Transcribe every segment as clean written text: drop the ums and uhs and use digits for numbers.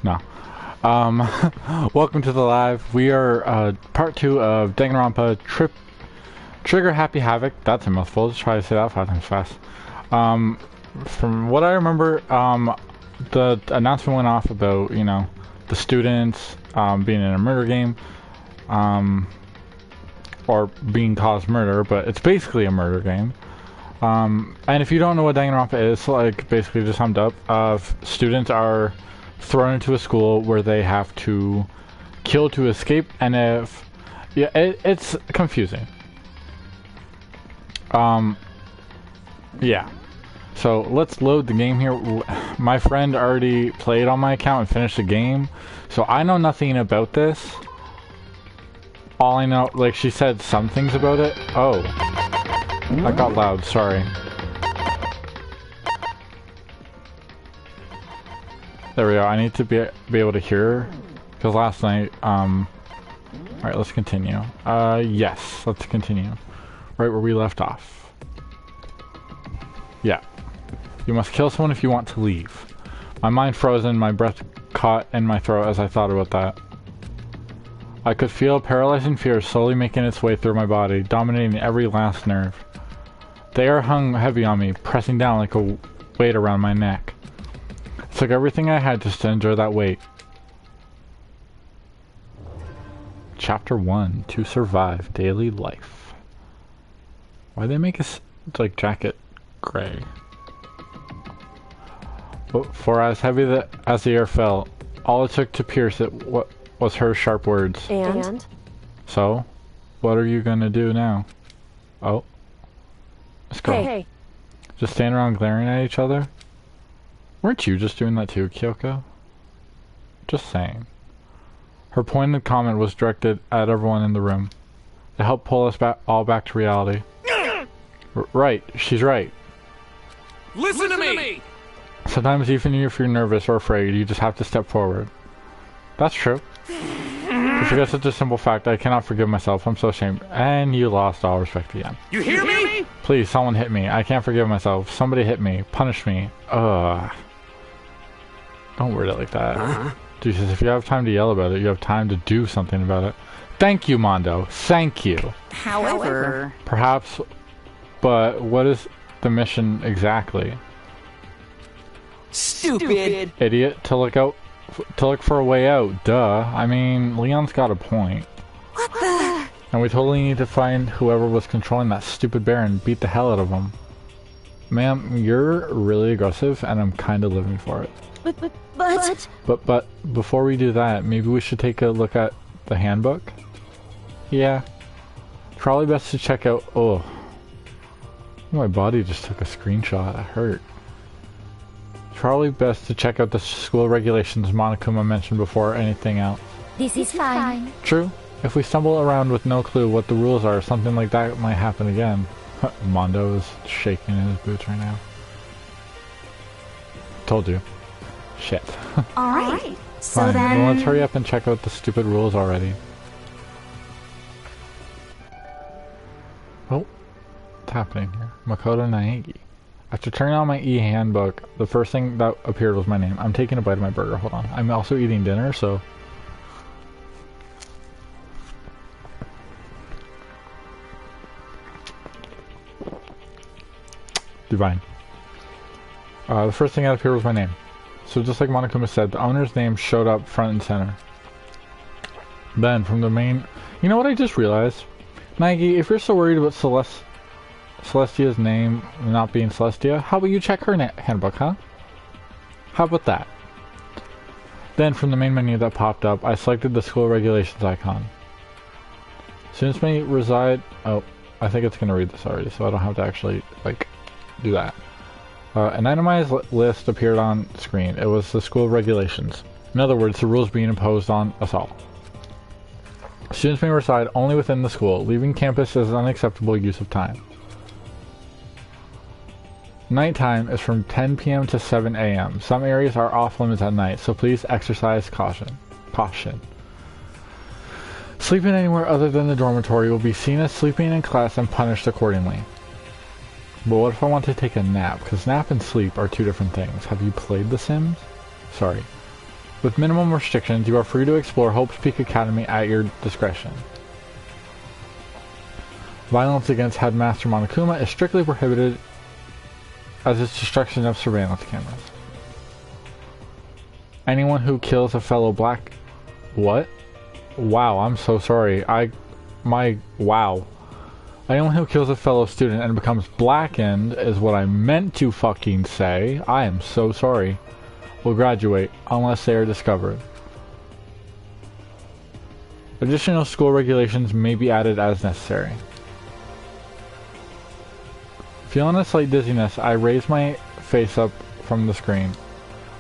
No. Welcome to the live. We are part 2 of Danganronpa Trigger Happy Havoc. That's a mouthful. Let's try to say that 5 times fast. From what I remember, the announcement went off about, you know, the students being in a murder game, or being caused murder, but it's basically a murder game. And if you don't know what Danganronpa is, like, basically just summed up, students are thrown into a school where they have to kill to escape, and if... yeah, it's confusing. Yeah. So, let's load the game here. My friend already played on my account and finished the game, so I know nothing about this. All I know, like, she said some things about it. Oh. That got loud, sorry. There we go, I need to be able to hear, because last night, alright, let's continue. Yes, let's continue. Right where we left off. Yeah. You must kill someone if you want to leave. My mind frozen, my breath caught in my throat as I thought about that. I could feel paralyzing fear slowly making its way through my body, dominating every last nerve. The air hung heavy on me, pressing down like a weight around my neck. It took everything I had just to endure that weight. Chapter 1, To Survive Daily Life. Why'd they make his, like, jacket gray? For as heavy as the air fell, all it took to pierce it was her sharp words. And? So, what are you gonna do now? Oh. Let's go. Hey. Just stand around glaring at each other? Weren't you just doing that too, Kyoko? Just saying. Her pointed comment was directed at everyone in the room. It helped pull us all back to reality. Right, she's right. Listen to me! Sometimes even if you're nervous or afraid, you just have to step forward. That's true. To forget such a simple fact, I cannot forgive myself. I'm so ashamed. And you lost all respect again. You hear me? Please, someone hit me. I can't forgive myself. Somebody hit me. Punish me. Ugh. Don't word it like that. Jesus, if you have time to yell about it, you have time to do something about it. Thank you, Mondo. Thank you. However... Perhaps, but what is the mission exactly? Stupid! Idiot, to look for a way out. Duh. I mean, Leon's got a point. What the... And we totally need to find whoever was controlling that stupid bear and beat the hell out of him. Ma'am, you're really aggressive, and I'm kind of living for it. But before we do that, maybe we should take a look at the handbook? Yeah. Probably best to check out... Oh. My body just took a screenshot. That hurt. Probably best to check out the school regulations Monokuma mentioned before anything else. This is fine. True. If we stumble around with no clue what the rules are, something like that might happen again. Mondo is shaking in his boots right now. Told you. Shit. Alright. So Fine. then... Well, let's hurry up and check out the stupid rules already. Oh. What's happening here? Makoto Naegi. After turning on my e-handbook, the first thing that appeared was my name. I'm taking a bite of my burger. Hold on. I'm also eating dinner, so... Divine. The first thing that appeared was my name. So just like Monokuma said, the owner's name showed up front and center. Then, from the main... You know what I just realized? Naegi, if you're so worried about Celestia's name not being Celestia, how about you check her handbook, huh? How about that? Then, from the main menu that popped up, I selected the school regulations icon. Students may reside... Oh, I think it's going to read this already, so I don't have to actually, like, do that. An itemized list appeared on screen. It was the school regulations. In other words, the rules being imposed on us all. Students may reside only within the school. Leaving campus is an unacceptable use of time. Nighttime is from 10 p.m. to 7 a.m. Some areas are off limits at night, so please exercise caution. Sleeping anywhere other than the dormitory will be seen as sleeping in class and punished accordingly. But what if I want to take a nap? Because nap and sleep are two different things. Have you played The Sims? Sorry. With minimum restrictions, you are free to explore Hope's Peak Academy at your discretion. Violence against Headmaster Monokuma is strictly prohibited, as is destruction of surveillance cameras. Anyone who kills a fellow black... What? Wow, I'm so sorry. Wow. Anyone who kills a fellow student and becomes blackened is what I meant to fucking say. I am so sorry. Will graduate unless they are discovered. Additional school regulations may be added as necessary. Feeling a slight dizziness, I raised my face up from the screen.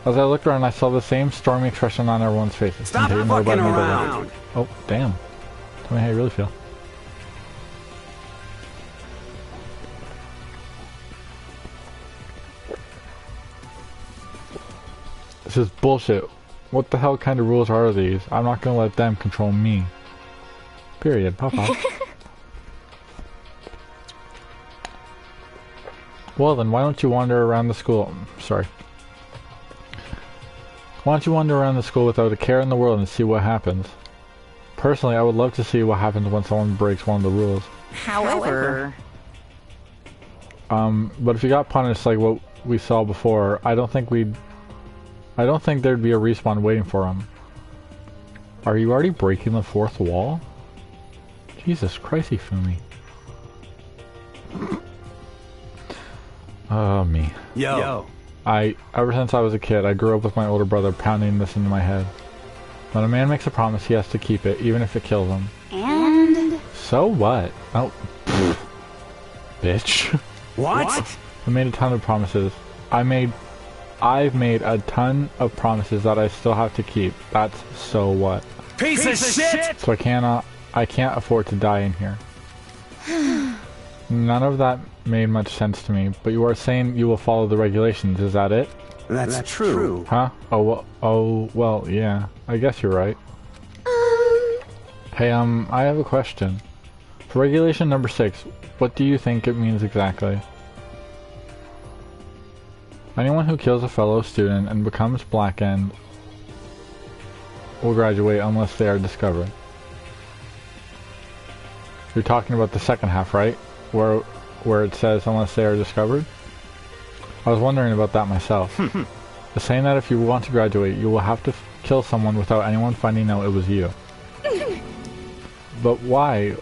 As I looked around, I saw the same stormy expression on everyone's faces. Stop fucking around! Oh, damn. Tell me how you really feel. This is bullshit. What the hell kind of rules are these? I'm not gonna let them control me. Period. Papa. Well then, why don't you wander around the school? Sorry. Why don't you wander around the school without a care in the world and see what happens? Personally, I would love to see what happens when someone breaks one of the rules. However... But if you got punished like what we saw before, I don't think there'd be a respawn waiting for him. Are you already breaking the fourth wall? Jesus Christ, Fumi. Oh, me. Yo. Ever since I was a kid, I grew up with my older brother pounding this into my head. When a man makes a promise, he has to keep it, even if it kills him. And... So what? Oh, pfft. Bitch. What? I made a ton of promises. I've made a ton of promises that I still have to keep. That's so what? Piece of shit! So I can't afford to die in here. None of that made much sense to me, but you are saying you will follow the regulations, is that it? That's true. Huh? Oh, well, yeah. I guess you're right. Hey, I have a question. For regulation number 6, what do you think it means exactly? Anyone who kills a fellow student and becomes blackened will graduate unless they are discovered. You're talking about the second half, right? Where it says unless they are discovered? I was wondering about that myself. It's saying that if you want to graduate, you will have to kill someone without anyone finding out it was you. But why?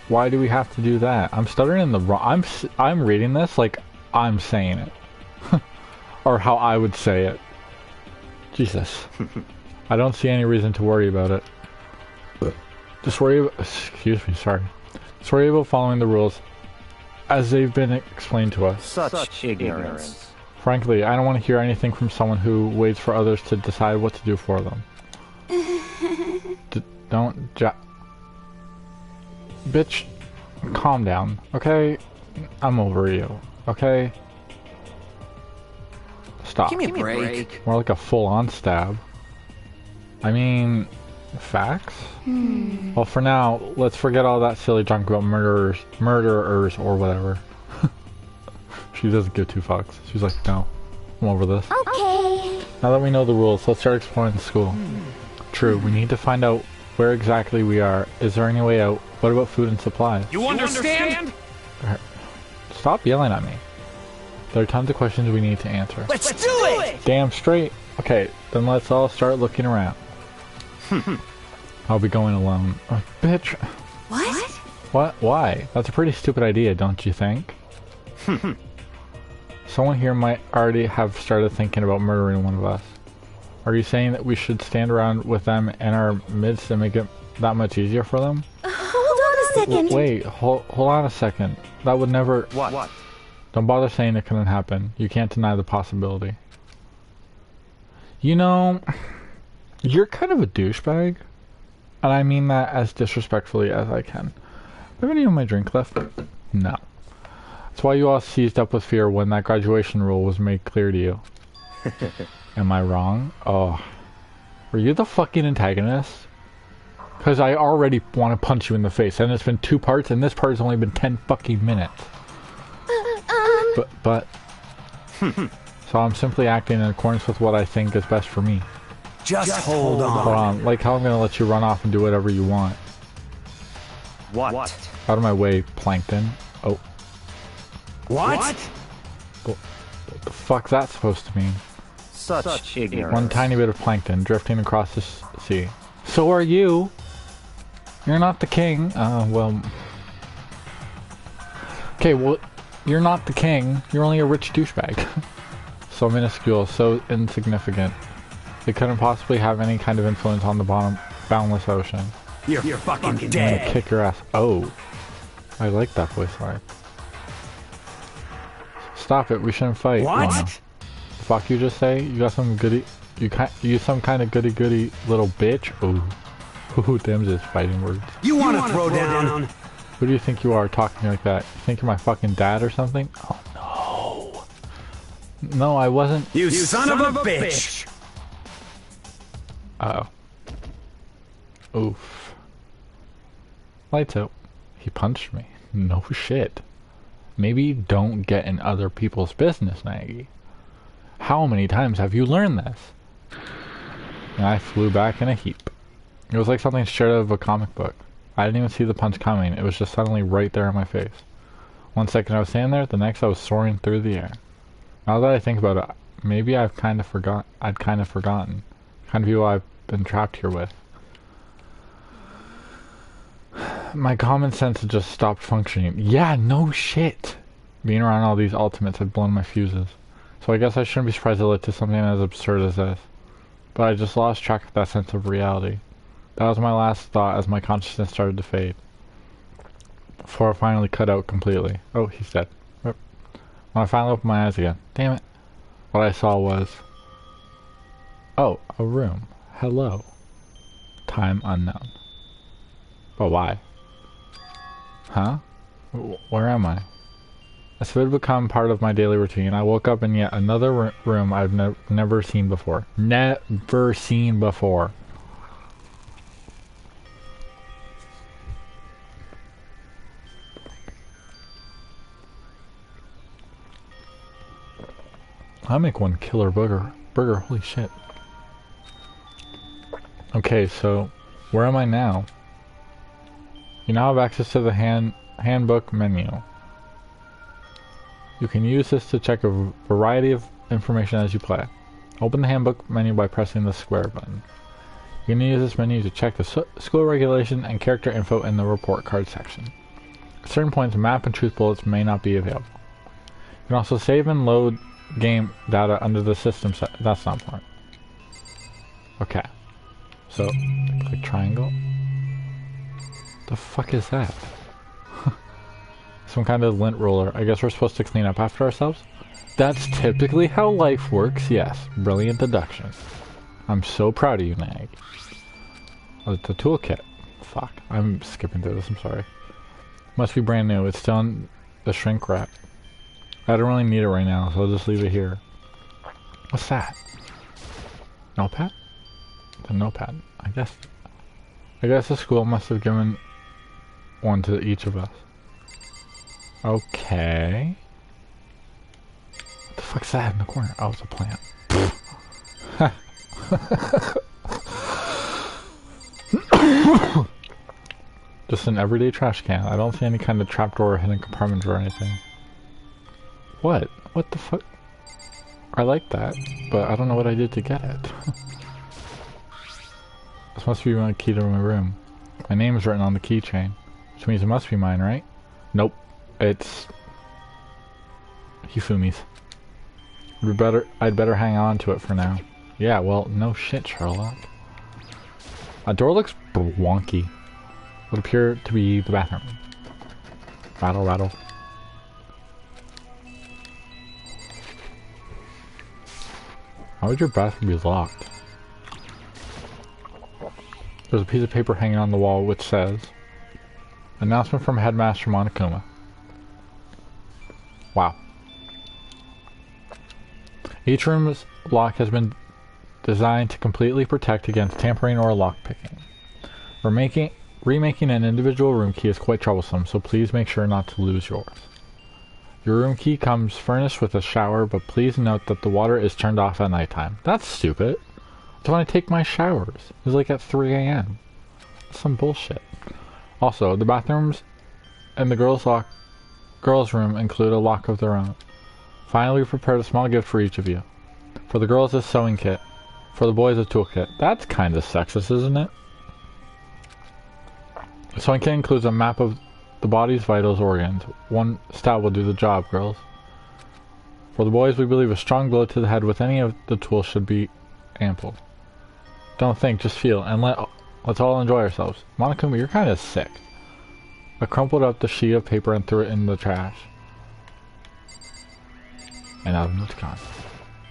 Why do we have to do that? I'm stuttering in the wrong... I'm reading this like I'm saying it. Or how I would say it. Jesus. I don't see any reason to worry about it. Just worry about... Excuse me, sorry. Just worry about following the rules as they've been explained to us. Such ignorance. Frankly, I don't want to hear anything from someone who waits for others to decide what to do for them. Bitch, calm down, okay? I'm over you, okay? Stop. Give me a break. More like a full-on stab. I mean, facts? Well, for now, let's forget all that silly junk about murderers or whatever. She doesn't give two fucks. She's like, no, I'm over this. Okay. Now that we know the rules, let's start exploring the school. True, we need to find out where exactly we are. Is there any way out? What about food and supplies? You understand? Stop yelling at me. There are tons of questions we need to answer. Let's do it! Damn straight. Okay, then let's all start looking around. I'll be going alone. Oh, bitch. What? What? Why? That's a pretty stupid idea, don't you think? Someone here might already have started thinking about murdering one of us. Are you saying that we should stand around with them in our midst and make it that much easier for them? Hold on a second. Wait, hold on a second. That would never... What? Don't bother saying it couldn't happen. You can't deny the possibility. You know, you're kind of a douchebag. And I mean that as disrespectfully as I can. Do I have any of my drink left? No. That's why you all seized up with fear when that graduation rule was made clear to you. Am I wrong? Oh. Were you the fucking antagonist? Because I already want to punch you in the face, and it's been 2 parts, and this part has only been 10 fucking minutes. But... So I'm simply acting in accordance with what I think is best for me. Just hold Hold on. on, like how I'm gonna let you run off and do whatever you want. What? Out of my way, Plankton. Oh, What? what the fuck's that supposed to mean? Such ignorance. One tiny bit of plankton drifting across the sea. So are you. You're not the king. Well... Okay, well, you're not the king. You're only a rich douchebag. So minuscule, so insignificant. They couldn't possibly have any kind of influence on the boundless ocean. You're fucking I'm gonna dead. kick your ass. Oh. I like that voice line. Stop it, we shouldn't fight. What? Oh, no. The fuck you just say? You got some goody... You some kind of goody little bitch? Ooh. Ooh, them just fighting words. You wanna throw down? Who do you think you are talking like that? You think you're my fucking dad or something? Oh no. No, I wasn't. You son of a bitch! Uh oh. Oof. Lights out. He punched me. No shit. Maybe don't get in other people's business, Maggie. How many times have you learned this? And I flew back in a heap. It was like something straight out of a comic book. I didn't even see the punch coming. It was just suddenly right there in my face. 1 second I was standing there, the next I was soaring through the air. Now that I think about it, maybe I'd kind of forgotten. Kind of people I've been trapped here with. My common sense had just stopped functioning. Yeah, no shit. Being around all these ultimates had blown my fuses. So I guess I shouldn't be surprised it led to something as absurd as this. But I just lost track of that sense of reality. That was my last thought as my consciousness started to fade. Before I finally cut out completely. Oh, he's dead. When I finally opened my eyes again. Damn it. What I saw was... Oh, a room. Hello. Time unknown. But why? Huh? Where am I? As if it had become part of my daily routine, I woke up in yet another room I've never seen before. Never seen before. I make one killer burger. Holy shit. Okay, so where am I now? You now have access to the handbook menu. You can use this to check a variety of information as you play. Open the handbook menu by pressing the square button. You can use this menu to check the school regulation and character info in the report card section. At certain points, map and truth bullets may not be available. You can also save and load game data under the system set. That's not important. Okay. So, click triangle. The fuck is that? Some kind of lint roller. I guess we're supposed to clean up after ourselves? That's typically how life works, yes. Brilliant deduction. I'm so proud of you, Nag. Oh, it's a toolkit. Fuck. I'm skipping through this, I'm sorry. Must be brand new. It's still in the shrink wrap. I don't really need it right now, so I'll just leave it here. What's that? Notepad? The notepad. I guess the school must have given one to each of us. Okay. What the fuck's that in the corner? Oh, it's a plant. Just an everyday trash can. I don't see any kind of trapdoor or hidden compartment or anything. What? What the fuck? I like that, but I don't know what I did to get it. This must be my key to my room. My name is written on the keychain, which means it must be mine, right? Nope. It's... Hifumi's. I'd better hang on to it for now. Yeah, well, no shit, Sherlock. A door looks wonky. Would appear to be the bathroom. Rattle, rattle. How would your bathroom be locked? There's a piece of paper hanging on the wall which says, announcement from Headmaster Monokuma. Wow. Each room's lock has been designed to completely protect against tampering or lockpicking. Remaking an individual room key is quite troublesome, so please make sure not to lose yours. Your room key comes furnished with a shower, but please note that the water is turned off at nighttime. That's stupid. It's when I take my showers. It's like at 3 a.m. Some bullshit. Also, the bathrooms and the girls' room include a lock of their own. Finally, we prepared a small gift for each of you. For the girls, a sewing kit. For the boys, a toolkit. That's kind of sexist, isn't it? The sewing kit includes a map of the body's vitals organs. One stab will do the job, girls. For the boys, we believe a strong blow to the head with any of the tools should be ample. Don't think, just feel, and let's all enjoy ourselves. Monokuma, you're kind of sick. I crumpled up the sheet of paper and threw it in the trash. And out it's gone.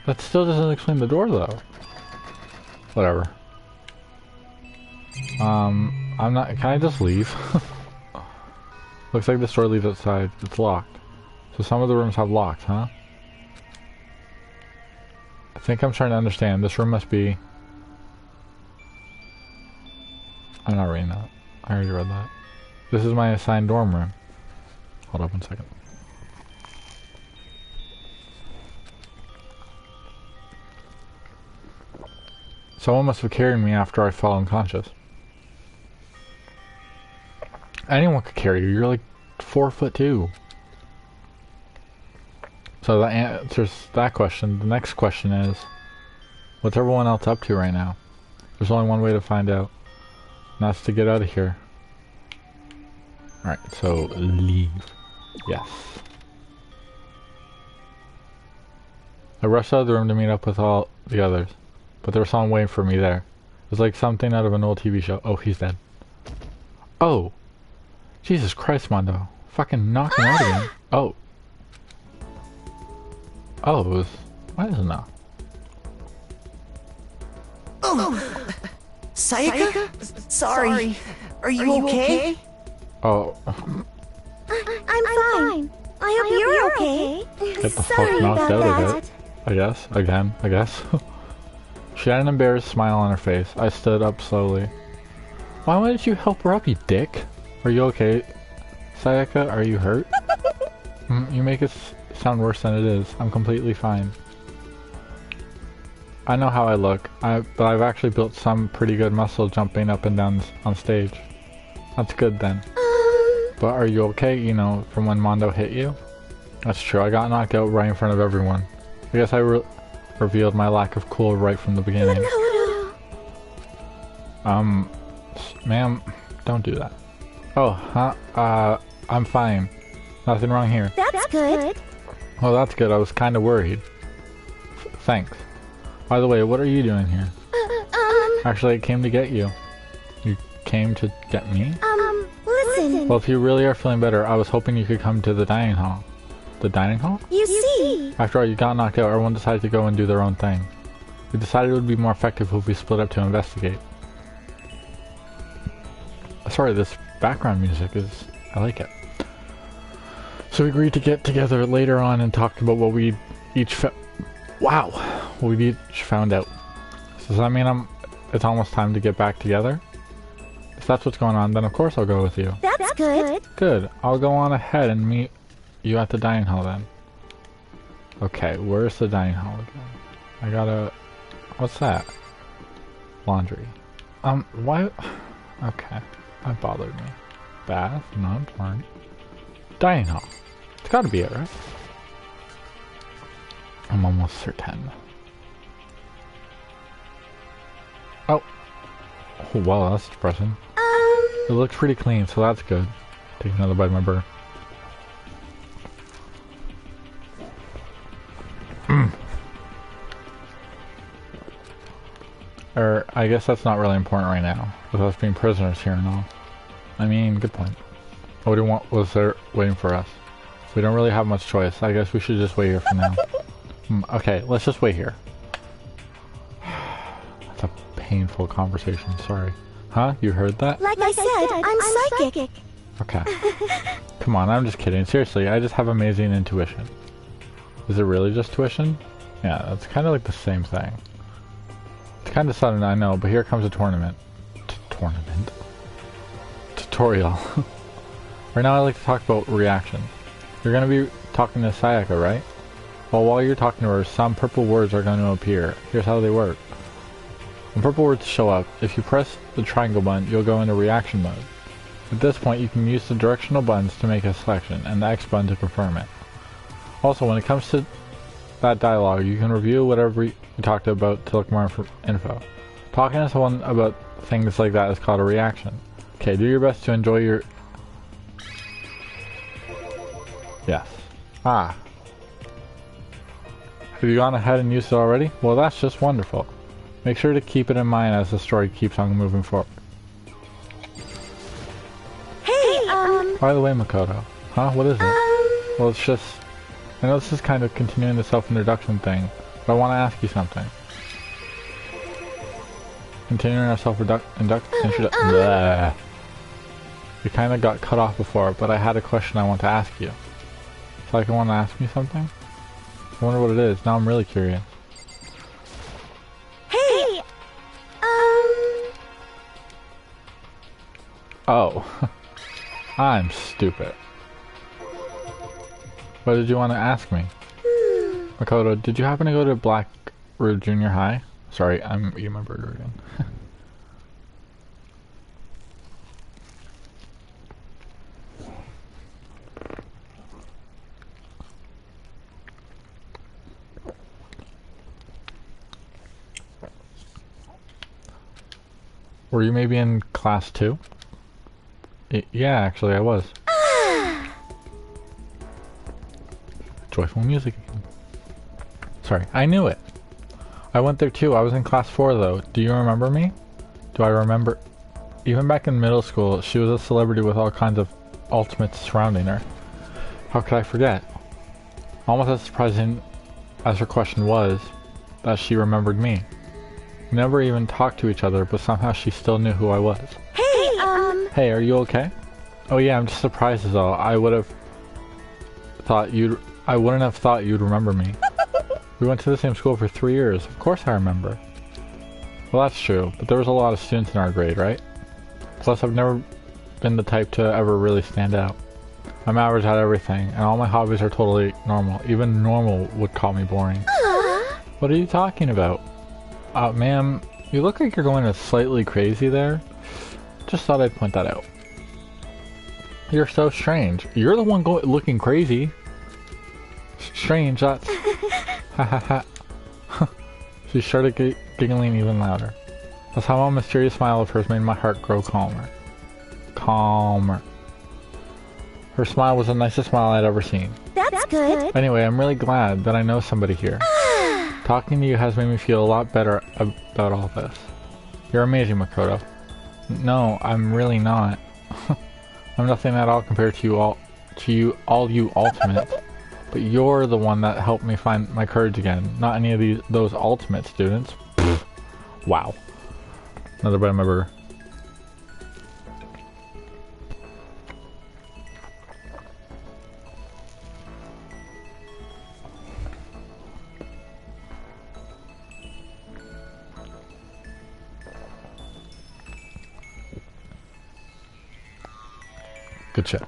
That still doesn't explain the door, though. Whatever. I'm not... Can I just leave? Looks like this door leads outside. It's locked. So some of the rooms have locks, huh? I think I'm trying to understand. This room must be... I'm not reading that. I already read that. This is my assigned dorm room. Hold up 1 second. Someone must have carried me after I fell unconscious. Anyone could carry you. You're like 4'2". So that answers that question. The next question is, what's everyone else up to right now? There's only one way to find out. And that's to get out of here. Alright, so leave. Yes. I rushed out of the room to meet up with all the others. But there was someone waiting for me there. It was like something out of an old TV show. Oh, he's dead. Oh! Jesus Christ, Mondo. Fucking knocking out again. Oh. Oh, it was... Why is it not? Oh! Sayaka? Sorry. Are you okay? Oh. I'm fine. I hope you're okay. Get the Sorry fuck knocked about out that. of it. I guess. Again. I guess. She had an embarrassed smile on her face. I stood up slowly. Why wouldn't you help her up, you dick? Are you okay? Sayaka, are you hurt? You make it sound worse than it is. I'm completely fine. I know how I look, but I've actually built some pretty good muscle jumping up and down on stage. That's good then. But are you okay, you know, from when Mondo hit you? That's true, I got knocked out right in front of everyone. I guess I revealed my lack of cool right from the beginning. Ma'am, don't do that. Oh, huh? I'm fine. Nothing wrong here. That's good. Oh, that's good. I was kind of worried. Thanks. By the way, what are you doing here? Actually, I came to get you. You came to get me? Listen. Well, if you really are feeling better, I was hoping you could come to the dining hall. The dining hall? You see. After all, you got knocked out, everyone decided to go and do their own thing. We decided it would be more effective if we split up to investigate. Sorry, this background music is... I like it. So we agreed to get together later on and talk about what we each Wow! What we each found out. So does that mean it's almost time to get back together? If that's what's going on, then of course I'll go with you. That's good. Good. I'll go on ahead and meet you at the dining hall then. Okay, where's the dining hall again? I gotta... What's that? Laundry. Why... Okay. That bothered me. Bath, not important. Dining hall. It's gotta be it, right? I'm almost certain. Oh. Oh, wow, that's depressing. It looks pretty clean, so that's good. Take another bite of my burger. I guess that's not really important right now, with us being prisoners here and all. I mean, good point. What was there waiting for us? We don't really have much choice. I guess we should just wait here for now. Okay, let's just wait here. That's a painful conversation, sorry. Huh? You heard that? Like I said, I'm psychic. Okay. Come on, I'm just kidding. Seriously, I just have amazing intuition. Is it really just tuition? Yeah, that's kind of like the same thing. It's kind of sudden, I know, but here comes a tournament. Tournament? Tutorial. Right now I like to talk about reactions. You're going to be talking to Sayaka, right? Well, while you're talking to her, some purple words are going to appear. Here's how they work. When purple were to show up, if you press the triangle button, you'll go into reaction mode. At this point, you can use the directional buttons to make a selection, and the X button to confirm it. Also, when it comes to that dialogue, you can review whatever you talked about to look more info. Talking to someone about things like that is called a reaction. Okay, do your best to enjoy your... Yes. Ah. Have you gone ahead and used it already? Well, that's just wonderful. Make sure to keep it in mind as the story keeps on moving forward. Hey, By the way, Makoto. Huh? What is it? Well, it's just... I know this is kind of continuing the self-introduction thing, but I want to ask you something. Continuing our self-introduction... You kind of got cut off before, but I had a question I want to ask you. So like, you want to ask me something? I wonder what it is. Now I'm really curious. hey, Oh. I'm stupid. What did you want to ask me? Makoto, did you happen to go to Blackroot Junior High? Sorry, I'm eating my burger again. Were you maybe in class 2? Yeah, actually I was. Joyful music again. Sorry, I knew it. I went there too. I was in class 4 though. Do you remember me? Do I remember? Even back in middle school, she was a celebrity with all kinds of ultimates surrounding her. How could I forget? Almost as surprising as her question was, that she remembered me. We never even talked to each other, but somehow she still knew who I was. hey, Hey, are you okay? Oh yeah, I'm just surprised as all. I wouldn't have thought you'd remember me. We went to the same school for 3 years. Of course I remember. Well, that's true, but there was a lot of students in our grade, right? Plus, I've never been the type to ever really stand out. I'm average at everything, and all my hobbies are totally normal. Even normal would call me boring. What are you talking about? Ma'am, you look like you're going slightly crazy there. Just thought I'd point that out. You're so strange. You're the one looking crazy. Strange, that's... Ha ha ha. She started giggling even louder. That's how a mysterious smile of hers made my heart grow calmer. Calmer. Her smile was the nicest smile I'd ever seen. that's good. Anyway, I'm really glad that I know somebody here. Talking to you has made me feel a lot better about all this. You're amazing, Makoto. No, I'm really not. I'm nothing at all compared to you ultimates. But you're the one that helped me find my courage again, not any of those ultimate students. Wow. Another bite of my burger. Good shit.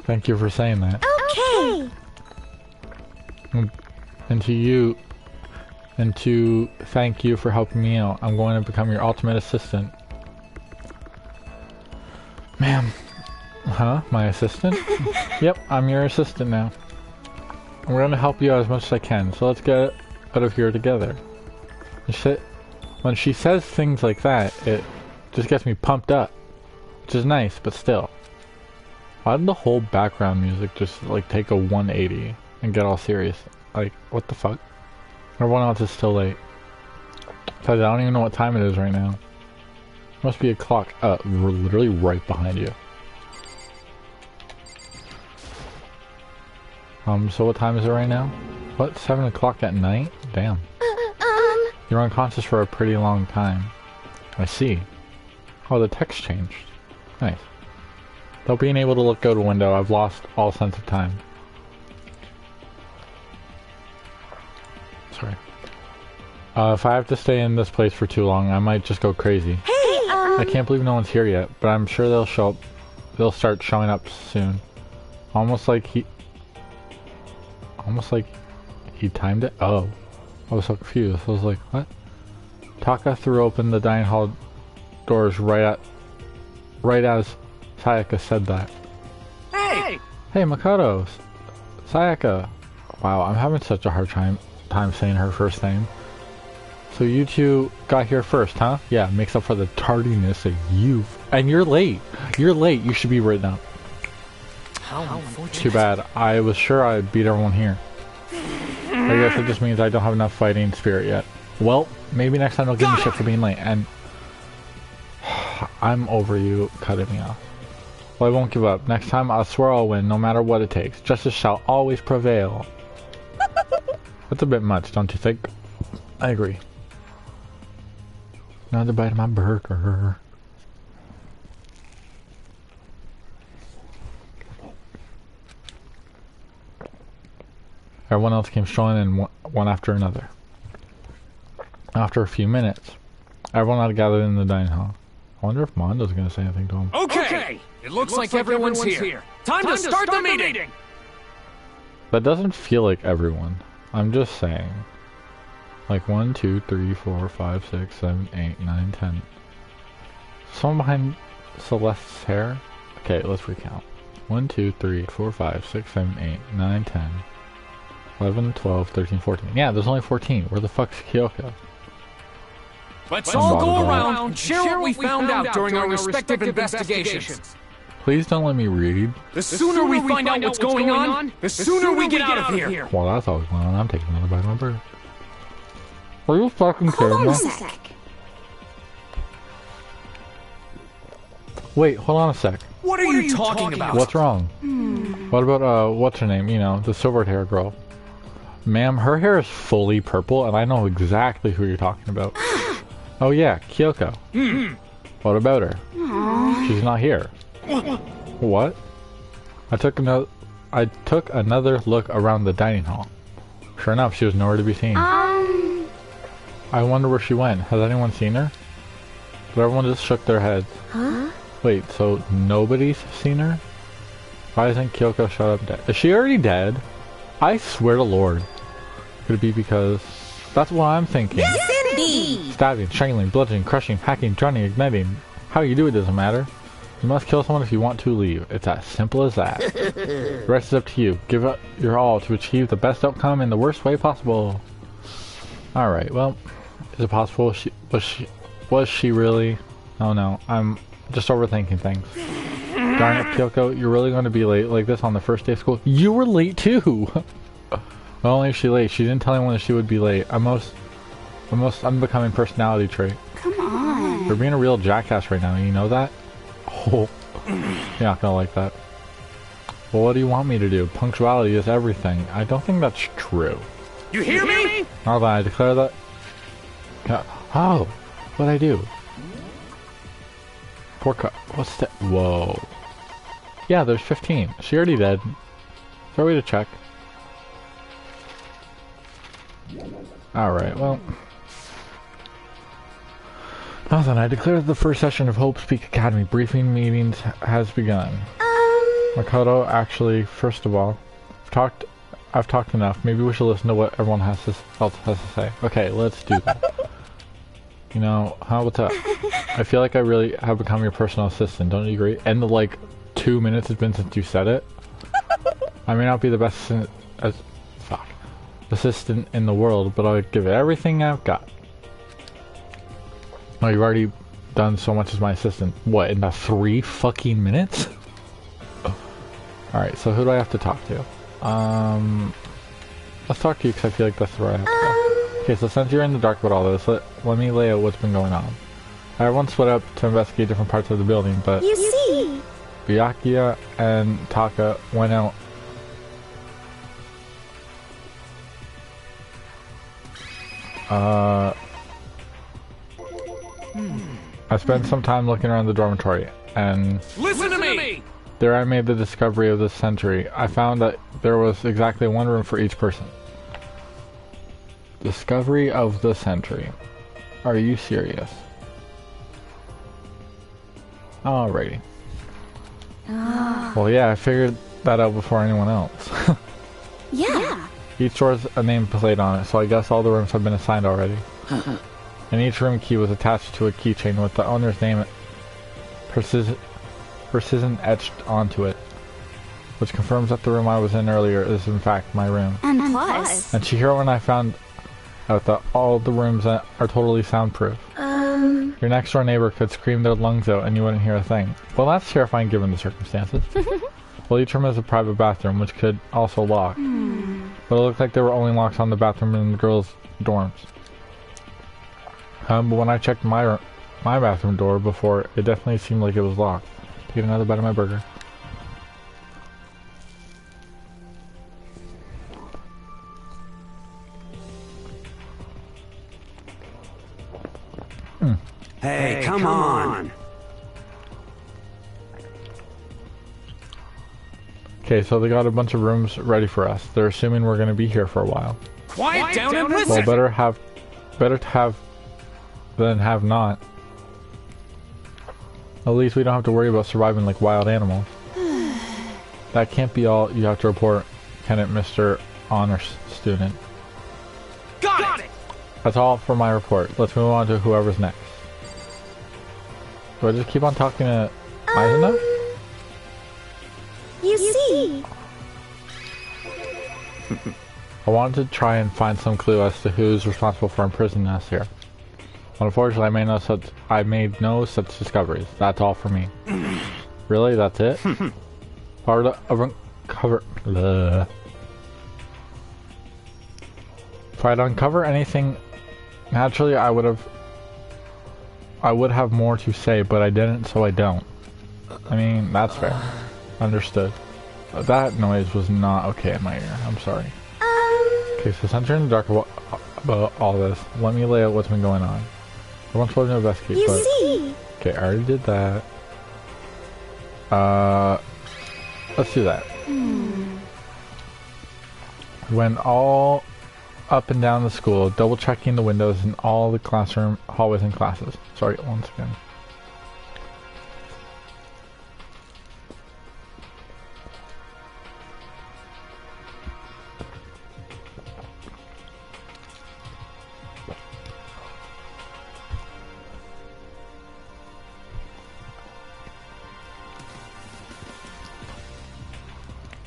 Thank you for saying that. Okay. And to thank you for helping me out. I'm going to become your ultimate assistant. Ma'am. Huh? My assistant? Yep, I'm your assistant now. I'm going to help you out as much as I can, so let's get out of here together. When she says things like that, it just gets me pumped up. Which is nice, but still. Why did the whole background music just like take a 180 and get all serious? Like, what the fuck? Everyone else is still late. Besides, I don't even know what time it is right now. Must be a clock. We're literally right behind you. So what time is it right now? What, 7 o'clock at night? Damn. You're unconscious for a pretty long time. I see. Oh, the text changed. Nice. Without being able to look out a window, I've lost all sense of time. Sorry. If I have to stay in this place for too long, I might just go crazy. Hey, I can't believe no one's here yet, but I'm sure they'll show up. They'll start showing up soon. Almost like he timed it? Oh. I was so confused. I was like, what? Taka threw open the dining hall doors right as Sayaka said that. Hey! Hey, Makoto! Sayaka! Wow, I'm having such a hard time saying her first name. So you two got here first, huh? Yeah, makes up for the tardiness of you. And you're late! You're late, you should be written up. How unfortunate. Too bad. I was sure I'd beat everyone here. I guess it just means I don't have enough fighting spirit yet. Well, maybe next time they'll give me shit for being late, and I'm over you cutting me off. Well, I won't give up. Next time, I swear I'll win, no matter what it takes. Justice shall always prevail. That's a bit much, don't you think? I agree. Another bite of my burger. Everyone else came strolling in one after another. After a few minutes, everyone had gathered in the dining hall. I wonder if Mondo's gonna say anything to him. Okay! It looks like everyone's here. Time to start the meeting! That doesn't feel like everyone. I'm just saying. Like 1, 2, 3, 4, 5, 6, 7, 8, 9, 10. Someone behind Celeste's hair? Okay, let's recount. 1, 2, 3, 4, 5, 6, 7, 8, 9, 10. 11, 12, 13, 14. Yeah, there's only 14. Where the fuck's Kyoko? Let's all go around and share what we found out during our respective investigations. Please don't let me read. The sooner we find out what's going on, the sooner we get out of here. Well, that's always going on. I'm taking another bite of my burger. Are you fucking kidding Hold me? on a sec. Wait, hold on a sec. What are you talking about? What's wrong? What about, what's her name? You know, the silver hair girl. Ma'am, her hair is fully purple, and I know exactly who you're talking about. Oh yeah, Kyoko. What about her? She's not here. What? I took another look around the dining hall. Sure enough, she was nowhere to be seen. I wonder where she went. Has anyone seen her? But everyone just shook their heads. Huh? Wait, so nobody's seen her? Why isn't Kyoko showed up dead? Is she already dead? I swear to Lord. Could it be because... That's what I'm thinking. Yes, indeed. Stabbing, strangling, bludgeoning, crushing, hacking, drowning, igniting. How you do it doesn't matter. You must kill someone if you want to leave. It's as simple as that. The rest is up to you. Give it your all to achieve the best outcome in the worst way possible. Alright, well... Is it possible was she really... Oh no, I'm just overthinking things. Darn it, Kyoko, you're really going to be late like this on the first day of school? You were late too! Not only is she late, she didn't tell anyone that she would be late. A most unbecoming personality trait. Come on. You're being a real jackass right now, you know that? Oh, you're not gonna like that. Well, what do you want me to do? Punctuality is everything. I don't think that's true. You hear me? Now that I declare that... Oh, what'd I do? What's that? Whoa. Yeah, there's 15. She already dead. Is there a way to check? Alright, well. Now then, I declare that the first session of Hope's Peak Academy briefing meetings has begun. Makoto, actually, first of all, I've talked enough. Maybe we should listen to what everyone else has to say. Okay, let's do that. You know, what's up? I feel like I really have become your personal assistant, don't you agree? And the, like, 2 minutes has been since you said it. I may not be the best assistant in the world, but I'll give it everything I've got. Oh, you've already done so much as my assistant. What, in the 3 fucking minutes? Alright, so who do I have to talk to? Let's talk to you because I feel like that's where I have to go. Okay, so since you're in the dark about all this, let me lay out what's been going on. Everyone split up to investigate different parts of the building, but You see. Byakuya and Taka went out. I spent some time looking around the dormitory, and Listen to me! there I made the discovery of the sentry. I found that there was exactly one room for each person. Discovery of the sentry. Are you serious? Alrighty. Well, yeah, I figured that out before anyone else. Yeah. Each door has a nameplate on it, so I guess all the rooms have been assigned already. and each room key was attached to a keychain with the owner's name precision etched onto it, which confirms that the room I was in earlier is in fact my room. And plus. And Chihiro and I found out that all the rooms are totally soundproof. Your next door neighbor could scream their lungs out and you wouldn't hear a thing. Well, that's terrifying given the circumstances. Well, each room has a private bathroom, which could also lock. But it looked like there were only locks on the bathroom in the girls' dorms. But when I checked my bathroom door before, it definitely seemed like it was locked. Take another bite of my burger. Hey, come on. Okay, so they got a bunch of rooms ready for us. They're assuming we're gonna be here for a while. Quiet down and Well, listen! better to have than have not. At least we don't have to worry about surviving like wild animals. That can't be all you have to report, can it, Mr. Honor Student? Got it! That's all for my report. Let's move on to whoever's next. Do I just keep on talking to Mizuna? You see. I wanted to try and find some clue as to who's responsible for imprisoning us here. Unfortunately, I made no such discoveries. That's all for me. Really? That's it? Part of uncover. If I'd uncover anything, naturally I would have more to say, but I didn't, so I don't. I mean, that's fair. Understood. That noise was not okay in my ear. I'm sorry. Okay, so since you're in the dark about all this, let me lay out what's been going on. I want to investigate, You but... see. Okay, I already did that. Let's do that. Went all up and down the school, double checking the windows in all the classroom, hallways, and classes. Sorry, once again.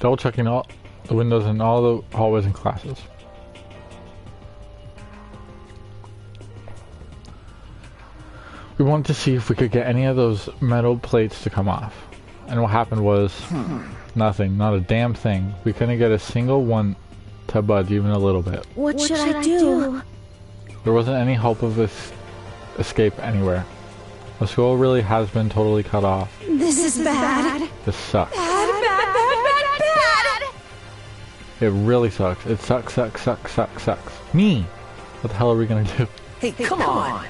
Double checking all the windows in all the hallways and classes. We wanted to see if we could get any of those metal plates to come off. And what happened was nothing, not a damn thing. We couldn't get a single one to budge even a little bit. What should I do? There wasn't any hope of escape anywhere. The school really has been totally cut off. This is bad. This sucks. Bad. It really sucks. It sucks. Me! What the hell are we gonna do? Hey, come on!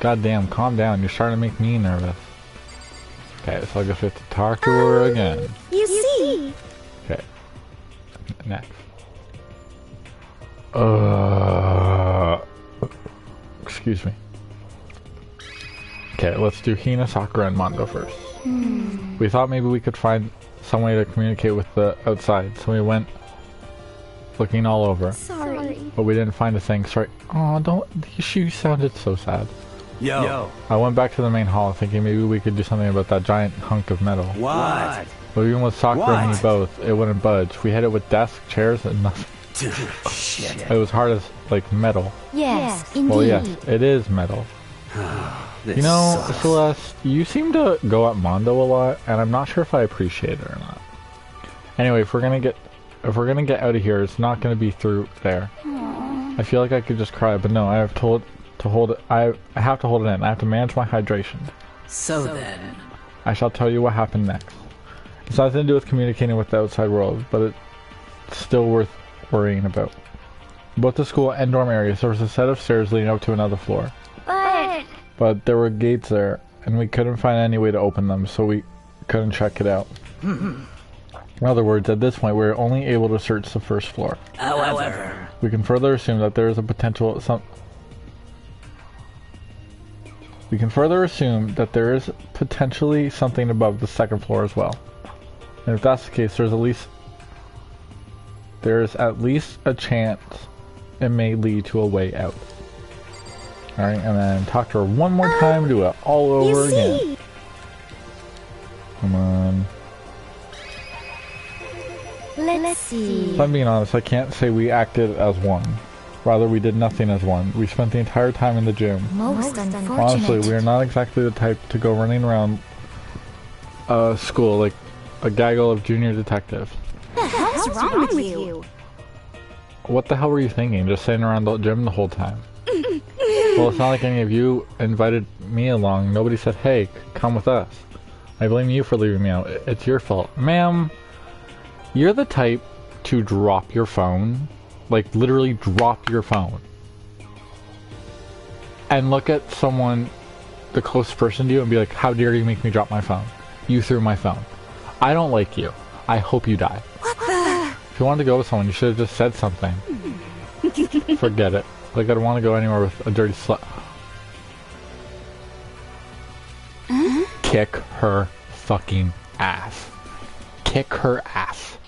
Goddamn, calm down. You're starting to make me nervous. Okay, so I guess we have to talk to her again. You see. Okay. Next. Excuse me. Okay, let's do Hina, Sakura, and Mondo first. We thought maybe we could find some way to communicate with the outside, so we went looking all over. Sorry. But we didn't find a thing. Sorry. Oh, she sounded so sad. Yo. I went back to the main hall thinking maybe we could do something about that giant hunk of metal. What? But even with Sakura and me What? both, it wouldn't budge. We hit it with desks, chairs, and nothing. Shit. It was hard as, like, metal. Yes, indeed. Well, yes, it is metal. This You know, sucks. Celeste, you seem to go at Mondo a lot, and I'm not sure if I appreciate it or not. Anyway, if we're gonna get out of here, it's not gonna be through there. I feel like I could just cry, but no, I have to hold it. I have to hold it in. I have to manage my hydration. So then... I shall tell you what happened next. It's nothing to do with communicating with the outside world, but it's still worth worrying about. Both the school and dorm areas, there was a set of stairs leading up to another floor. But there were gates there, and we couldn't find any way to open them, so we couldn't check it out. In other words, at this point, we were only able to search the first floor. However... We can further assume that there is a potential We can further assume that there is potentially something above the second floor as well. And if that's the case, there is at least a chance it may lead to a way out. Alright, and then talk to her one more time, do it all over again. Come on. Let's see. If I'm being honest, I can't say we acted as one. Rather, we did nothing as one. We spent the entire time in the gym. Most unfortunate. Honestly, we are not exactly the type to go running around school like a gaggle of junior detectives. What the hell's wrong with you? What the hell were you thinking? Just sitting around the gym the whole time? Well, it's not like any of you invited me along. Nobody said, hey, come with us. I blame you for leaving me out. It's your fault. Ma'am, you're the type to drop your phone. Like, literally drop your phone. And look at someone, the closest person to you, and be like, how dare you make me drop my phone? You threw my phone. I don't like you. I hope you die. What the? If you wanted to go with someone, you should have just said something. Forget it. Like, I don't want to go anywhere with a dirty slut. Kick her fucking ass. Kick her ass.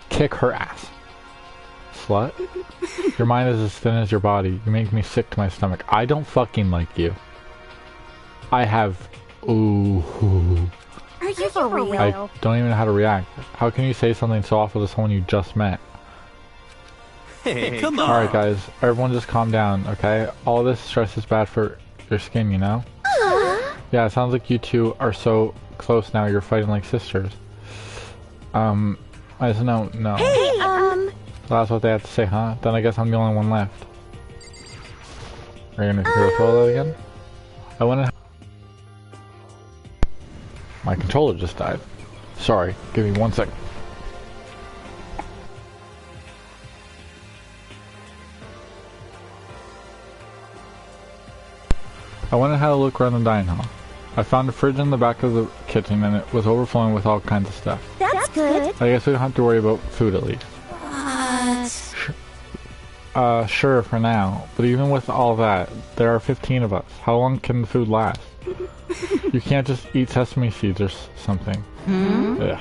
Kick her ass. Slut? Your mind is as thin as your body. You make me sick to my stomach. I don't fucking like you. I have... Ooh. Are you for real? I don't even know how to react. How can you say something so awful to someone you just met? Hey, come on. Alright guys, everyone just calm down, okay? All this stress is bad for your skin, you know? Yeah, it sounds like you two are so close now, you're fighting like sisters. I just no. Hey, That's what they have to say, huh? Then I guess I'm the only one left. Are you gonna go through all that again? I went. My controller just died. Sorry, give me 1 second. I went and had a look around the dining hall. I found a fridge in the back of the kitchen and it was overflowing with all kinds of stuff. that's good. I guess we don't have to worry about food at least. Sure for now, but even with all that, there are 15 of us. How long can the food last? You can't just eat sesame seeds or something. Ugh.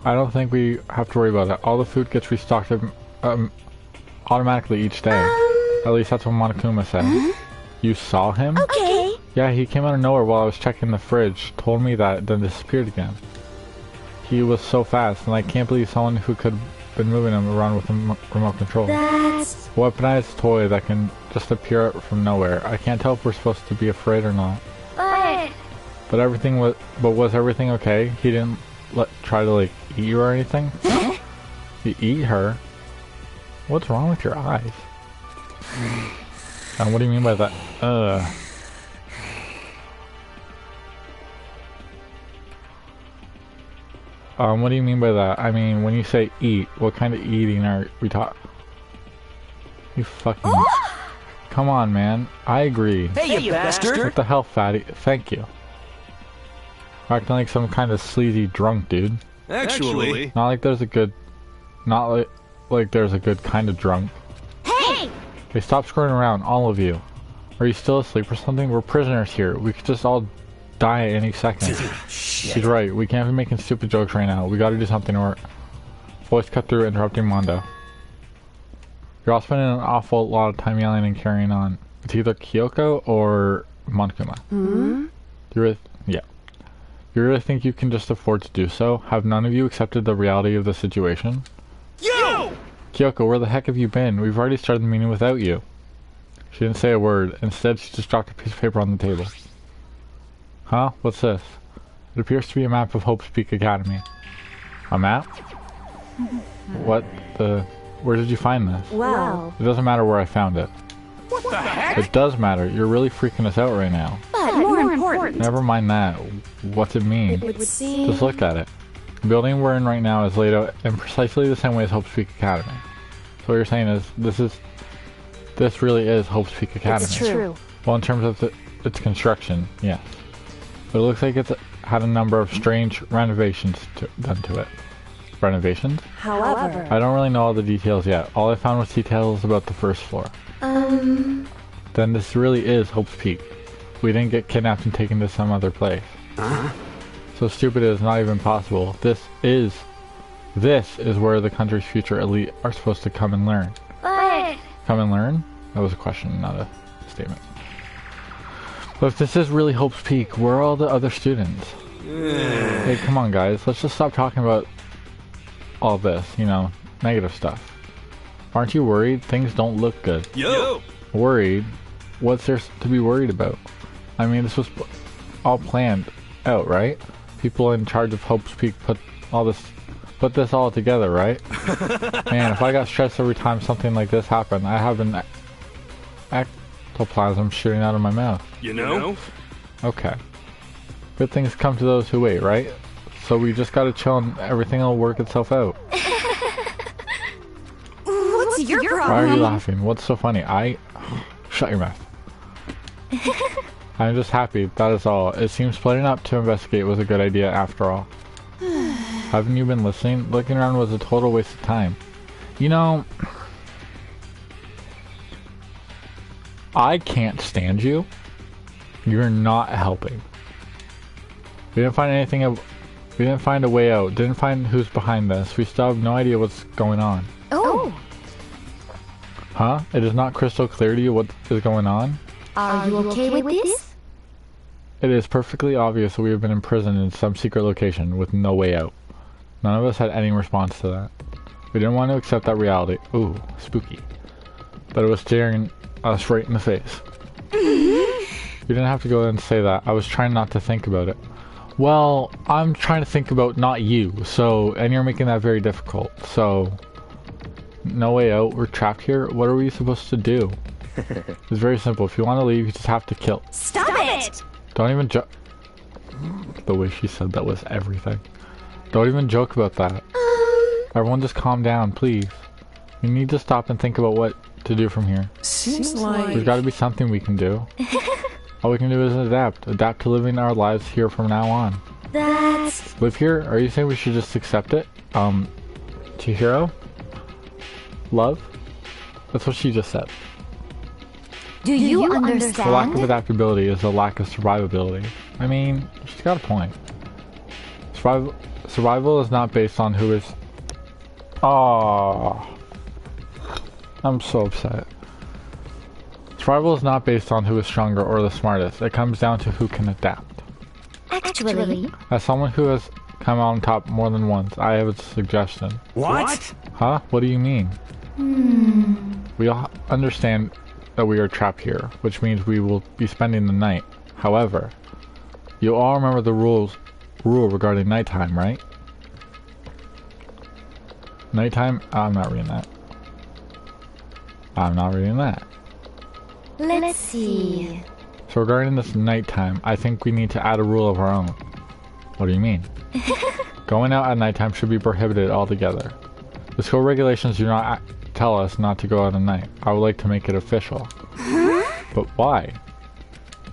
I don't think we have to worry about that. All the food gets restocked automatically each day. At least that's what Monokuma said. You saw him? Okay. Yeah, he came out of nowhere while I was checking the fridge, told me that, then disappeared again. He was so fast, and I can't believe someone who could have been moving him around with a remote control. That's... A weaponized toy that can just appear from nowhere. I can't tell if we're supposed to be afraid or not. But was everything okay? He didn't try to like eat you or anything? You eat her? What's wrong with your eyes? And what do you mean by that? What do you mean by that? I mean, when you say eat, what kind of eating are we talking? You fucking... Come on, man. I agree. Hey, you bastard! What the hell, fatty? Thank you. Acting like some kind of sleazy drunk, dude. Actually... Not like there's a good... Not like there's a good kind of drunk. hey! Okay, stop screwing around, all of you. Are you still asleep or something? We're prisoners here. We could just all die any second. He's right. We can't be making stupid jokes right now. We gotta do something or... Voice cut through, interrupting Mondo. You're all spending an awful lot of time yelling and carrying on. It's either Kyoko or Monokuma. Yeah. You really think you can just afford to do so? Have none of you accepted the reality of the situation? You! Kyoko, where the heck have you been? We've already started the meeting without you. She didn't say a word. Instead, she just dropped a piece of paper on the table. Huh? What's this? It appears to be a map of Hope's Peak Academy. A map? What the... Where did you find this? Wow. It doesn't matter where I found it. What the heck? It does matter. You're really freaking us out right now. But more important, Never mind that. What's it mean? it would seem... Just look at it. The building we're in right now is laid out in precisely the same way as Hope's Peak Academy. So what you're saying is, this really is Hope's Peak Academy. It's true. Well, in terms of its construction, yes. But it looks like it's had a number of strange renovations done to it. Renovations? However... I don't really know all the details yet. All I found was details about the first floor. Then this really is Hope's Peak. We didn't get kidnapped and taken to some other place. So stupid it is not even possible. This is where the country's future elite are supposed to come and learn. But... Come and learn? That was a question, not a statement. But if this is really Hope's Peak, where are all the other students? Hey, come on guys, let's just stop talking about all this, you know, negative stuff. Aren't you worried? Things don't look good. Yo! Worried? What's there to be worried about? I mean, this was all planned out, right? People in charge of Hope's Peak put this all together, right? Man, if I got stressed every time something like this happened, I have an ectoplasm shooting out of my mouth. You know? Okay. Good things come to those who wait, right? So we just gotta chill and everything will work itself out. What's your problem? Why are you laughing? What's so funny? Shut your mouth. I'm just happy, that is all. It seems splitting up to investigate was a good idea after all. Haven't you been listening? Looking around was a total waste of time. You know, I can't stand you. You're not helping. We didn't find anything. We didn't find a way out. Didn't find who's behind this. We still have no idea what's going on. Oh. Huh? It is not crystal clear to you what is going on? Are you okay with this? It is perfectly obvious that we have been imprisoned in some secret location with no way out. None of us had any response to that. We didn't want to accept that reality. Ooh, spooky. But it was staring us right in the face. You didn't have to go and say that. I was trying not to think about it. Well, I'm trying to think about not you, so, and you're making that very difficult, so, no way out, we're trapped here, what are we supposed to do? It's very simple, if you want to leave, you just have to kill. Stop it! Don't even the way she said that was everything. Don't even joke about that. Everyone just calm down, please. You need to stop and think about what to do from here. Seems like... There's gotta be something we can do. All we can do is adapt. Adapt to living our lives here from now on. That's... Live here? Are you saying we should just accept it? Chihiro? Love? That's what she just said. Do you The lack of understand? adaptability is a lack of survivability. I mean, she's got a point. Survival is not based on who is... Oh, I'm so upset. Survival is not based on who is stronger or the smartest. It comes down to who can adapt. Actually, As someone who has come out on top more than once, I have a suggestion. What? Huh? What do you mean? We all understand that we are trapped here, which means we will be spending the night. However, you all remember the rule regarding nighttime, right? Nighttime? I'm not reading that. I'm not reading that. let's see. So regarding this nighttime, I think we need to add a rule of our own. What do you mean? Going out at nighttime should be prohibited altogether. The school regulations do not tell us not to go out at night. I would like to make it official. But why?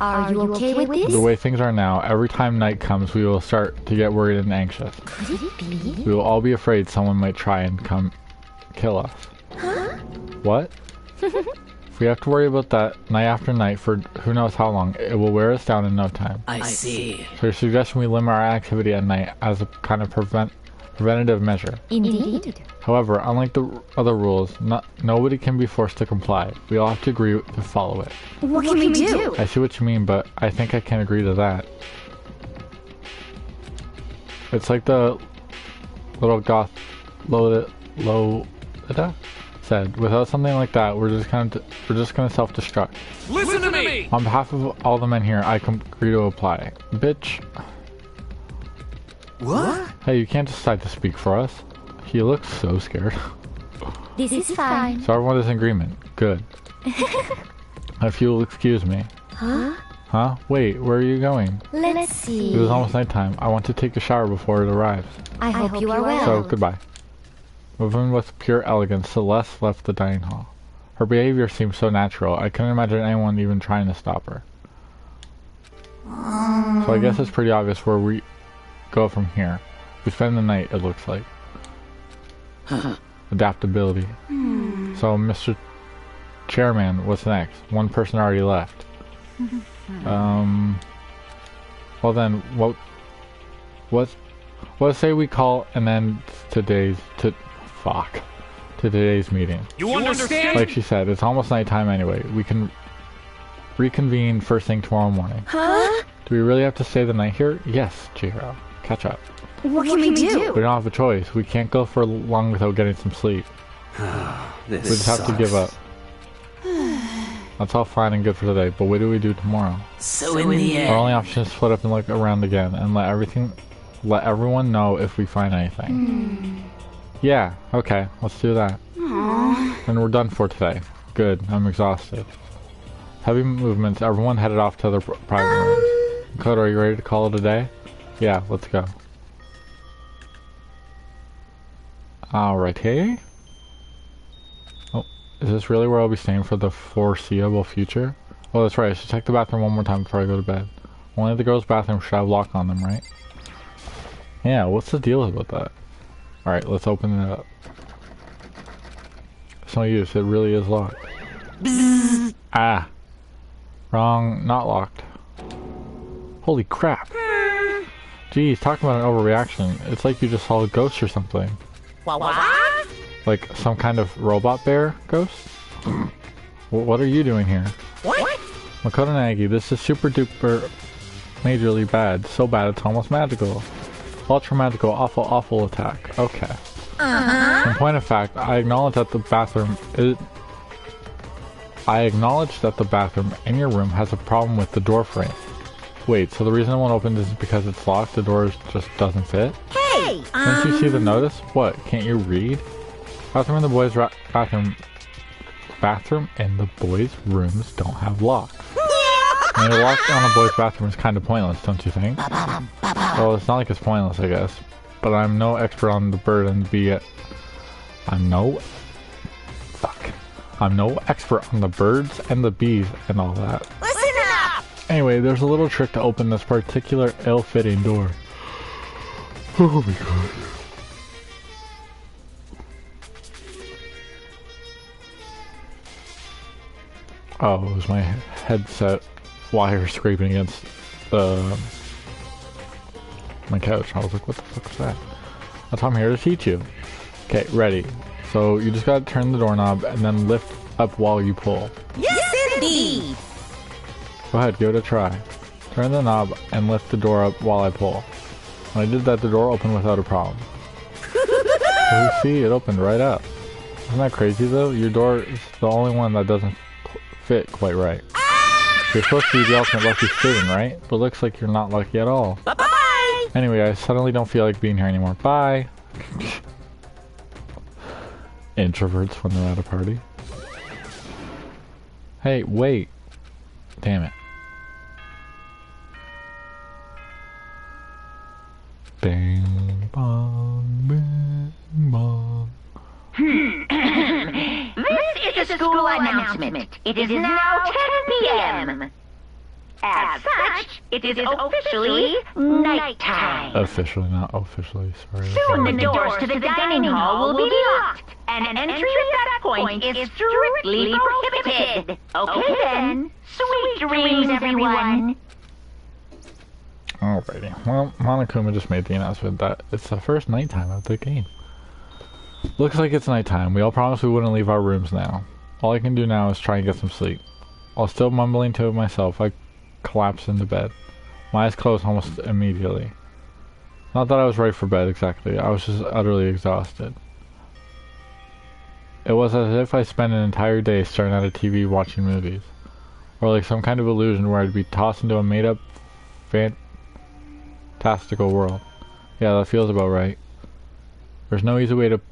Are you okay with The this? way things are now, every time night comes, we will start to get worried and anxious. Could it be? We will all be afraid someone might try and come kill us. What? If we have to worry about that night after night for who knows how long, it will wear us down in no time. I see. So you're suggesting we limit our activity at night as a kind of preventative measure. Indeed. However, unlike the other rules, nobody can be forced to comply. We all have to agree to follow it. What can we do? I see what you mean, but I think I can agree to that. It's like the little goth Lolita said. Without something like that, we're just gonna self-destruct. Listen to me! On behalf of all the men here, I agree to apply. Bitch. What? Hey, you can't decide to speak for us. He looks so scared. This is fine. So everyone is in agreement. Good. If you'll excuse me. Huh? Huh? Wait, where are you going? Let's see. It is almost nighttime. I want to take a shower before it arrives. I hope you are well. So, goodbye. Moving with pure elegance, Celeste left the dining hall. Her behavior seemed so natural, I couldn't imagine anyone even trying to stop her. So I guess it's pretty obvious where we go from here. We spend the night, it looks like. Adaptability. So, Mr. Chairman, what's next? One person already left. Well then, what say we call and end today's to today's meeting. You understand? Like she said, it's almost nighttime anyway. We can reconvene first thing tomorrow morning. Huh? Do we really have to stay the night here? Yes, Chihiro. Catch up. What can we do? We don't have a choice. We can't go for long without getting some sleep. This We just have to give up. That's all fine and good for today, but what do we do tomorrow? So in the Our end, only option is to split up and look around again and let everyone know if we find anything. Yeah, okay, let's do that. And we're done for today. Good, I'm exhausted. Heavy movements, everyone headed off to their private rooms. Koto, are you ready to call it a day? Yeah, let's go. Alrighty. Oh, is this really where I'll be staying for the foreseeable future? Oh, that's right, I should check the bathroom one more time before I go to bed. Only the girls' bathroom should have lock on them, right? Yeah, what's the deal about that? Alright, let's open it up. It's no use, it really is locked. Ah. Wrong, not locked. Holy crap. Geez, talking about an overreaction. It's like you just saw a ghost or something. what? Like some kind of robot bear ghost? What are you doing here? What? Makoto Nagi, this is super duper majorly bad. So bad it's almost magical. Ultra magical, awful attack. Okay. In point of fact, I acknowledge that the bathroom in your room has a problem with the door frame. Wait, so the reason it won't open is because it's locked? The door just doesn't fit? Hey! Didn't you see the notice? What, can't you read? Bathroom in the boys' bathroom and the boys' rooms don't have locks. I mean, a lock on a boy's bathroom is kind of pointless, don't you think? Well, it's not like it's pointless, I guess. But I'm no expert on the bird and I'm no expert on the birds and the bees and all that. Listen up! Anyway, there's a little trick to open this particular ill-fitting door. Oh my god. Oh, it was my headset wire scraping against my couch. I was like, what the fuck is that? That's why I'm here to teach you. Okay, ready. So you just gotta turn the doorknob and then lift up while you pull. Yes, indeed! Go ahead, give it a try. Turn the knob and lift the door up while I pull. When I did that, the door opened without a problem. So you see, it opened right up. Isn't that crazy though? Your door is the only one that doesn't fit quite right. You're supposed to be the ultimate lucky student, right? But looks like you're not lucky at all. Bye-bye! Anyway, I suddenly don't feel like being here anymore. Bye! Introverts when they're at a party. Hey, wait. Damn it. Bing bong, bing bong. This is a school announcement. It is now 10 p.m. As such, it is officially nighttime. Officially, not officially, sorry. Soon the doors to the dining hall will be locked, and entry at that point is strictly prohibited. Okay then, sweet dreams, everyone. Alrighty. Well, Monokuma just made the announcement that it's the first nighttime of the game. Looks like it's nighttime. We all promised we wouldn't leave our rooms now. All I can do now is try and get some sleep. While still mumbling to myself, I collapsed into bed. My eyes closed almost immediately. Not that I was right for bed exactly, I was just utterly exhausted. It was as if I spent an entire day staring at a TV watching movies. Or like some kind of illusion where I'd be tossed into a made-up fantastical world. Yeah, that feels about right. There's no easy way to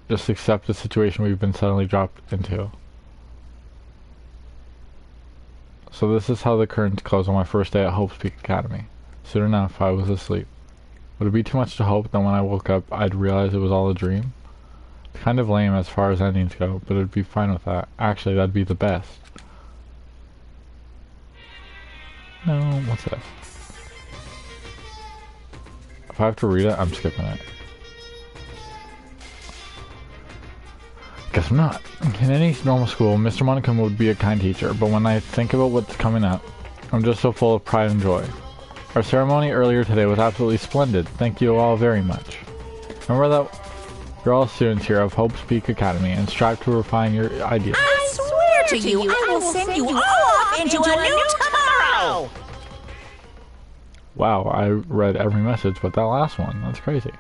just accept the situation we've been suddenly dropped into. So this is how the curtains closed on my first day at Hope's Peak Academy. Soon enough, I was asleep. Would it be too much to hope that when I woke up, I'd realize it was all a dream? It's kind of lame as far as endings go, but I'd be fine with that. Actually, that'd be the best. No, what's that? If I have to read it, I'm skipping it. Guess I'm not. In any normal school, Mr. Monokuma would be a kind teacher, but when I think about what's coming up, I'm just so full of pride and joy. Our ceremony earlier today was absolutely splendid. Thank you all very much. You're all students here of Hope's Peak Academy and strive to refine your ideas. I swear to you, I will send you all off into a new tomorrow! Wow, I read every message but that last one. That's crazy.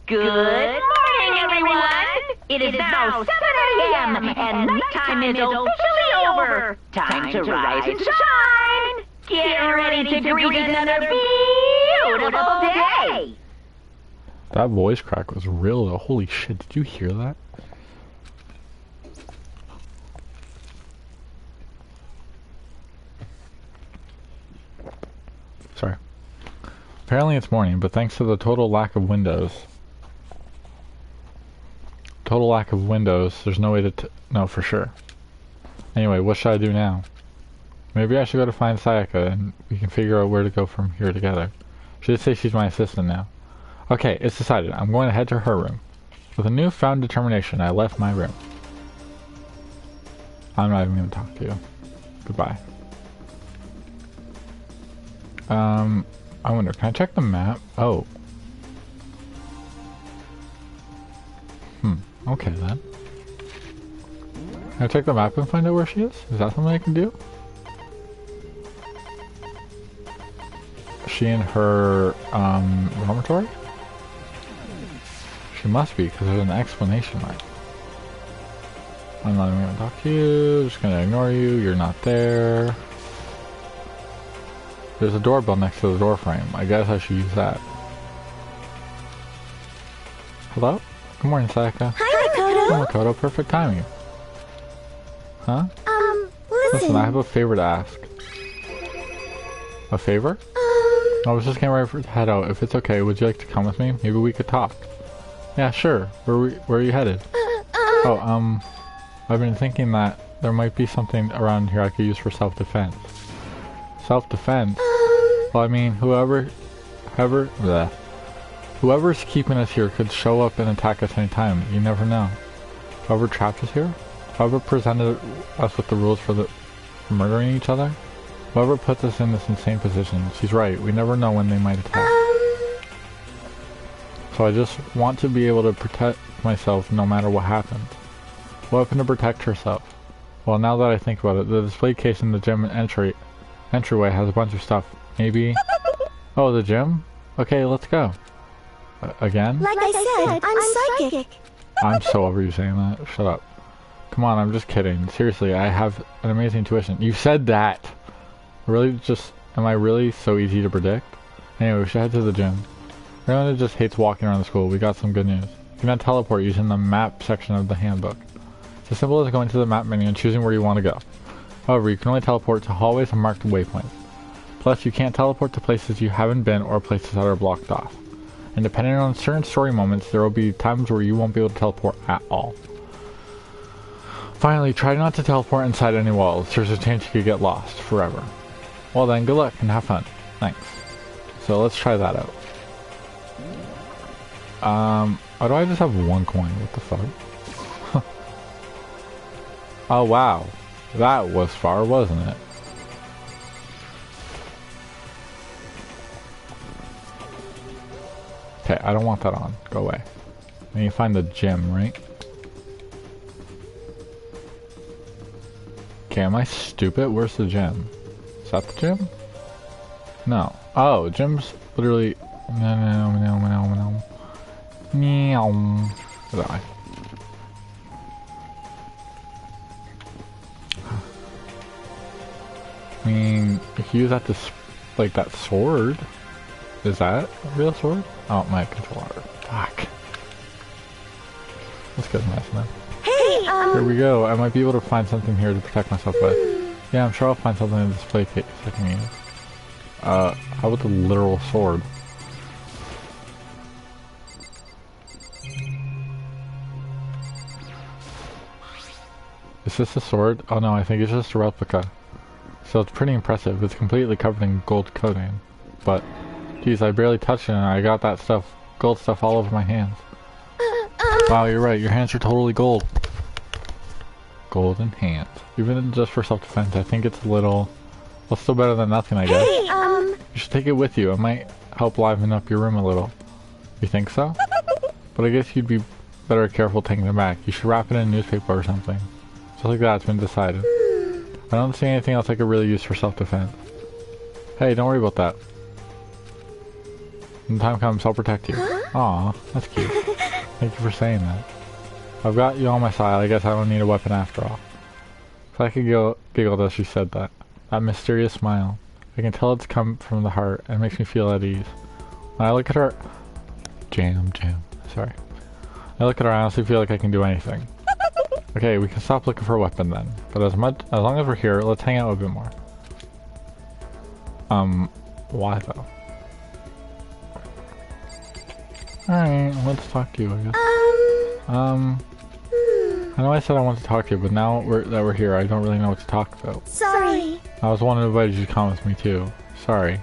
Good morning, everyone! It is now 7 a.m. and nighttime is officially over. Time to rise and shine! Get ready to greet another beautiful day! That voice crack was real though. Holy shit, did you hear that? Sorry. Apparently it's morning, but thanks to the total lack of windows, there's no way to know for sure. Anyway, what should I do now? Maybe I should go to find Sayaka and we can figure out where to go from here together. She did say she's my assistant now. Okay, it's decided. I'm going to head to her room. With a newfound determination, I left my room. I'm not even going to talk to you. Goodbye. I wonder, can I check the map? Oh. Okay then. Can I check the map and find out where she is? Is that something I can do? Is she in her, dormitory? She must be, because there's an exclamation mark. I'm not even gonna talk to you, just gonna ignore you, you're not there. There's a doorbell next to the door frame. I guess I should use that. Hello? Good morning, Sayaka. Hi, Makoto. Oh, Makoto, perfect timing. Huh? Listen, I have a favor to ask. A favor? I was just getting ready to head out. If it's okay, would you like to come with me? Maybe we could talk. Yeah, sure. Where are you headed? I've been thinking that there might be something around here I could use for self-defense. Self-defense? Well, I mean, whoever's keeping us here could show up and attack us anytime. You never know. Whoever trapped us here? Whoever presented us with the rules for murdering each other? Whoever puts us in this insane position, she's right. We never know when they might attack. So I just want to be able to protect myself no matter what happens. What happened to protect herself? Well, now that I think about it, the display case in the gym entryway has a bunch of stuff. Maybe... Oh, the gym? Okay, let's go. Again? Like I said, I'm psychic. I'm so over you saying that. Shut up. Come on, I'm just kidding. Seriously, I have an amazing intuition. You said that! Really, am I really so easy to predict? Anyway, we should head to the gym. Everyone just hates walking around the school. We got some good news. You can now teleport using the map section of the handbook. It's as simple as going to the map menu and choosing where you want to go. However, you can only teleport to hallways and marked waypoints. Plus, you can't teleport to places you haven't been or places that are blocked off. And depending on certain story moments, there will be times where you won't be able to teleport at all. Finally, try not to teleport inside any walls. There's a chance you could get lost forever. Well then, good luck and have fun. Thanks. So let's try that out. Why do I just have one coin? What the fuck? Oh wow. That was far, wasn't it? Okay, I don't want that on. Go away. I need to find the gym, right? Okay, am I stupid? Where's the gym? Is that the gym? No. Oh, gym's literally... No. Meow. That way. I mean, if you use that to... like that sword... Is that a real sword? Oh, my controller. Fuck. Let's get nice, man. Hey, Here we go. I might be able to find something here to protect myself with. Yeah, I'm sure I'll find something in the display case I can use. How about the literal sword? Is this a sword? Oh no, I think it's just a replica. So it's pretty impressive. It's completely covered in gold coating. But, geez, I barely touched it and I got that stuff, gold stuff all over my hands. Wow, you're right. Your hands are totally gold. Golden hands. Even just for self-defense, I think it's a little Well, still better than nothing, I guess. Hey, You should take it with you. It might help liven up your room a little. You think so? But I guess you'd be better careful taking it back. You should wrap it in a newspaper or something. Just like that, it's been decided. I don't see anything else I could really use for self-defense. Hey, don't worry about that. When the time comes, I'll protect you. Aw, that's cute. Thank you for saying that. I've got you on my side. I guess I don't need a weapon after all. Sayaka giggled as she said that. That mysterious smile. I can tell it's come from the heart and it makes me feel at ease. When I look at her... Jam. Sorry. I look at her, I honestly feel like I can do anything. Okay, we can stop looking for a weapon then. But as long as we're here, let's hang out a bit more. Why though? Alright, let's talk to you, I guess. I know I said I wanted to talk to you, but now that we're here, I don't really know what to talk about. sorry. I was one who invited you to come with me too. Sorry.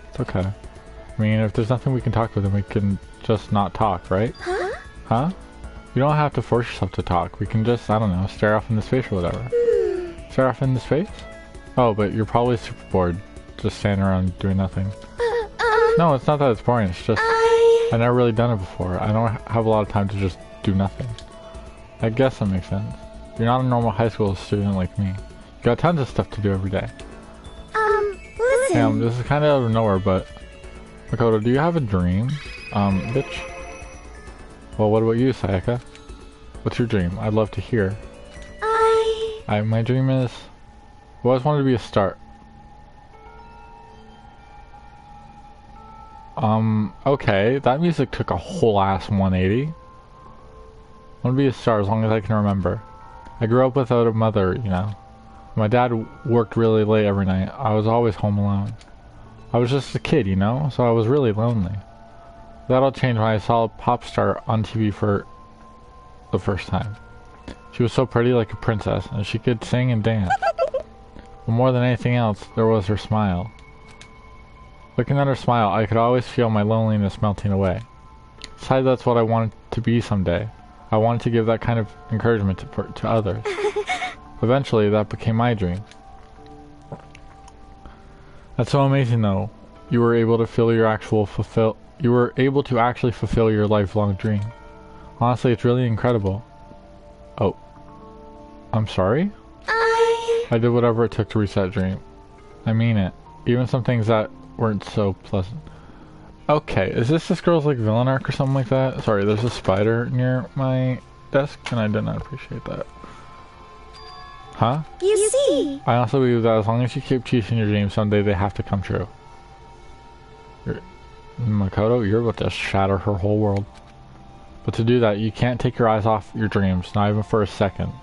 It's okay. I mean, if there's nothing we can talk with, then we can just not talk, right? Huh? Huh? You don't have to force yourself to talk. We can just, I don't know, stare off into space or whatever. Stare off into space? Oh, but you're probably super bored. Just standing around doing nothing. No, it's not that it's boring. It's just, I've never really done it before. I don't have a lot of time to just do nothing. I guess that makes sense. You're not a normal high school student like me. You got tons of stuff to do every day. Listen. Damn, this is kind of out of nowhere, but... Makoto, do you have a dream? Bitch? Well, what about you, Sayaka? What's your dream? I'd love to hear. My dream is... I always wanted to be a star. Okay, that music took a whole ass 180. I want to be a star as long as I can remember. I grew up without a mother, you know. My dad worked really late every night. I was always home alone. I was just a kid, you know, so I was really lonely. That all changed when I saw a pop star on TV for the first time. She was so pretty, like a princess, and she could sing and dance. But more than anything else, there was her smile. Looking at her smile, I could always feel my loneliness melting away. Besides, that's what I wanted to be someday. I wanted to give that kind of encouragement to others. Eventually, that became my dream. That's so amazing, though. You were able to actually fulfill your lifelong dream. Honestly, it's really incredible. Oh, I'm sorry. I did whatever it took to reach that dream. I mean it. Even some things that weren't so pleasant. Okay, is this girl's like villain arc or something like that? Sorry, there's a spider near my desk and I did not appreciate that. Huh? You see. I also believe that as long as you keep chasing your dreams, someday they have to come true. Makoto, you're about to shatter her whole world. But to do that, you can't take your eyes off your dreams, not even for a second.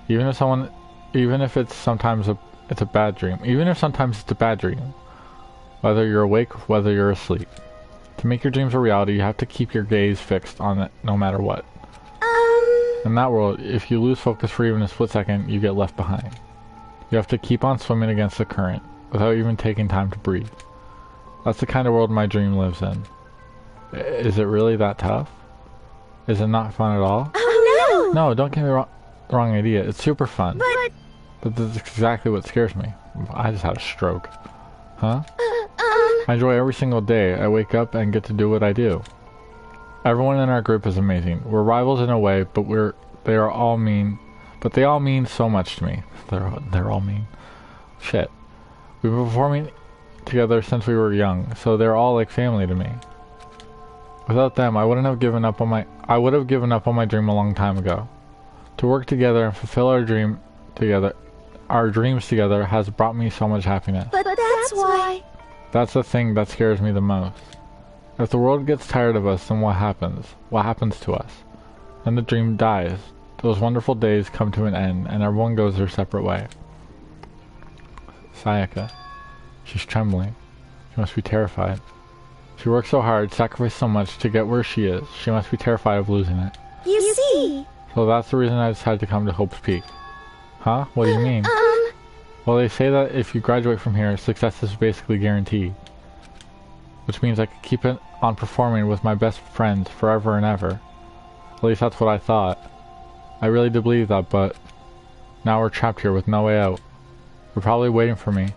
Even if it's sometimes it's a bad dream. Even if sometimes it's a bad dream. Whether you're awake or whether you're asleep. To make your dreams a reality, you have to keep your gaze fixed on it no matter what. In that world, if you lose focus for even a split second, you get left behind. You have to keep on swimming against the current, without even taking time to breathe. That's the kind of world my dream lives in. Is it really that tough? Is it not fun at all? Oh no! No, don't get me wrong. The wrong idea. It's super fun. But that's exactly what scares me. I just had a stroke. Huh? I enjoy every single day. I wake up and get to do what I do. Everyone in our group is amazing. We're rivals in a way, but they all mean so much to me. They're all mean. Shit. We've been performing together since we were young, so they're all like family to me. Without them, I would have given up on my dream a long time ago. To work together and fulfill our dreams together has brought me so much happiness. But that's why. That's the thing that scares me the most. If the world gets tired of us, then what happens? What happens to us? Then the dream dies. Those wonderful days come to an end, and everyone goes their separate way. Sayaka. She's trembling. She must be terrified. She worked so hard, sacrificed so much to get where she is. She must be terrified of losing it. You see. So that's the reason I decided to come to Hope's Peak. Huh? What do you mean? Well, they say that if you graduate from here, success is basically guaranteed. Which means I could keep it on performing with my best friends forever and ever. At least that's what I thought. I really did believe that, but now we're trapped here with no way out. They're probably waiting for me.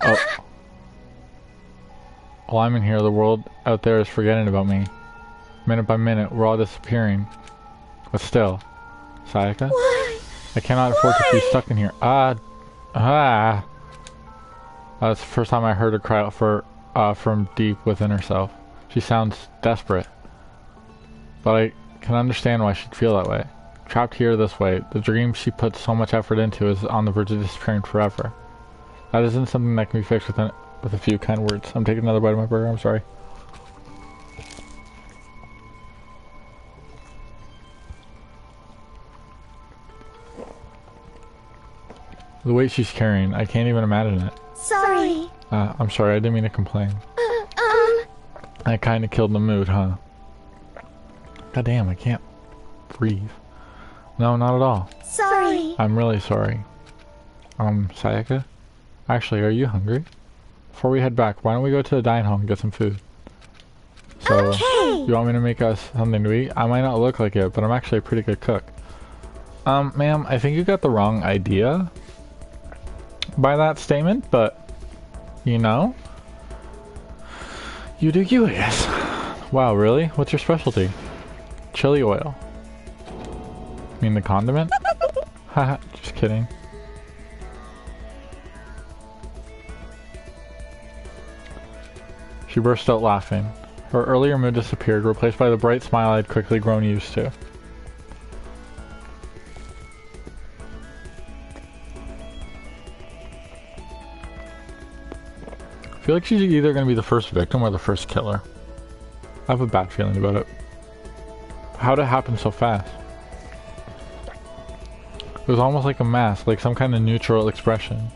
Oh. While I'm in here, the world out there is forgetting about me. Minute by minute, we're all disappearing. But still, Sayaka? Why? I cannot afford to be stuck in here. That's the first time I heard her cry out from deep within herself. She sounds desperate. But I can understand why she'd feel that way. Trapped here this way, the dream she put so much effort into is on the verge of disappearing forever. That isn't something that can be fixed with a few kind words. I'm taking another bite of my burger, I'm sorry. The weight she's carrying, I can't even imagine it. Sorry. I'm sorry, I didn't mean to complain. I kinda killed the mood, huh? God damn, I can't breathe. No, not at all. Sorry. I'm really sorry. Sayaka? Actually, are you hungry? Before we head back, why don't we go to the dining hall and get some food? So, Okay. you want me to make us something to eat? I might not look like it, but I'm actually a pretty good cook. Ma'am, I think you got the wrong idea by that statement, but, you know, you do you, I guess. Wow, really? What's your specialty? Chili oil. You mean the condiment? Haha, just kidding. She burst out laughing. Her earlier mood disappeared, replaced by the bright smile I'd quickly grown used to. I feel like she's either going to be the first victim or the first killer. I have a bad feeling about it. How'd it happen so fast? It was almost like a mask, like some kind of neutral expression.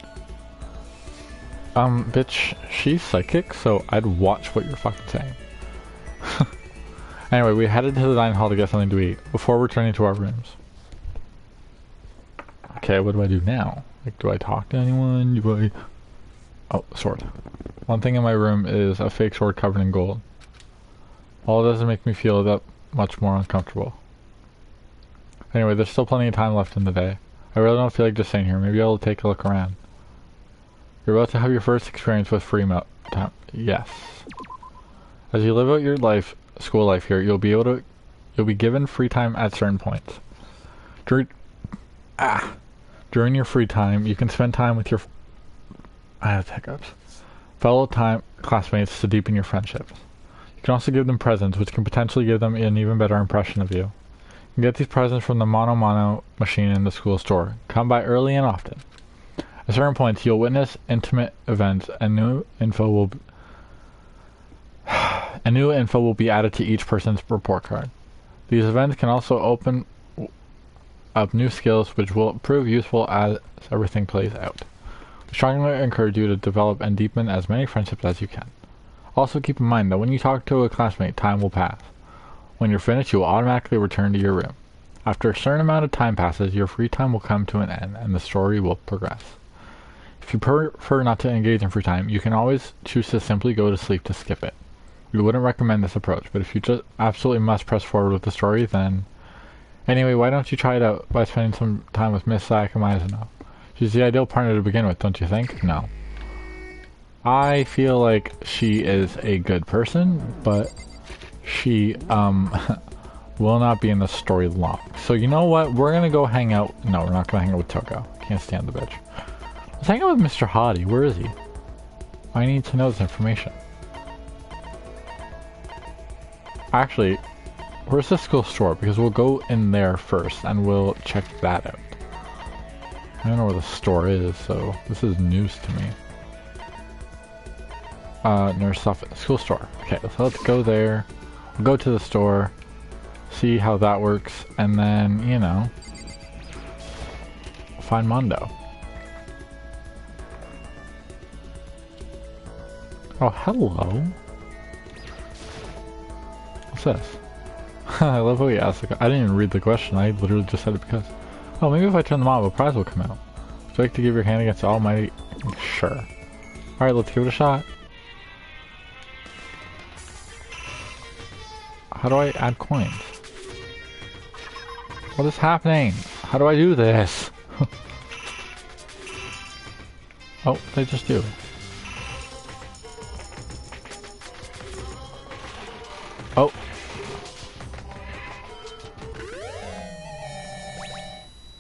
Bitch, she's psychic, so I'd watch what you're fucking saying. Anyway, we headed to the dining hall to get something to eat, before returning to our rooms. Okay, what do I do now? Like, do I talk to anyone? Do I... Oh, sword. One thing in my room is a fake sword covered in gold. All it does is make me feel that much more uncomfortable. Anyway, there's still plenty of time left in the day. I really don't feel like just staying here. Maybe I'll take a look around. You're about to have your first experience with free time. Yes. As you live out your life, school life here, you'll be given free time at certain points. During your free time, you can spend time with your I have hiccups. Fellow classmates to deepen your friendships. You can also give them presents, which can potentially give them an even better impression of you. You can get these presents from the Mono machine in the school store. Come by early and often. At certain points, you'll witness intimate events, and new info will be added to each person's report card. These events can also open up new skills, which will prove useful as everything plays out. We strongly encourage you to develop and deepen as many friendships as you can. Also keep in mind that when you talk to a classmate, time will pass. When you're finished, you will automatically return to your room. After a certain amount of time passes, your free time will come to an end, and the story will progress. If you prefer not to engage in free time, you can always choose to simply go to sleep to skip it. We wouldn't recommend this approach, but if you just absolutely must press forward with the story, then... Anyway, why don't you try it out by spending some time with Miss Sayaka Mizuno? She's the ideal partner to begin with, don't you think? No. I feel like she is a good person, but she, will not be in the story long. So you know what? We're gonna go hang out... No, we're not gonna hang out with Toko. Can't stand the bitch. Let's hang out with Mr. Hottie. Where is he? I need to know this information. Actually, where's the school store? Because we'll go in there first and we'll check that out. I don't know where the store is, so this is news to me. Nurse stuff at the school store. Okay, so let's go there. We'll go to the store, see how that works, and then, you know, find Mondo. Oh, hello. What's this? I love how he asked the I didn't even read the question, I literally just said it because... Oh, maybe if I turn them on, a prize will come out. Would you like to give your hand against the almighty... Sure. Alright, let's give it a shot. How do I add coins? What is happening? How do I do this? Oh, they just do.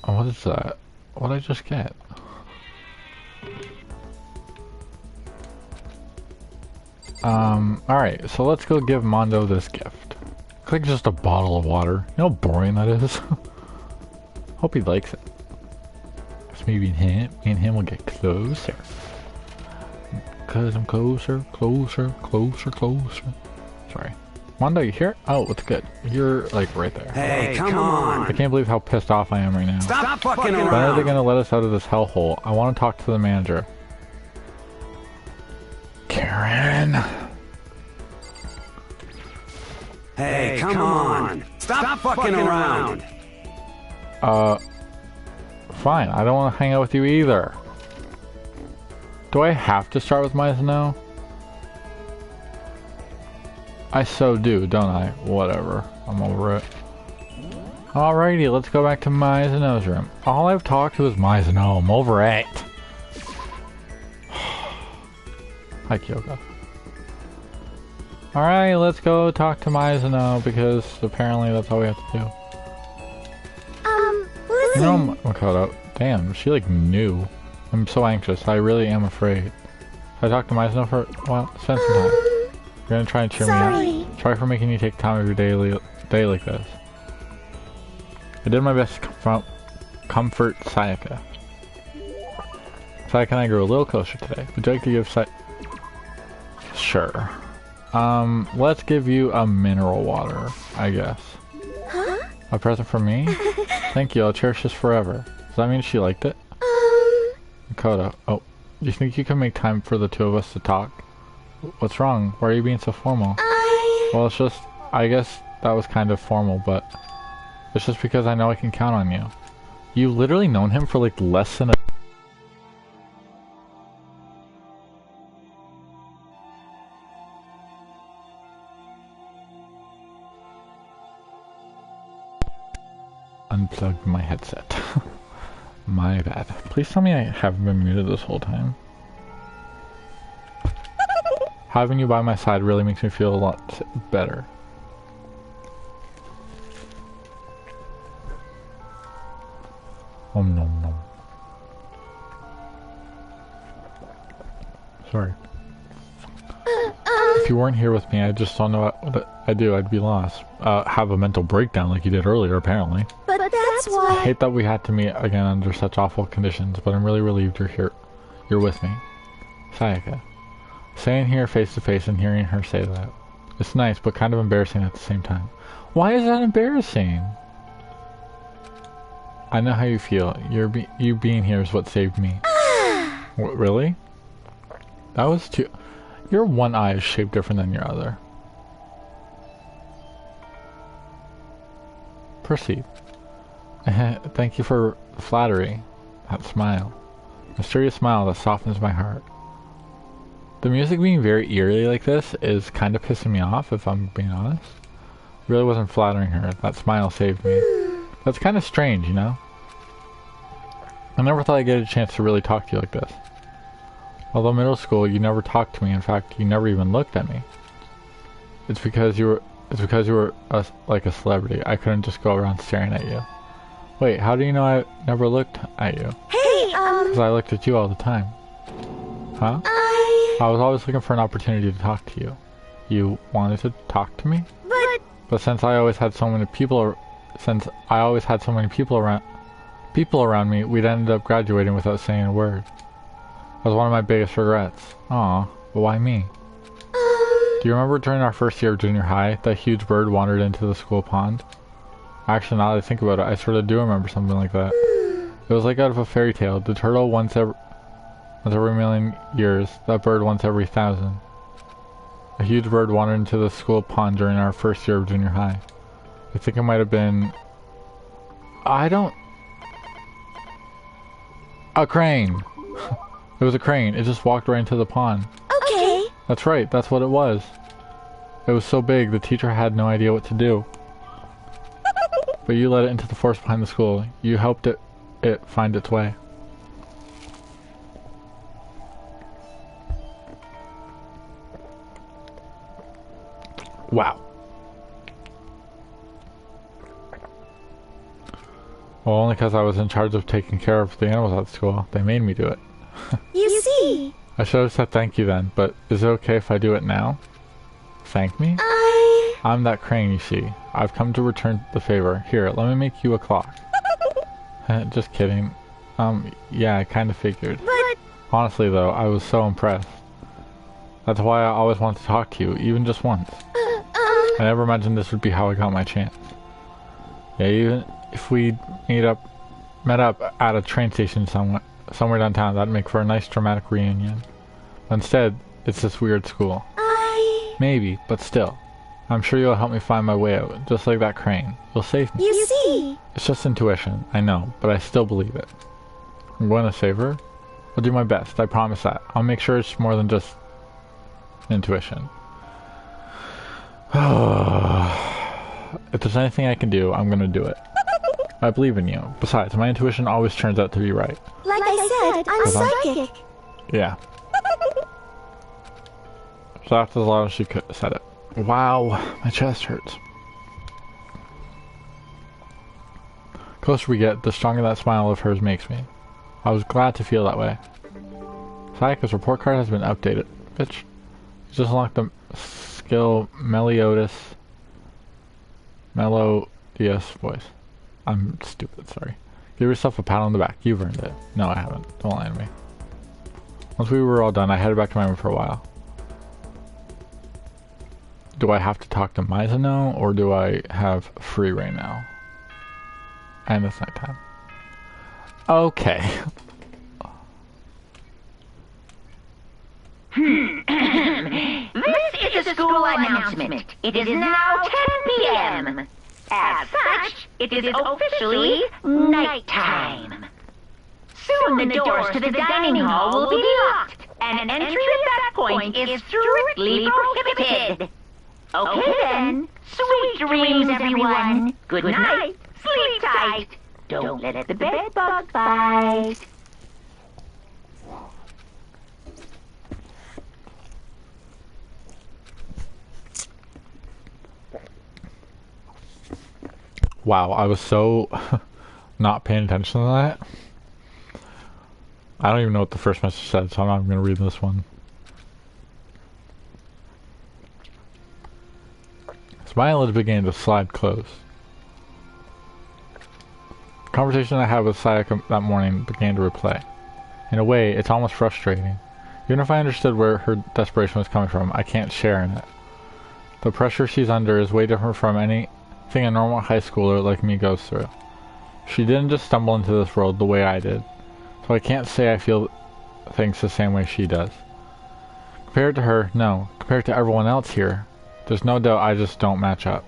Oh, what is that? What did I just get? Alright, so let's go give Mondo this gift. Looks like just a bottle of water. You know how boring that is? Hope he likes it. So maybe me and him will get closer. Cause I'm closer, closer, closer, closer. Sorry. Mondo, you here? Oh, it's good. You're like right there. Hey, come on! I can't believe how pissed off I am right now. Stop fucking around! When are they gonna let us out of this hellhole? I want to talk to the manager. Karen! Hey, come on! Stop fucking around! Fine. I don't want to hang out with you either. Do I have to start with Mizuno? I so do, don't I? Whatever. I'm over it. Alrighty, let's go back to Mizuno's room. All I've talked to is Mizuno. I'm over it. Hi, Kyoko. Alright, let's go talk to Mizuno because apparently that's all we have to do. Listen. You know, Makoto, damn, she like knew. I'm so anxious. I really am afraid. Should I talk to Mizuno for a while? Spend some time. You're gonna try and cheer me up. Sorry for making you take time of your day like this. I did my best to comfort Sayaka. Sayaka and I grew a little closer today. Would you like to give Sure. Let's give you a mineral water, I guess. Huh? A present from me? Thank you, I'll cherish this forever. Does that mean she liked it? Makoto, oh, do you think you can make time for the two of us to talk? What's wrong? Why are you being so formal? Well, it's just, I guess that was kind of formal, but it's just because I know I can count on you. You've literally known him for like less than a... Unplugged my headset. My bad. Please tell me I haven't been muted this whole time. Having you by my side really makes me feel a lot better. Nom nom. Sorry. If you weren't here with me, I just don't know what I'd do. I'd be lost. Have a mental breakdown like you did earlier, apparently. But that's why... I hate that we had to meet again under such awful conditions, but I'm really relieved you're here. You're with me. Sayaka. Staying here face to face and hearing her say that. It's nice, but kind of embarrassing at the same time. Why is that embarrassing? I know how you feel. You being here is what saved me. What, really? That was too... Your one eye is shaped different than your other. Proceed. Thank you for the flattery. That smile. Mysterious smile that softens my heart. The music being very eerily like this is kind of pissing me off, if I'm being honest. Really wasn't flattering her. That smile saved me. That's kind of strange, you know? I never thought I'd get a chance to really talk to you like this. Although middle school, you never talked to me. In fact, you never even looked at me. It's because you were like a celebrity. I couldn't just go around staring at you. Wait, how do you know I never looked at you? Hey, Because I looked at you all the time. Huh? I was always looking for an opportunity to talk to you. You wanted to talk to me? But since I always had so many people around me, we'd ended up graduating without saying a word. That was one of my biggest regrets. Aw, but why me? Do you remember during our first year of junior high, that huge bird wandered into the school pond? Actually, now that I think about it, I sort of do remember something like that. It was like out of a fairy tale. The turtle once every million years, that bird once every 1,000. A huge bird wandered into the school pond during our first year of junior high. I think it might have been... A crane! It was a crane. It just walked right into the pond. okay. That's right, that's what it was. It was so big, the teacher had no idea what to do. But you let it into the forest behind the school. You helped it find its way. Wow. Well, only because I was in charge of taking care of the animals at school. They made me do it. You see. I should have said thank you then, but is it okay if I do it now? Thank me? I'm that crane, you see. I've come to return the favor. Here, let me make you a clock. Just kidding. Yeah, I kind of figured. But... Honestly, though, I was so impressed. That's why I always wanted to talk to you, even just once. I never imagined this would be how I got my chance. Yeah, even if we met up at a train station somewhere downtown, that'd make for a nice dramatic reunion. But instead, it's this weird school. Maybe, but still. I'm sure you'll help me find my way out, just like that crane. You'll save me. You see. It's just intuition, I know, but I still believe it. I'm going to save her. I'll do my best, I promise that. I'll make sure it's more than just intuition. If there's anything I can do, I'm gonna do it. I believe in you. Besides, my intuition always turns out to be right. Like I said, I'm psychic. Yeah. So after as long as she could said it. Wow, my chest hurts. The closer we get, the stronger that smile of hers makes me. I was glad to feel that way. Sayaka's report card has been updated. Bitch. You just unlocked the skill Melodious voice. I'm stupid, sorry. Give yourself a pat on the back. You've earned it. No, I haven't. Don't lie to me. Once we were all done, I headed back to my room for a while. Do I have to talk to Mizuno, or do I have free right now? And it's nighttime. Okay. This is a school announcement. It is now 10 p.m. As such, it is officially nighttime. Soon the doors to the dining hall will be locked, and entry at that point is strictly prohibited. Okay then, sweet dreams everyone. Good night, sleep tight. Don't let the bed bug bite. Wow, I was so not paying attention to that. I don't even know what the first message said, so I'm not even going to read this one. My eyelids began to slide close. The conversation I had with Sayaka that morning began to replay. In a way, it's almost frustrating. Even if I understood where her desperation was coming from, I can't share in it. The pressure she's under is way different from anything a normal high schooler like me goes through. She didn't just stumble into this world the way I did, so I can't say I feel things the same way she does. Compared to her, no. Compared to everyone else here, there's no doubt I just don't match up.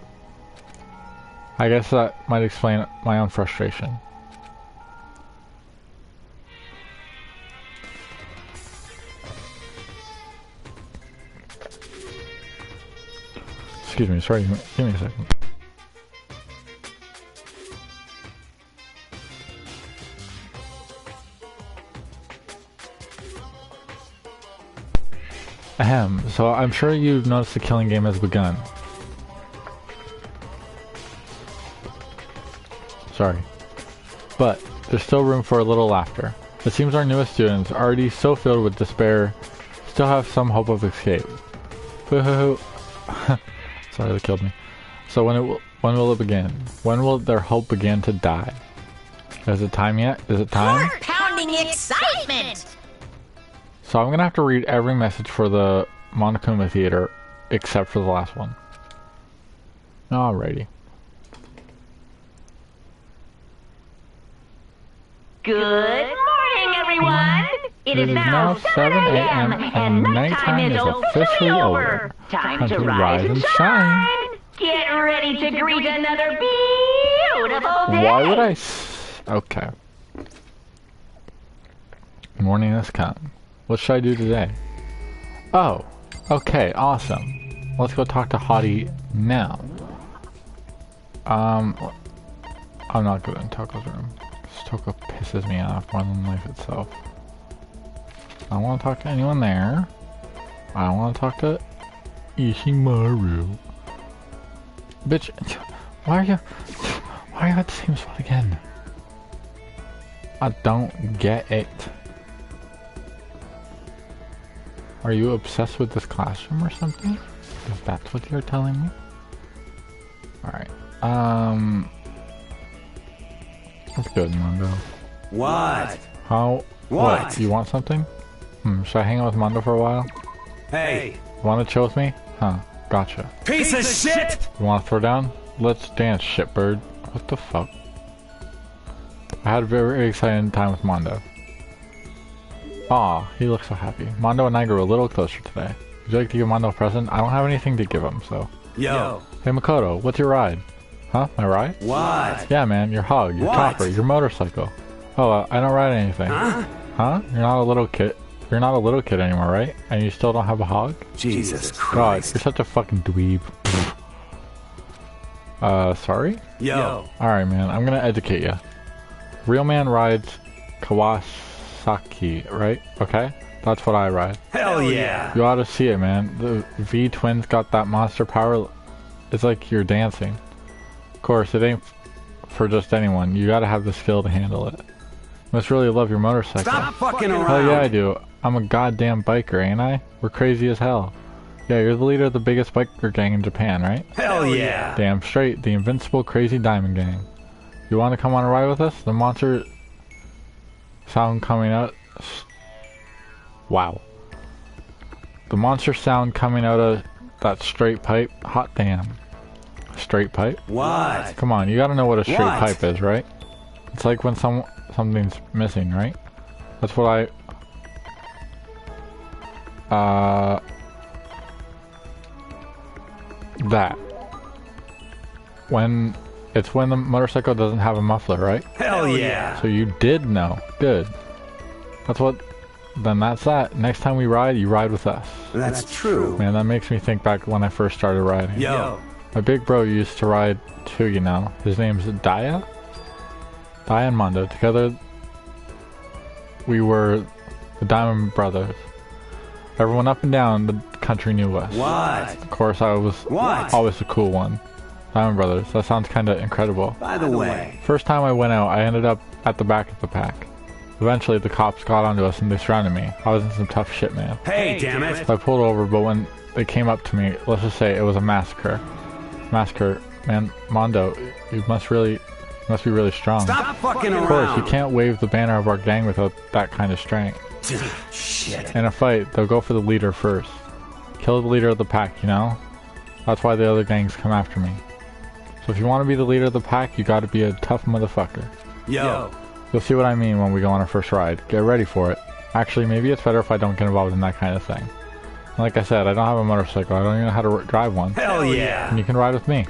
I guess that might explain my own frustration. Excuse me, sorry, give me a second. Ahem, so I'm sure you've noticed the killing game has begun. Sorry. But there's still room for a little laughter. It seems our newest students, already so filled with despair, still have some hope of escape. Boo-hoo-hoo. Sorry, that killed me. So when will it begin? When will their hope begin to die? Is it time yet? Is it time? Heart-pounding excitement! So I'm gonna have to read every message for the Monokuma Theater, except for the last one. Alrighty. Good morning, everyone! It is now 7 a.m. and nighttime is officially over. Time to rise and shine! Get ready to greet another beautiful day! Why would I okay. Morning has come. What should I do today? Oh, okay, awesome. Let's go talk to Hottie now. I'm not good in Toko's room. Toko pisses me off more than life itself. I don't want to talk to anyone there. I don't want to talk to Ishimaru. Bitch, why are you at the same spot again? I don't get it. Are you obsessed with this classroom or something? If that's what you're telling me. Alright. That's good, Mondo. What? How? What? You want something? Should I hang out with Mondo for a while? Hey! You want to chill with me? Huh. Gotcha. Piece of shit! You want to throw down? Let's dance, shitbird. What the fuck? I had a very exciting time with Mondo. Aw, he looks so happy. Mondo and I grew a little closer today. Would you like to give Mondo a present? I don't have anything to give him, so... Yo! Hey Makoto, what's your ride? Huh? My ride? What? Yeah, man, your hog, your chopper, your motorcycle. Oh, I don't ride anything. Huh? Huh? You're not a little kid. You're not a little kid anymore, right? And you still don't have a hog? Jesus God, Christ. you're such a fucking dweeb. Sorry? Yo! Alright, man, I'm gonna educate you. Real man rides Kawasaki, right? Okay? That's what I ride. Hell yeah! You ought to see it, man. The V twins got that monster power. It's like you're dancing. Of course, it ain't for just anyone. You gotta have the skill to handle it. You must really love your motorcycle. Stop fucking around! Hell yeah, I do. I'm a goddamn biker, ain't I? We're crazy as hell. Yeah, you're the leader of the biggest biker gang in Japan, right? Hell yeah! Damn straight, the invincible crazy diamond gang. You want to come on a ride with us? The monster sound coming out. Wow. The monster sound coming out of that straight pipe. Hot damn. Straight pipe? What? Come on, you gotta know what a straight What? pipe is, right? It's like when something's missing, right? That's what that. It's when the motorcycle doesn't have a muffler, right? Hell yeah! So you did know. Good. Then that's that. Next time we ride, you ride with us. That's true. Man, that makes me think back when I first started riding. Yo! My big bro used to ride too, you know. His name's Daya? Daya and Mondo. Together, we were the Diamond Brothers. Everyone up and down the country knew us. What? Of course, I was always the cool one. Diamond Brothers. That sounds kinda incredible. By the way... First time I went out, I ended up at the back of the pack. Eventually, the cops got onto us and they surrounded me. I was in some tough shit, man. Hey, damn it! So I pulled over, but when they came up to me, let's just say it was a massacre. Massacre. Man, Mondo, you must be really strong. Stop fucking around! Of course, you can't wave the banner of our gang without that kind of strength. Shit. In a fight, they'll go for the leader first. Kill the leader of the pack, you know? That's why the other gangs come after me. So if you want to be the leader of the pack, you gotta be a tough motherfucker. Yo! You'll see what I mean when we go on our first ride. Get ready for it. Actually, maybe it's better if I don't get involved in that kind of thing. Like I said, I don't have a motorcycle. I don't even know how to drive one. Hell yeah! And you can ride with me.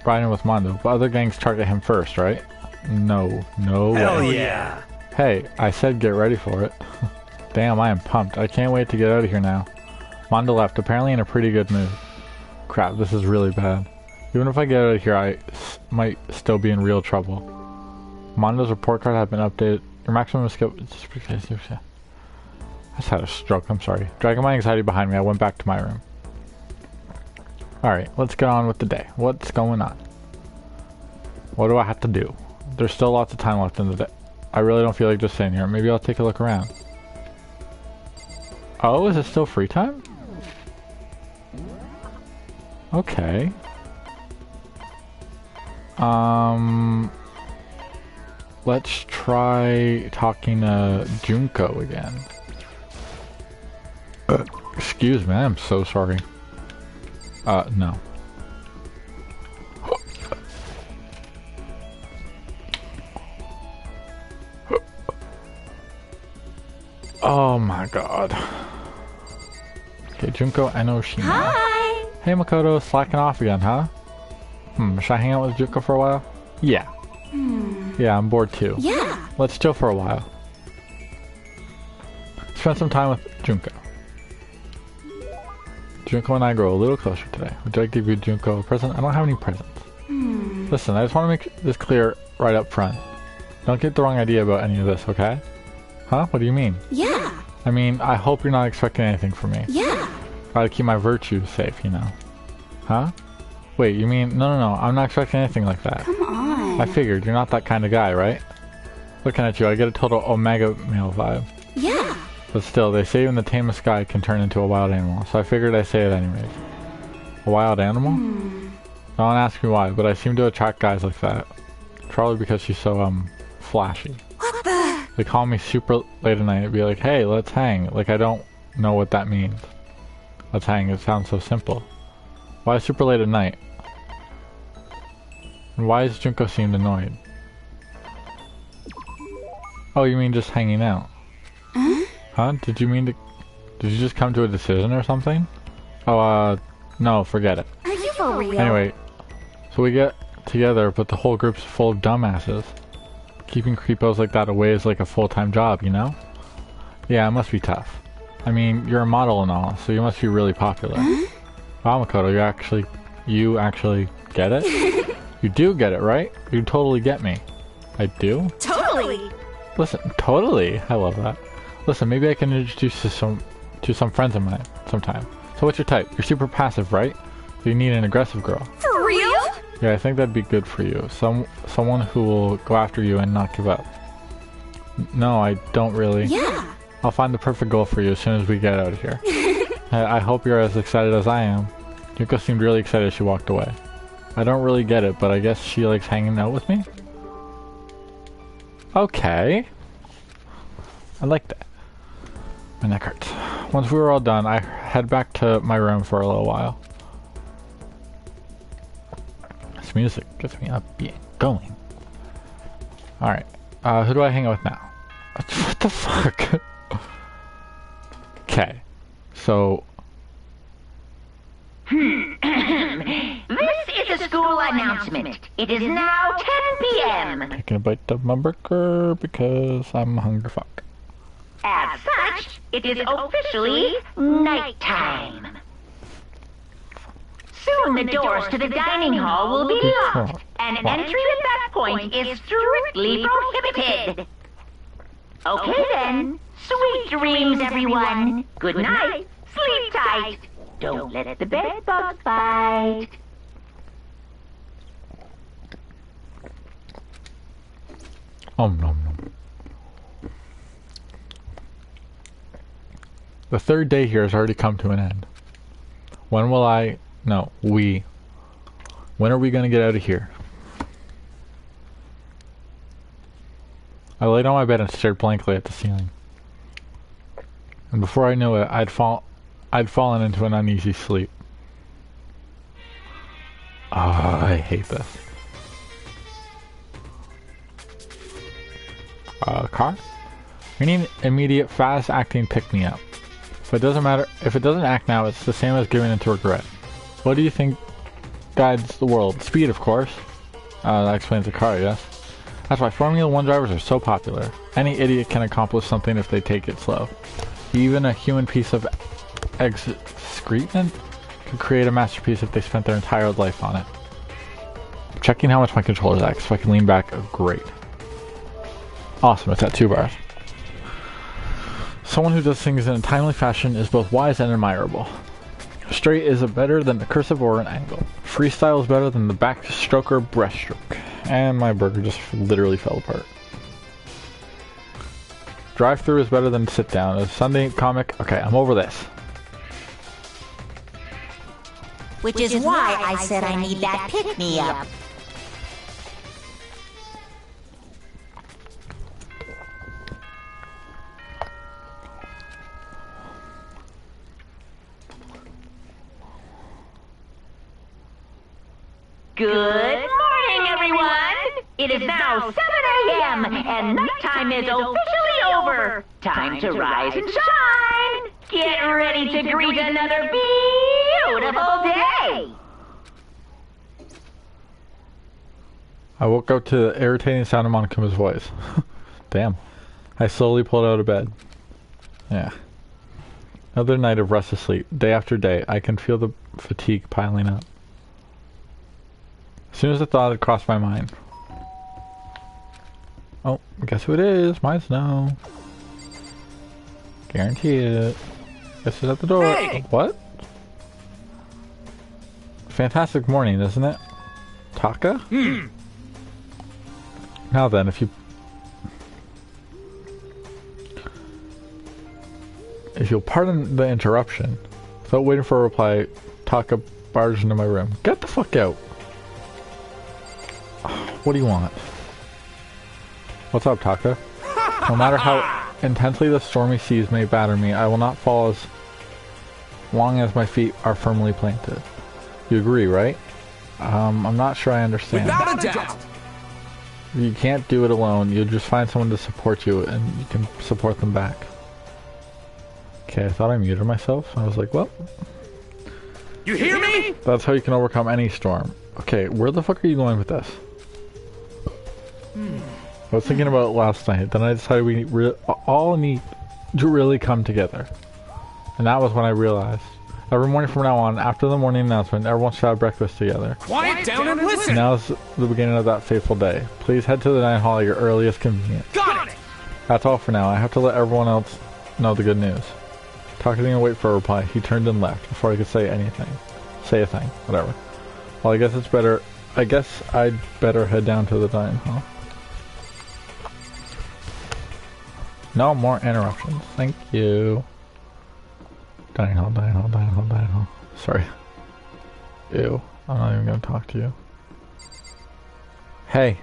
Riding with Mondo. But other gangs target him first, right? No Hell way. yeah! Hey, I said get ready for it. Damn, I am pumped. I can't wait to get out of here now. Mondo left, apparently in a pretty good mood. Crap, this is really bad. Even if I get out of here, I might still be in real trouble. Mondo's report card had been updated. Your maximum escape... I just had a stroke, I'm sorry. Dragging my anxiety behind me, I went back to my room. Alright, let's get on with the day. What's going on? What do I have to do? There's still lots of time left in the day. I really don't feel like just sitting here. Maybe I'll take a look around. Oh, is it still free time? Okay. Let's try talking to Junko again. Excuse me, I'm so sorry. No. Oh my god. Okay, Junko Enoshima. Hi! Hey Makoto, slacking off again, huh? Should I hang out with Junko for a while? Yeah. Yeah, I'm bored too. Yeah! Let's chill for a while. Spend some time with Junko. Junko and I grow a little closer today. Would you like to give Junko a present? I don't have any presents. Listen, I just want to make this clear right up front. Don't get the wrong idea about any of this, okay? Huh? What do you mean? Yeah! I mean, I hope you're not expecting anything from me. Yeah! Gotta keep my virtues safe, you know. Huh? Wait, you mean... No, I'm not expecting anything like that. Come on. I figured, you're not that kind of guy, right? Looking at you, I get a total Omega male vibe. Yeah. But still, they say even the tamest guy can turn into a wild animal, so I figured I'd say it anyways. A wild animal? Don't ask me why, but I seem to attract guys like that. Probably because she's so, flashy. What the? They call me super late at night and be like, hey, let's hang. Like, I don't know what that means. Let's hang, it sounds so simple. Why super late at night? And why is Junko seemed annoyed? Oh, you mean just hanging out? Huh? Did you just come to a decision or something? Oh, no, forget it. Are you for real? Anyway, so we get together, but the whole group's full of dumbasses. Keeping creepos like that away is like a full-time job, you know? Yeah, it must be tough. I mean, you're a model and all, so you must be really popular. Wow, Makoto, you actually get it? You do get it, right? You totally get me. I do? Totally. Listen, totally. I love that. Listen, maybe I can introduce you to some friends of mine sometime. So what's your type? You're super passive, right? So you need an aggressive girl. For real? Yeah, I think that'd be good for you. Someone who will go after you and not give up. No, I don't really. Yeah. I'll find the perfect goal for you as soon as we get out of here. I hope you're as excited as I am. Yuko seemed really excited as she walked away. I don't really get it, but I guess she likes hanging out with me? Okay. I like that. My neck hurts. Once we were all done, I head back to my room for a little while. This music gets me up going. Alright. Who do I hang out with now? What the fuck? Okay. So... This is a school announcement. It is now 10 p.m. Taking a bite of my burger because I'm a hungry fuck. As such, it is officially nighttime. Soon the doors to the dining hall will be locked, and entry at that point is strictly prohibited. Okay then, sweet dreams everyone. Good night, sleep tight. Don't let the bed bugs bite. Oh no. The third day here has already come to an end. When are we gonna get out of here? I laid on my bed and stared blankly at the ceiling. And before I knew it, I'd fallen into an uneasy sleep. Oh, I hate this. Car? We need immediate, fast-acting pick-me-up. If it doesn't act now, it's the same as giving into regret. What do you think guides the world? Speed, of course. That explains the car, yes. That's why Formula 1 drivers are so popular. Any idiot can accomplish something if they take it slow. Even a human piece of excrement could create a masterpiece if they spent their entire life on it. I'm checking how much my controller's at, so I can lean back. Oh, great. Awesome, it's at 2 bars. Someone who does things in a timely fashion is both wise and admirable. Straight is better than the cursive or an angle. Freestyle is better than the backstroke or breaststroke. And my burger just literally fell apart. Drive-through is better than sit down. A Sunday comic. Okay, I'm over this. Which is why I said I need that pick-me-up. Good morning, everyone! It is now 7 a.m., and nighttime is officially over. Time to rise and shine! Get ready to greet another beautiful day! I woke up to the irritating sound of Monokuma's voice. Damn. I slowly pulled out of bed. Yeah. Another night of restless sleep. Day after day, I can feel the fatigue piling up. As soon as the thought had crossed my mind. Oh, guess who it is? My Snow. Guarantee it. Guess it's at the door. Hey! What? Fantastic morning, isn't it? Taka? Now then, if you'll pardon the interruption, without waiting for a reply, Taka barged into my room. Get the fuck out! What do you want? What's up, Taka? No matter how intensely the stormy seas may batter me, I will not fall as long as my feet are firmly planted. You agree, right? I'm not sure I understand. Without a doubt! You can't do it alone. You'll just find someone to support you, and you can support them back. Okay, I thought I muted myself. I was like, well... You hear me? That's how you can overcome any storm. Okay, where the fuck are you going with this? I was thinking about it last night, then I decided we all need to really come together. And that was when I realized. Every morning from now on, after the morning announcement, everyone should have breakfast together. Quiet down and listen! Now's the beginning of that fateful day. Please head to the dining hall at your earliest convenience. Got it! That's all for now. I have to let everyone else know the good news. Taka didn't wait for a reply. He turned and left before I could say anything. Say a thing. Whatever. Well, I guess I'd better head down to the dining hall. No more interruptions. Thank you. Dining hall, dining hall, dining hall, dining hall. Sorry. Ew. I'm not even gonna talk to you. Hey.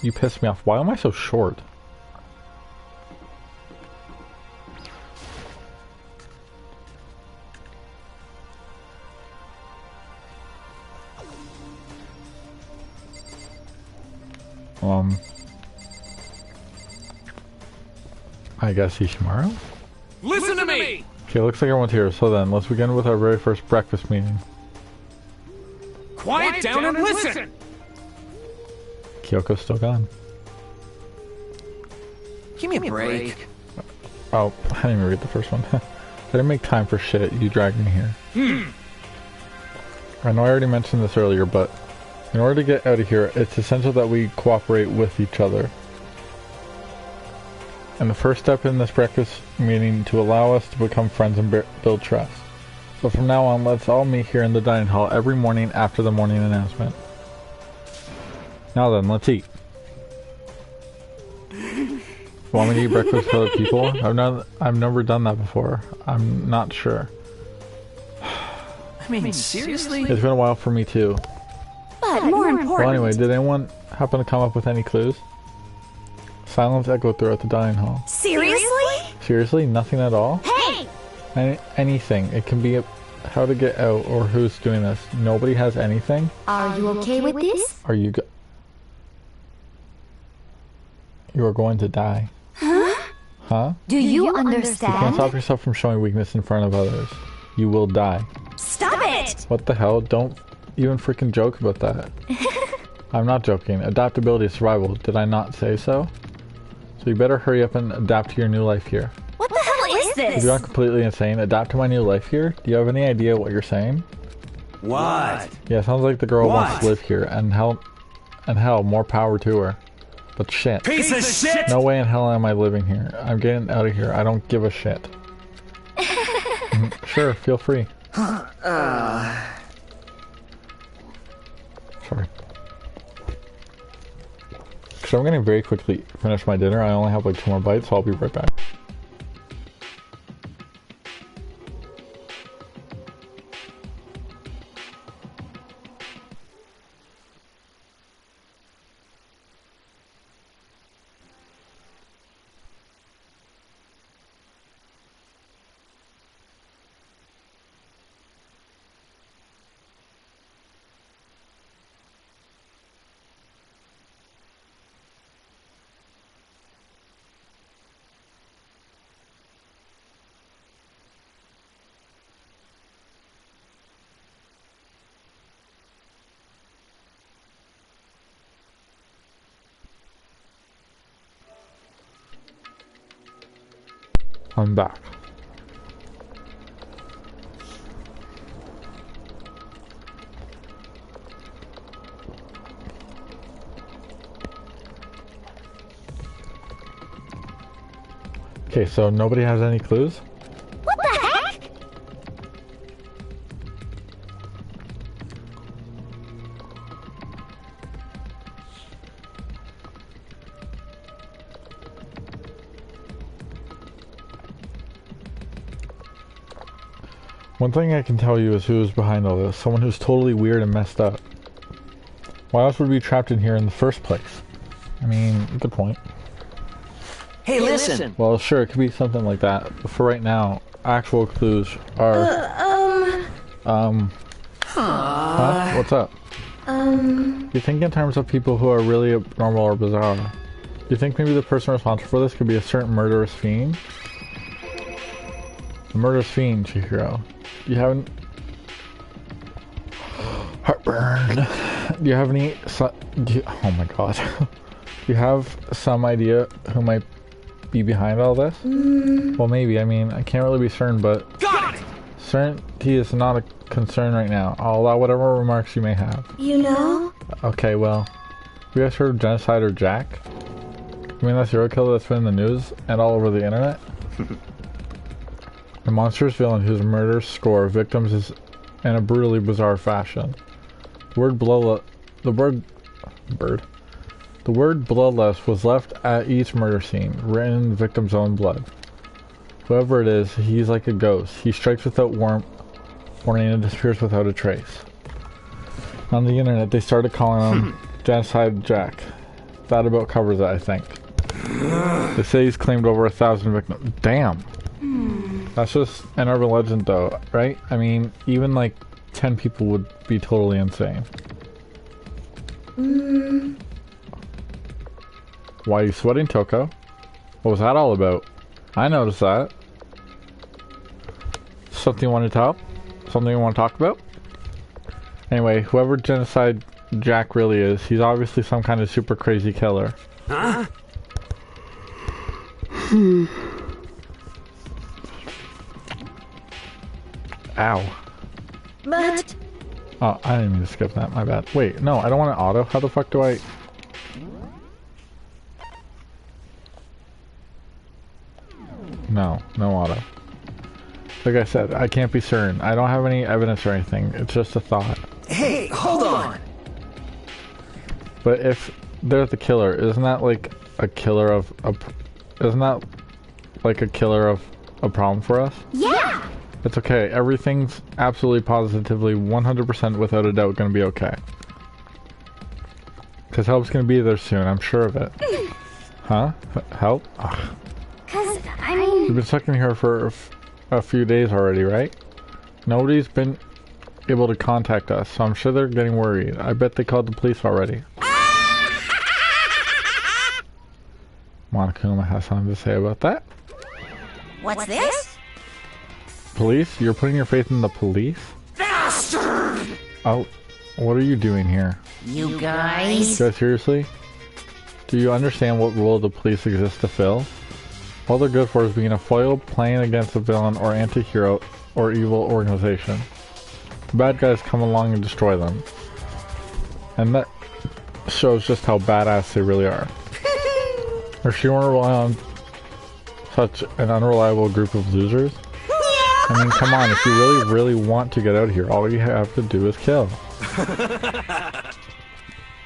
You pissed me off. Why am I so short? I guess Ishimaru? Listen to me! Okay, looks like everyone's here, so then, let's begin with our very first breakfast meeting. Quiet down and listen! Kyoko's still gone. Give me a break. Oh, I didn't even read the first one. I didn't make time for shit, you dragged me here. I know I already mentioned this earlier, but in order to get out of here, it's essential that we cooperate with each other. And the first step in this breakfast meeting to allow us to become friends and build trust. So from now on, let's all meet here in the dining hall every morning after the morning announcement. Now then, let's eat. Want me to eat breakfast for other people? I've never done that before. I'm not sure. I mean, seriously? It's been a while for me too. But more important. Well, anyway, did anyone happen to come up with any clues? Silence echoed throughout the dining hall. Seriously? Seriously? Nothing at all? Hey! Anything. It can be how to get out or who's doing this. Nobody has anything? Are you okay with this? Are you You are going to die. Huh? Huh? Do you You can't understand? stop yourself from showing weakness in front of others. You will die. Stop it! What the hell? Don't even freaking joke about that. I'm not joking. Adaptability is survival. Did I not say so? So you better hurry up and adapt to your new life here. What the hell is If this? you're not completely insane, adapt to my new life here? Do you have any idea what you're saying? What? Yeah, sounds like the girl wants to What? live here, and hell, more power to her. But shit. Piece of shit! No way in hell am I living here. I'm getting out of here. I don't give a shit. Sure, feel free. Sorry. So I'm gonna very quickly finish my dinner. I only have like 2 more bites, so I'll be right back. I'm back. Okay, so nobody has any clues? What the heck? One thing I can tell you is who is behind all this. Someone who's totally weird and messed up. Why else would we be trapped in here in the first place? I mean, good point. Hey, listen! Well, sure, it could be something like that. But for right now, actual clues are... Huh? What's up? You think in terms of people who are really abnormal or bizarre? Do you think maybe the person responsible for this could be a certain murderous fiend? The murderous fiend, Chihiro. You haven't... Heartburn. Do you have any... Oh my god. Do you have some idea who might be behind all this? Well, maybe. I mean, I can't really be certain, but... Got it! Certainty is not a concern right now. I'll allow whatever remarks you may have. You know? Okay, well... Have you guys heard of Genocide or Jack? You mean that serial killer that's been in the news and all over the internet? A monstrous villain whose murders score victims is in a brutally bizarre fashion. The word bloodless was left at each murder scene, written in the victim's own blood. Whoever it is, he's like a ghost. He strikes without warning and disappears without a trace. On the internet, they started calling him Genocide Jack. That about covers it, I think. They say he's claimed over 1,000 victims. Damn! That's just an urban legend though, right? I mean, even like 10 people would be totally insane. Why are you sweating, Toko? What was that all about? I noticed that. Something you want to tell? Something you want to talk about? Anyway, whoever Genocide Jack really is, he's obviously some kind of super crazy killer. Huh? Ow. But... Oh, I didn't mean to skip that, my bad. Wait, no, I don't want an auto. How the fuck do I... No auto. Like I said, I can't be certain. I don't have any evidence or anything. It's just a thought. Hey, hold on! But if they're the killer, isn't that like a killer of a... Isn't that like a killer of a problem for us? Yeah! It's okay. Everything's absolutely positively 100% without a doubt gonna be okay. Because help's gonna be there soon, I'm sure of it. Huh? Help? Ugh. Cause, I mean... We've been stuck in here for a few days already, right? Nobody's been able to contact us, so I'm sure they're getting worried. I bet they called the police already. Monokuma has something to say about that. What's this? Police? You're putting your faith in the police? Bastard! Oh, what are you doing here? You guys? Guys, seriously? Do you understand what role the police exist to fill? All they're good for is being a foil playing against a villain or anti-hero or evil organization. The bad guys come along and destroy them. And that shows just how badass they really are. Or she won't rely on such an unreliable group of losers? I mean, come on, if you really want to get out of here, all you have to do is kill.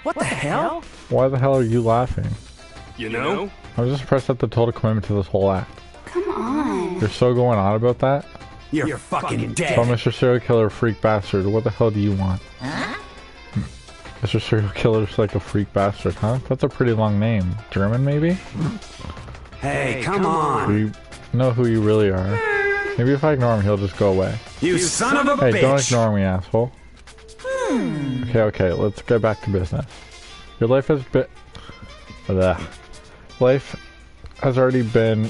What the hell? Why the hell are you laughing? You know? I was just impressed at the total commitment to this whole act. Come on. You're so going on about that? You're fucking dead. So, Mr. Serial Killer Freak Bastard, what the hell do you want? Huh? Mr. Serial Killer Psycho Freak Bastard, huh? That's a pretty long name. German, maybe? Hey, come on. We know who you really are. Maybe if I ignore him, he'll just go away. You son of a Hey, bitch. don't ignore me, asshole. Okay, let's get back to business. Your life has been... Life has already been...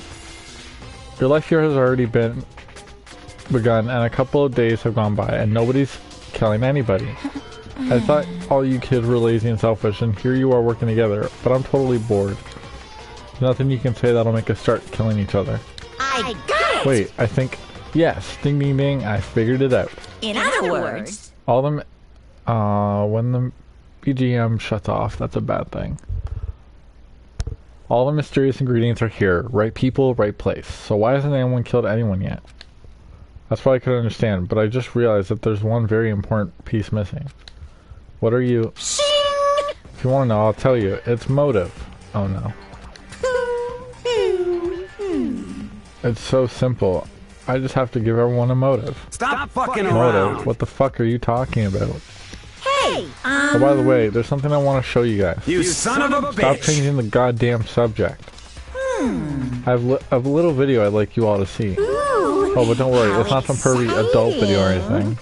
Your life here has already been begun, and a couple of days have gone by, and nobody's killing anybody. I thought all you kids were lazy and selfish, and here you are working together, but I'm totally bored. There's nothing you can say that'll make us start killing each other. I got it! Wait, I think... Yes, ding ding ding, I figured it out. In other words... All them... when the BGM shuts off, that's a bad thing. All the mysterious ingredients are here. Right people, right place. So why hasn't anyone killed anyone yet? That's what I could understand, but I just realized that there's one very important piece missing. What are you... Shing! If you want to know, I'll tell you. It's motive. Oh no. It's so simple. I just have to give everyone a motive. Stop fucking Motive? around. What the fuck are you talking about? Hey, Oh, by the way, there's something I want to show you guys. You son of a Stop bitch. changing the goddamn subject. I have a little video I'd like you all to see. ooh, Oh, but don't worry, it's not some pervy adult video or exciting. anything.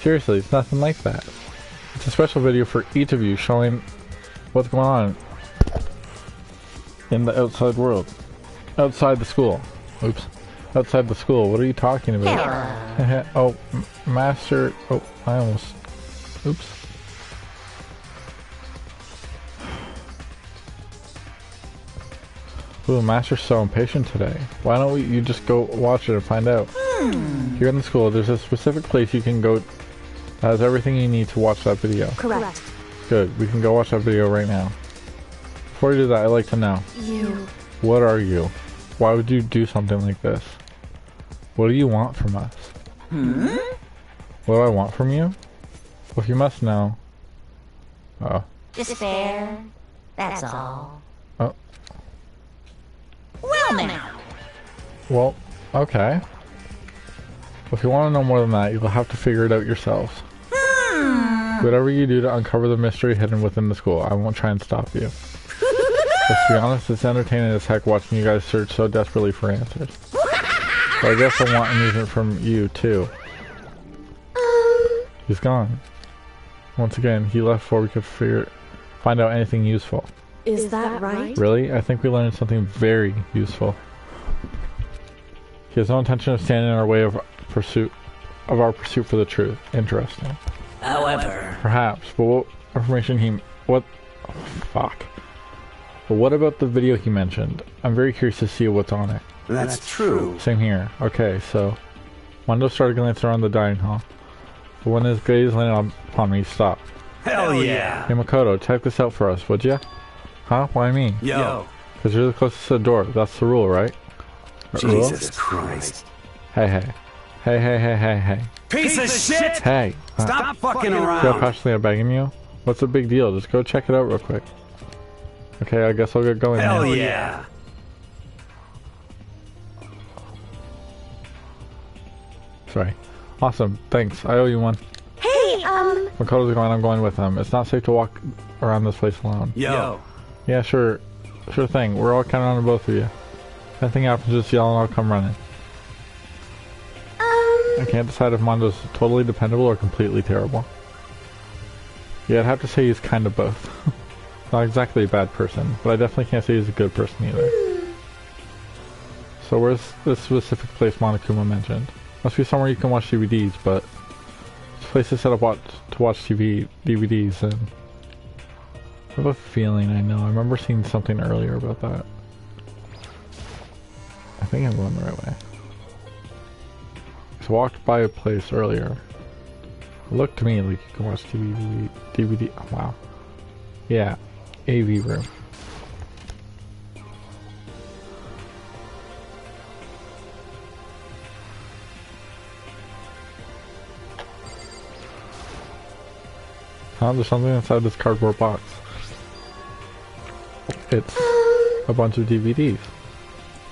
Seriously, it's nothing like that. It's a special video for each of you showing what's going on in the outside world. Outside the school. Oops. Outside the school. What are you talking about? Oh, master. Oh, I almost. Oops. Ooh, Master's so impatient today. Why don't you just go watch it and find out? Here in the school, there's a specific place you can go that has everything you need to watch that video. Correct. Good, we can go watch that video right now. Before you do that, I'd like to know. You. What are you? Why would you do something like this? What do you want from us? What do I want from you? Well, if you must know. Oh. despair, that's all. Oh. Well now, Well, okay. If you want to know more than that, you'll have to figure it out yourselves. Whatever you do to uncover the mystery hidden within the school, I won't try and stop you. Let's be honest, it's entertaining as heck watching you guys search so desperately for answers. But I guess I want amusement from you, too. He's gone. Once again, he left before we could find out anything useful. Is that right? Really? I think we learned something very useful. He has no intention of standing in our way of our pursuit for the truth. Interesting. However, Perhaps, but what information what? Oh, fuck. But what about the video he mentioned? I'm very curious to see what's on it. That's true. Same here. Okay, so Mondo started glancing around the dining hall, but when his gaze landed upon me, he stopped. Hell yeah. Hey Makoto, check this out for us, would ya? Huh? Why me? Yo. Because you're the closest to the door. That's the rule, right? Jesus Christ. Hey, hey. Hey, hey, hey, hey, hey. Piece of shit! Hey. Stop fucking Feel around. passionately begging you? What's the big deal? Just go check it out real quick. Okay, I guess I'll get going now. Hell yeah. Sorry. Awesome. Thanks. I owe you one. Hey, Makoto's going, I'm going with him. It's not safe to walk around this place alone. Yo. Yeah, sure. Sure thing. We're all counting on both of you. If anything happens, just yell and I'll come running. I can't decide if Mondo's totally dependable or completely terrible. Yeah, I'd have to say he's kind of both. Not exactly a bad person, but I definitely can't say he's a good person either. So where's this specific place Monokuma mentioned? Must be somewhere you can watch DVDs, but this place is set up to watch DVDs, and I have a feeling I know. I remember seeing something earlier about that. I think I'm going the right way. I walked by a place earlier. It looked to me like you can watch DVD. Oh, wow. Yeah, AV room. Huh? There's something inside this cardboard box. It's a bunch of DVDs.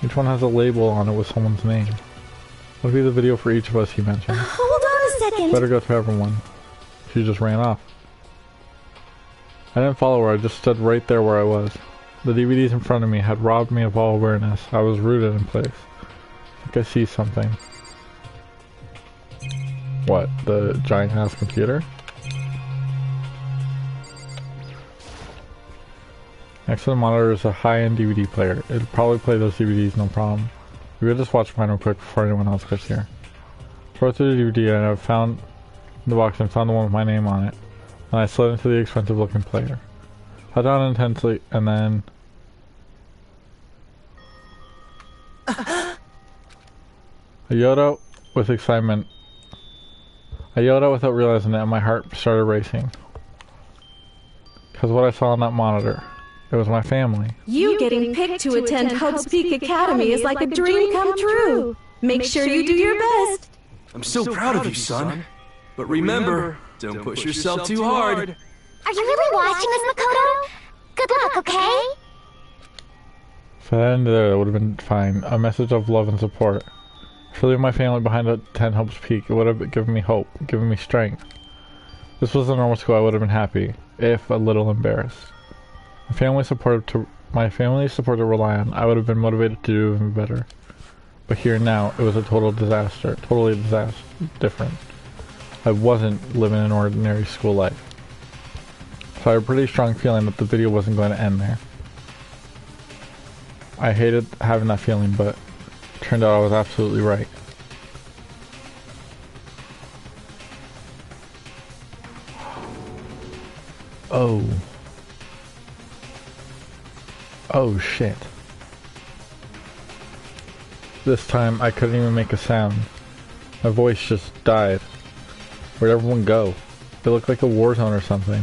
Each one has a label on it with someone's name. What'll be the video for each of us he mentioned? hold on a second. Better go to everyone. She just ran off. I didn't follow her, I just stood right there where I was. The DVDs in front of me had robbed me of all awareness. I was rooted in place. I think I see something. What? The giant ass computer? Next to the monitor is a high-end DVD player. It'd probably play those DVDs no problem. We could just watch mine real quick before anyone else gets here. Tore through the DVD and I found the box and found the one with my name on it. And I slid into the expensive looking player. Held down intensely and then... I yelled out with excitement. I yelled out without realizing it and my heart started racing. Because what I saw on that monitor, it was my family. You getting picked to attend Hope's Peak Academy is like a dream come true. Make sure you do your best. I'm so proud of you, son. But remember, don't push yourself too hard. Are you really watching us, Makoto? Good luck, okay? If I ended there, that would have been fine. A message of love and support. For leaving my family behind at 10 Hope's Peak, it would have given me hope, given me strength. If this was a normal school, I would have been happy, if a little embarrassed. My family support to rely on, I would have been motivated to do even better. But here now, it was a total disaster, different. I wasn't living an ordinary school life. So I had a pretty strong feeling that the video wasn't going to end there. I hated having that feeling, but it turned out I was absolutely right. Oh. Oh shit. This time I couldn't even make a sound. My voice just died. Where'd everyone go? It looked like a war zone or something.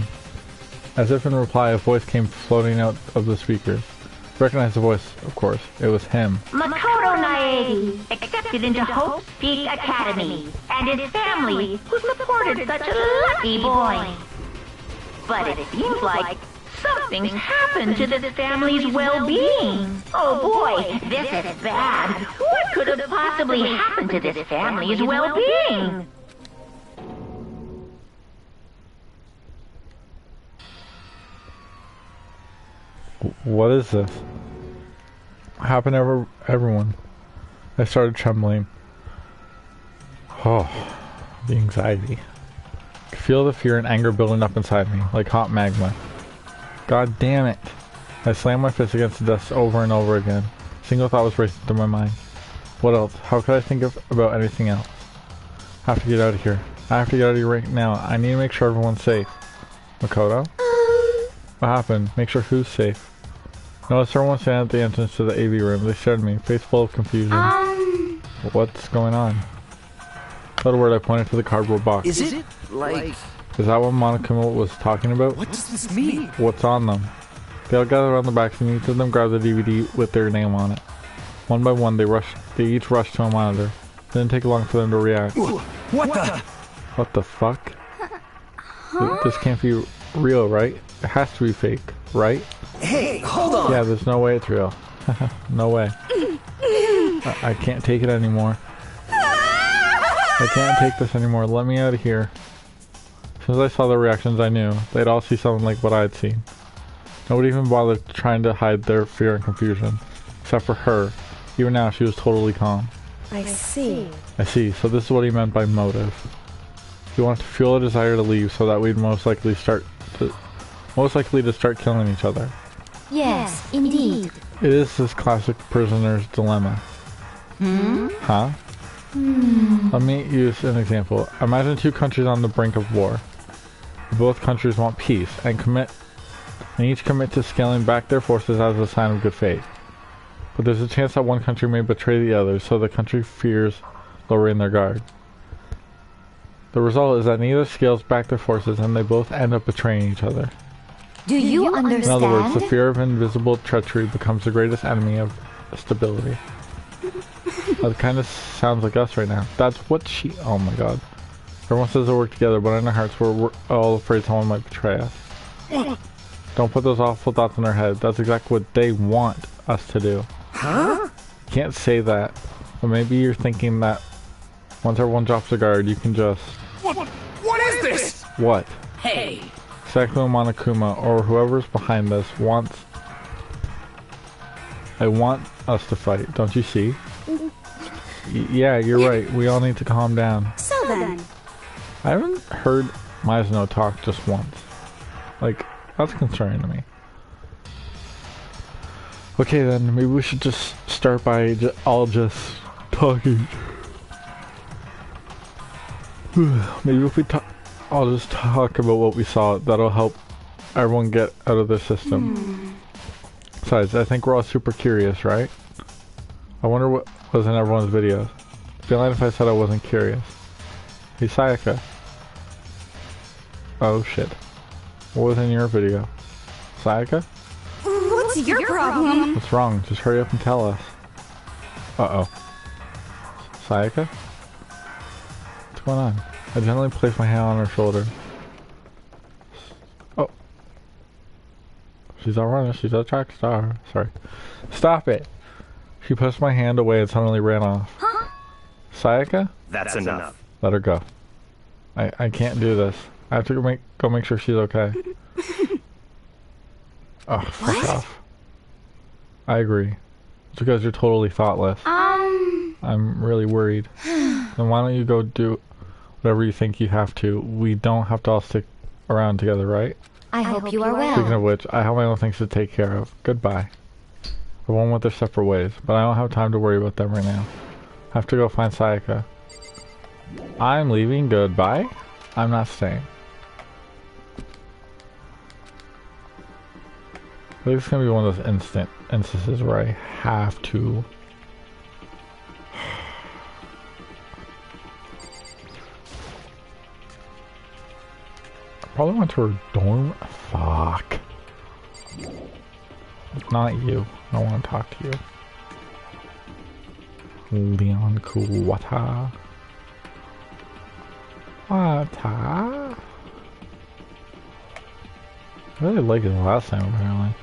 As if in reply, a voice came floating out of the speakers. I recognized the voice, of course. It was him. Makoto Naegi, accepted into Hope's Peak Academy, and his family, who supported such a lucky boy. But it seems like something's happened to this family's well-being. Oh boy, this is bad. What could have possibly happened to this family's well-being? What is this? What happened to everyone? I started trembling. Oh, the anxiety. I could feel the fear and anger building up inside me, like hot magma. God damn it. I slammed my fist against the desk over and over again. A single thought was racing through my mind. What else? How could I think about anything else? I have to get out of here. I have to get out of here right now. I need to make sure everyone's safe. Makoto? What happened? Make sure who's safe. Noticed everyone standing at the entrance to the AV room. They stared at me, face full of confusion. What's going on? Without a word, I pointed to the cardboard box. Is it like... Is that what Monokuma was talking about? What does this mean? What's on them? They all gathered around the backs and each of them grabbed the DVD with their name on it. One by one, they each rushed to a monitor. It didn't take long for them to react. What the? What the fuck? This can't be real, right? It has to be fake, right? Hey, hold on! Yeah, there's no way it's real. No way. I can't take it anymore. I can't take this anymore. Let me out of here. As soon as I saw their reactions, I knew. They'd all see something like what I had seen. Nobody even bothered trying to hide their fear and confusion. Except for her. Even now, she was totally calm. I see. I see. So this is what he meant by motive. He wanted to fuel a desire to leave so that we'd most likely to start killing each other. Yes, indeed. It is this classic prisoner's dilemma. Huh? Let me use an example. Imagine two countries on the brink of war. Both countries want peace and each commit to scaling back their forces as a sign of good faith. But there's a chance that one country may betray the other, so the country fears lowering their guard. The result is that neither scales back their forces and they both end up betraying each other. Do you understand? In other words, the fear of invisible treachery becomes the greatest enemy of stability. That kind of sounds like us right now. That's what she... Oh my god. Everyone says they work together, but in our hearts we're all afraid someone might betray us. Don't put those awful thoughts in our head. That's exactly what they want us to do. Huh? You can't say that. But maybe you're thinking that once everyone drops their guard, you can just... What is this? What? Hey! Exactly what Monokuma, or whoever's behind this, wants... They want us to fight, don't you see? Yeah, you're right. We all need to calm down. So then. I haven't heard Mizuno talk just once. Like, that's concerning to me. Okay then, maybe we should just start by all just talking. Maybe if we I'll just talk about what we saw. That'll help everyone get out of their system. Besides, I think we're all super curious, right? I wonder what was in everyone's videos. Feeling if I said I wasn't curious. Hey Sayaka. Oh shit. What was in your video? Sayaka? What's your problem? What's wrong? Just hurry up and tell us. Uh-oh. Sayaka? What's going on? I gently place my hand on her shoulder. Oh. She's a runner. She's a track star. Sorry. Stop it! She pushed my hand away and suddenly ran off. Huh? Sayaka? That's enough. Let her go. I can't do this. I have to go make sure she's okay. Oh, fuck off. I agree. It's because you're totally thoughtless. I'm really worried. Then why don't you go do whatever you think you have to? We don't have to all stick around together, right? I hope you are Speaking well. of which, I have my own things to take care of. Goodbye. Everyone went their separate ways, but I don't have time to worry about them right now. I have to go find Sayaka. I'm leaving. Goodbye. I'm not staying. I think it's gonna be one of those instances where I have to. I probably went to her dorm. Fuck. Not you. I don't want to talk to you. Leon Kuwata. Wata. I really liked it the last time, apparently.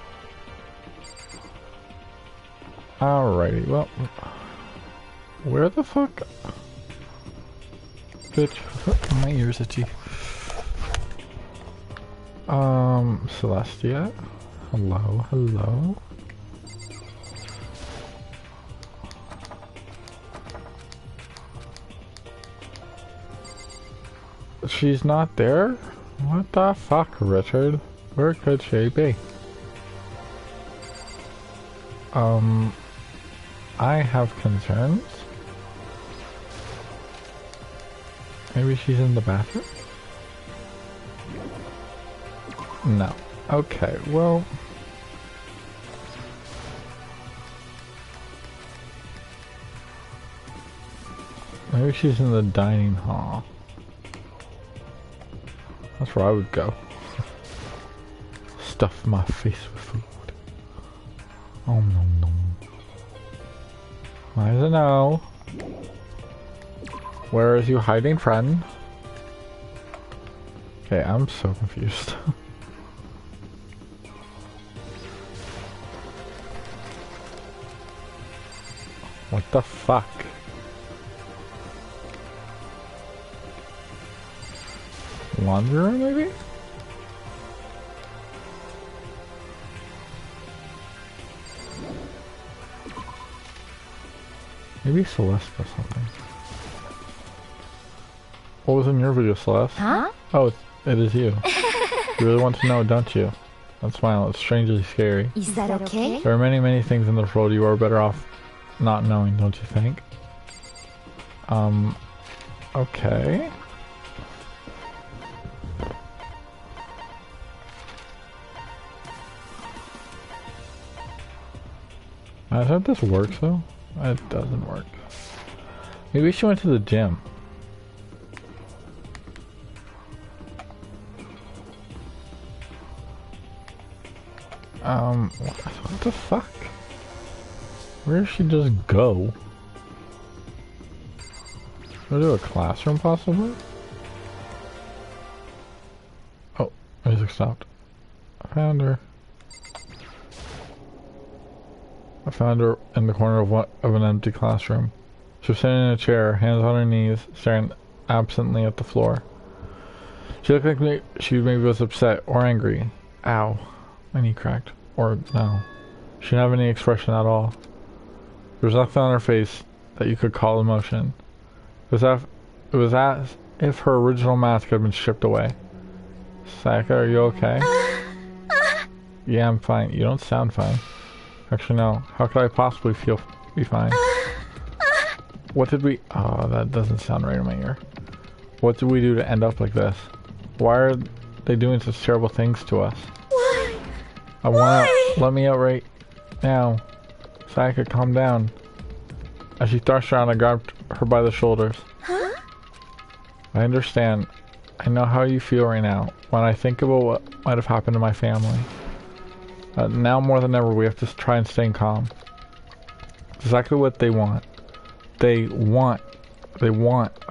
Alrighty, well, where the fuck? Bitch, my ears itchy. Celestia? Hello, hello? She's not there? What the fuck, Richard? Where could she be? I have concerns. Maybe she's in the bathroom? No. Okay, well... maybe she's in the dining hall. That's where I would go. Stuff my face with food. Oh no no. I don't know. Where is you hiding, friend? Okay, I'm so confused. What the fuck? Laundry room, maybe? Maybe Celeste or something. What was in your video, Celeste? Huh? Oh, it is you. You really want to know, don't you? Don't smile, it's strangely scary. Is that okay? There are many, many things in this world you are better off not knowing, don't you think? Okay. I hope this works though. It doesn't work. Maybe she went to the gym. What the fuck? Where did she just go? Go to a classroom possibly? Oh, music stopped. I found her. I found her in the corner of an empty classroom. She was sitting in a chair, hands on her knees, staring absently at the floor. She looked like she maybe was upset or angry. Ow. My knee cracked. Or no. She didn't have any expression at all. There was nothing on her face that you could call emotion. It was as if her original mask had been stripped away. Sayaka, are you okay? Yeah, I'm fine. You don't sound fine. Actually, no. How could I possibly be fine? What did we... oh, that doesn't sound right in my ear. What did we do to end up like this? Why are they doing such terrible things to us? Why? I wanna... let me out right now. Sayaka, calm down. As she thrust around, I grabbed her by the shoulders. Huh? I understand. I know how you feel right now. When I think about what might have happened to my family. Now more than ever, we have to try and stay calm. Exactly what they want. They want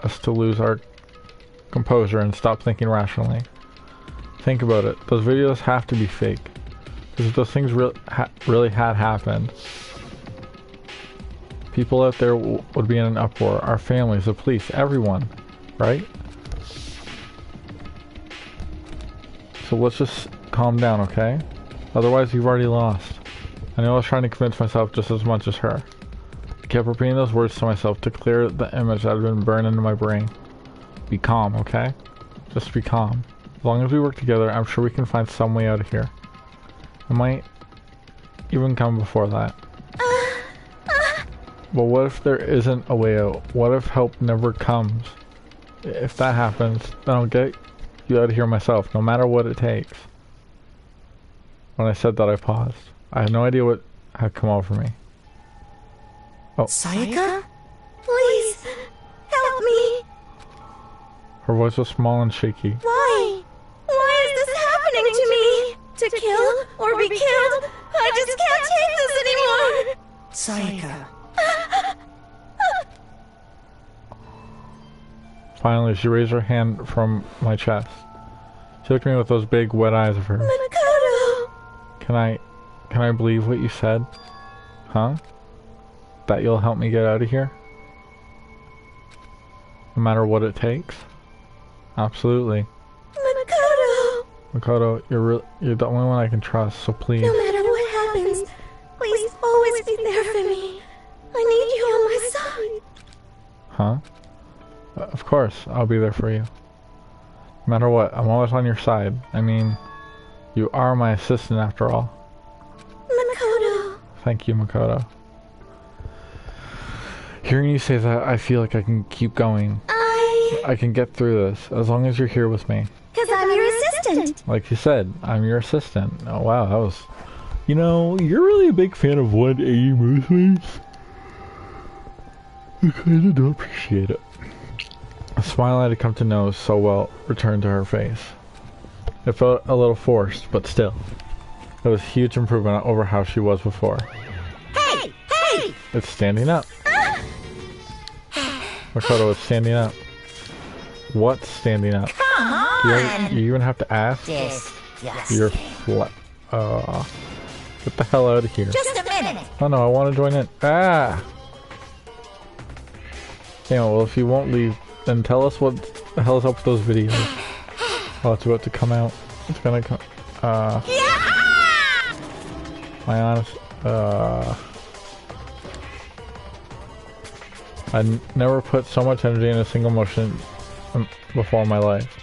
us to lose our composure and stop thinking rationally. Think about it. Those videos have to be fake. Because if those things really had happened, People out there would be in an uproar. Our families, the police, everyone. Right? So let's just calm down, okay? Otherwise, you've already lost. I know I was trying to convince myself just as much as her. I kept repeating those words to myself to clear the image that had been burned into my brain. Be calm, okay? Just be calm. As long as we work together, I'm sure we can find some way out of here. It might even come before that. But what if there isn't a way out? What if help never comes? If that happens, then I'll get you out of here myself, no matter what it takes. When I said that, I paused. I had no idea what had come over me. Oh. Sayaka? Please, help me. Her voice was small and shaky. Why? Why is this happening to me? To kill or be killed? I just can't take this anymore. Sayaka. Finally, she raised her hand from my chest. She looked at me with those big, wet eyes of hers. Makoto! Can I believe what you said? Huh? That you'll help me get out of here? No matter what it takes? Absolutely. Makoto! Makoto, you're the only one I can trust, so please. No matter what happens, please always be there for me. I need you on my side. Huh? Of course, I'll be there for you. No matter what, I'm always on your side. I mean, you are my assistant after all. Makoto. Thank you, Makoto. Hearing you say that, I feel like I can keep going. I can get through this, as long as you're here with me. 'Cause I'm your assistant. Like you said, I'm your assistant. Oh wow, that was... You know, you're really a big fan of 180 movements. I kinda don't appreciate it. A smile I had come to know so well returned to her face. It felt a little forced, but still. It was a huge improvement over how she was before. Hey! Hey! It's standing up. Makoto, it's standing up. What's standing up? Come on! You even have to ask? You're get the hell out of here. Just a minute! Oh no, I want to join in. Ah! Yeah, well, if you won't leave, then tell us what the hell is up with those videos. Oh, it's about to come out. It's gonna come. My honest. I never put so much energy in a single motion before in my life.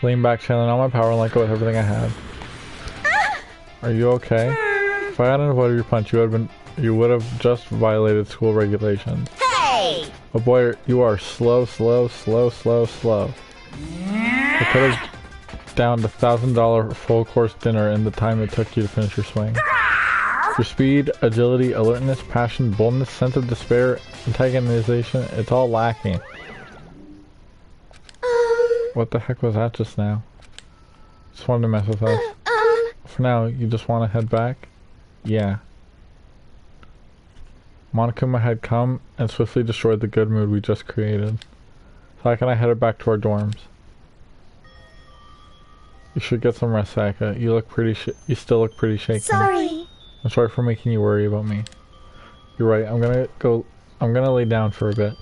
Lean back, channeling all my power, and let go of everything I had. Are you okay? If I hadn't avoided your punch, you would have just violated school regulations. Hey! Oh boy, you are slow. I could have downed $1,000 full course dinner in the time it took you to finish your swing. Your speed, agility, alertness, passion, boldness, sense of despair, antagonization, it's all lacking. What the heck was that just now? Just wanted to mess with us. For now, you just want to head back? Yeah. Monokuma had come and swiftly destroyed the good mood we just created. Sayaka and I headed back to our dorms. You should get some rest, Sayaka. You still look pretty shaky. Sorry. I'm sorry for making you worry about me. You're right, I'm gonna lay down for a bit.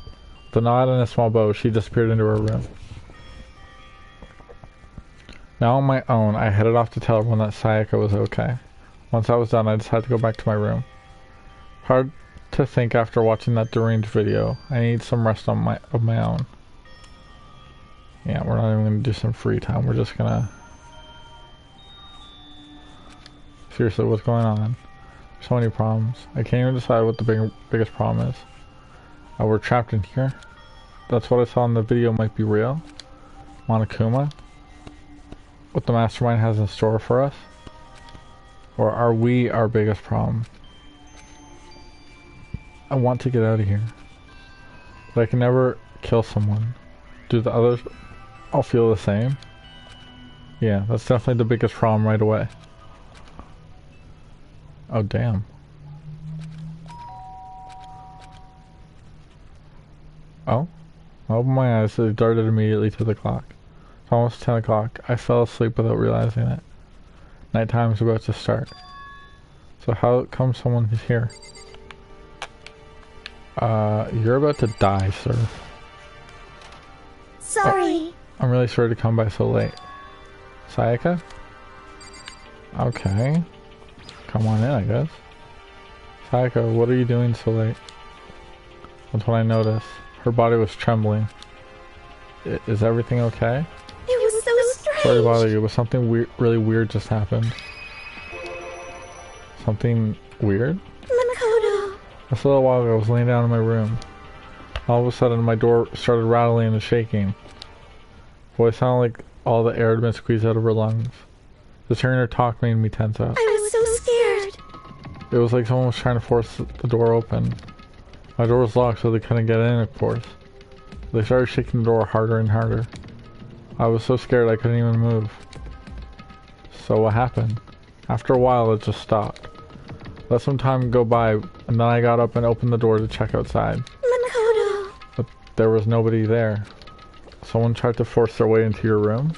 With a nod and a small bow, she disappeared into her room. Now on my own, I headed off to tell everyone that Sayaka was okay. Once I was done, I decided to go back to my room. Hard to think after watching that deranged video. I need some rest of my own. Yeah, we're not even gonna do some free time. We're just gonna... Seriously, what's going on? So many problems. I can't even decide what the biggest problem is. We're trapped in here. That's what I saw in the video might be real. Monokuma? What the mastermind has in store for us? Or are we our biggest problem? I want to get out of here. But I can never kill someone. Do the others all feel the same? Yeah, that's definitely the biggest problem right away. Oh damn. Oh? I opened my eyes, so they darted immediately to the clock. It's almost 10 o'clock. I fell asleep without realizing it. Nighttime is about to start. So how come someone is here? You're about to die, sir. Sorry. I'm really sorry to come by so late. Sayaka? Okay. Come on in, I guess. Sayaka, what are you doing so late? That's what I noticed. Her body was trembling. Is everything okay? It was so strange. Sorry to bother you, but something really weird just happened. Something weird? Makoto. Just a little while ago, I was laying down in my room. All of a sudden, my door started rattling and shaking. Voice sounded like all the air had been squeezed out of her lungs. Just hearing her talk made me tense up. I was so scared. It was like someone was trying to force the door open. My door was locked, so they couldn't get in, of course. They started shaking the door harder and harder. I was so scared I couldn't even move. So what happened? After a while, it just stopped. Let some time go by, and then I got up and opened the door to check outside. Makoto. But there was nobody there. Someone tried to force their way into your room?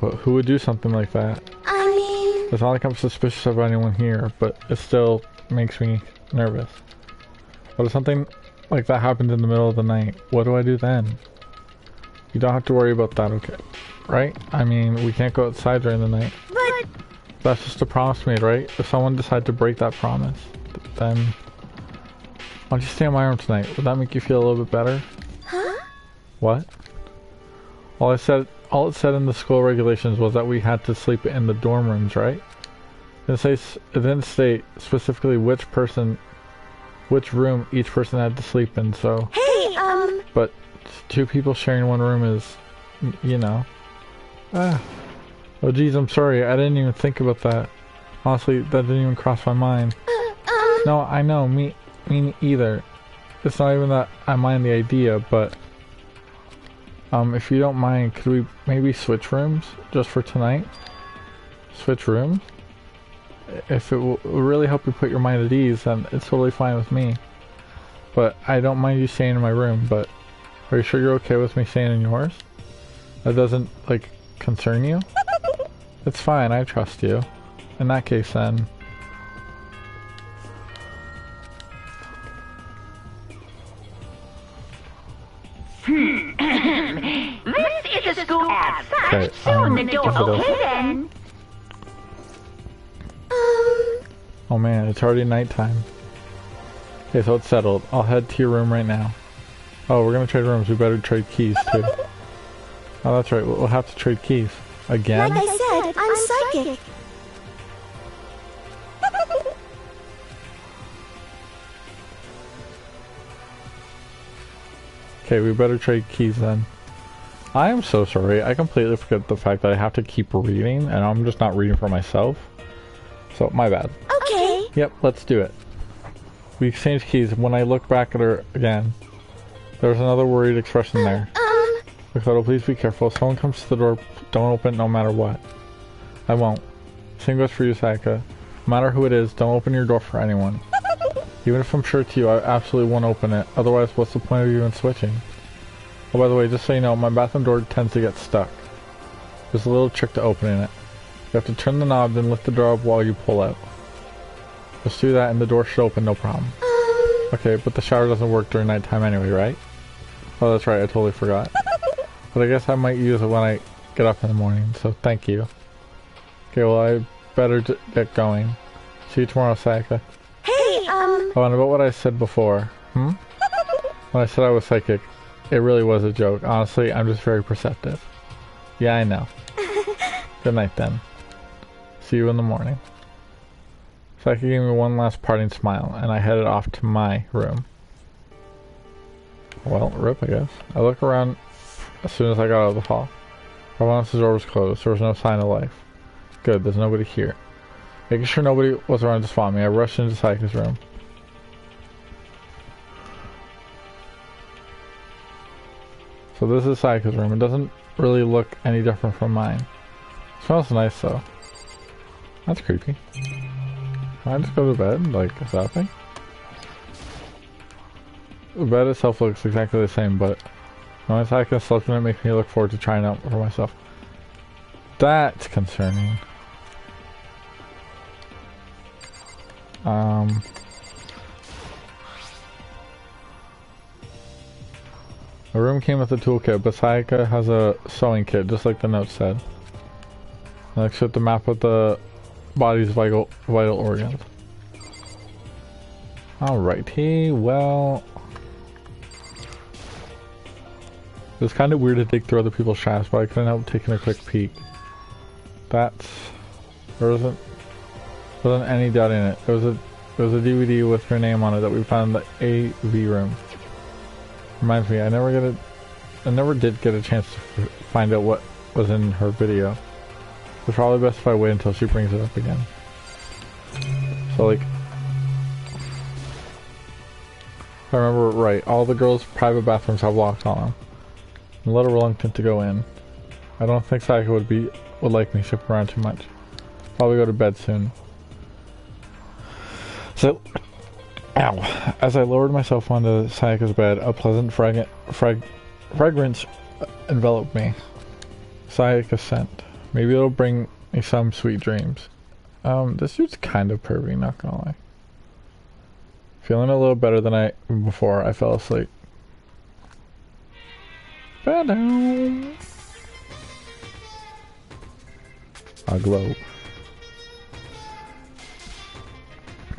But who would do something like that? I mean... It's not like I'm suspicious of anyone here, but it still makes me nervous. What if something like that happened in the middle of the night? What do I do then? You don't have to worry about that, okay? Right? I mean, we can't go outside during the night. But... That's just a promise made, right? If someone decided to break that promise, then... Why don't you stay in my room tonight? Would that make you feel a little bit better? Huh? What? All it said in the school regulations was that we had to sleep in the dorm rooms, right? It didn't state specifically which room each person had to sleep in, so... Hey, But two people sharing one room is, you know... Oh geez, I'm sorry, I didn't even think about that. Honestly, that didn't even cross my mind. No, I know, me either. It's not even that I mind the idea, but... if you don't mind, could we maybe switch rooms just for tonight? Switch rooms? If it will really help you put your mind at ease, then it's totally fine with me. But I don't mind you staying in my room, but are you sure you're okay with me staying in yours? That doesn't, like, concern you? It's fine, I trust you. In that case, then... This is a school outside. Okay, Soon the door. Okay then. Oh man, it's already nighttime. Okay, so it's settled. I'll head to your room right now. Oh, we're gonna trade rooms. We better trade keys, too. Oh, that's right. We'll have to trade keys. Again? like I said, I'm psychic. Okay, we better trade keys then. I am so sorry. I completely forget the fact that I have to keep reading, and I'm just not reading for myself. So, my bad. Okay. Yep, let's do it. We exchanged keys. When I look back at her again, there was another worried expression there. Makoto, please be careful. If someone comes to the door, don't open it no matter what. I won't. Same goes for you, Sayaka. No matter who it is, don't open your door for anyone. Even if I'm sure it's you, I absolutely won't open it. Otherwise, what's the point of even switching? Oh, by the way, just so you know, my bathroom door tends to get stuck. There's a little trick to opening it. You have to turn the knob, then lift the door up while you pull out. Just do that and the door should open, no problem. Okay, but the shower doesn't work during nighttime anyway, right? Oh, that's right, I totally forgot. But I guess I might use it when I get up in the morning, so thank you. Okay, well, I better get going. See you tomorrow, Sayaka. Hey, Oh, and about what I said before, When I said I was psychic, it really was a joke. Honestly, I'm just very perceptive. Yeah, I know. Good night, then. See you in the morning. Sayaka gave me one last parting smile, and I headed off to my room. Well, rip, I guess. I look around as soon as I got out of the hall. Everyone else's door was closed. There was no sign of life. Good, there's nobody here. Making sure nobody was around to spot me, I rushed into Sayaka's room. So this is Sayaka's room. It doesn't really look any different from mine. It smells nice though. That's creepy. Can I just go to bed? Like, is that a thing? The bed itself looks exactly the same, but knowing Sayaka slept in it makes me look forward to trying it out for myself. That's concerning. The room came with a toolkit, but Sayaka has a sewing kit, just like the note said. Next to the map of the body's vital organs. Alrighty, well... It's kind of weird to dig through other people's shafts, but I couldn't help taking a quick peek. There wasn't any doubt in it. It was a DVD with her name on it that we found in the AV room. Reminds me, I never did get a chance to find out what was in her video. It's probably best if I wait until she brings it up again. So like, if I remember right, all the girls' private bathrooms have locks on them. I'm a little reluctant to go in. I don't think Sayaka would like me shipping around too much. Probably go to bed soon. So, ow. As I lowered myself onto Sayaka's bed, a pleasant fragrance enveloped me. Sayaka's scent. Maybe it'll bring me some sweet dreams. This dude's kind of pervy, not gonna lie. Feeling a little better than before I fell asleep. Ba-dum. A glow.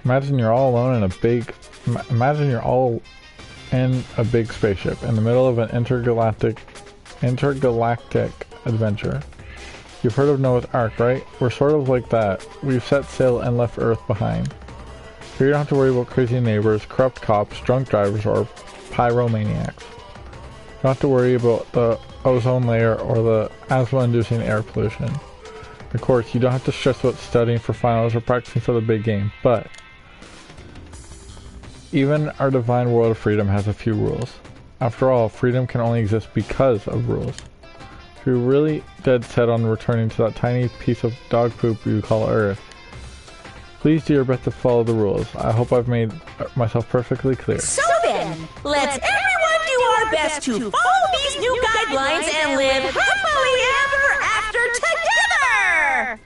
Imagine you're all alone in a big... Imagine you're all in a big spaceship in the middle of an intergalactic adventure. You've heard of Noah's Ark, right? We're sort of like that. We've set sail and left Earth behind. Here you don't have to worry about crazy neighbors, corrupt cops, drunk drivers, or pyromaniacs. You don't have to worry about the ozone layer or the asthma-inducing air pollution. Of course, you don't have to stress about studying for finals or practicing for the big game, but even our divine world of freedom has a few rules. After all, freedom can only exist because of rules. If you're really dead set on returning to that tiny piece of dog poop you call Earth, please do your best to follow the rules. I hope I've made myself perfectly clear. So then, let's everyone do our best to follow these new guidelines and live happily ever after together!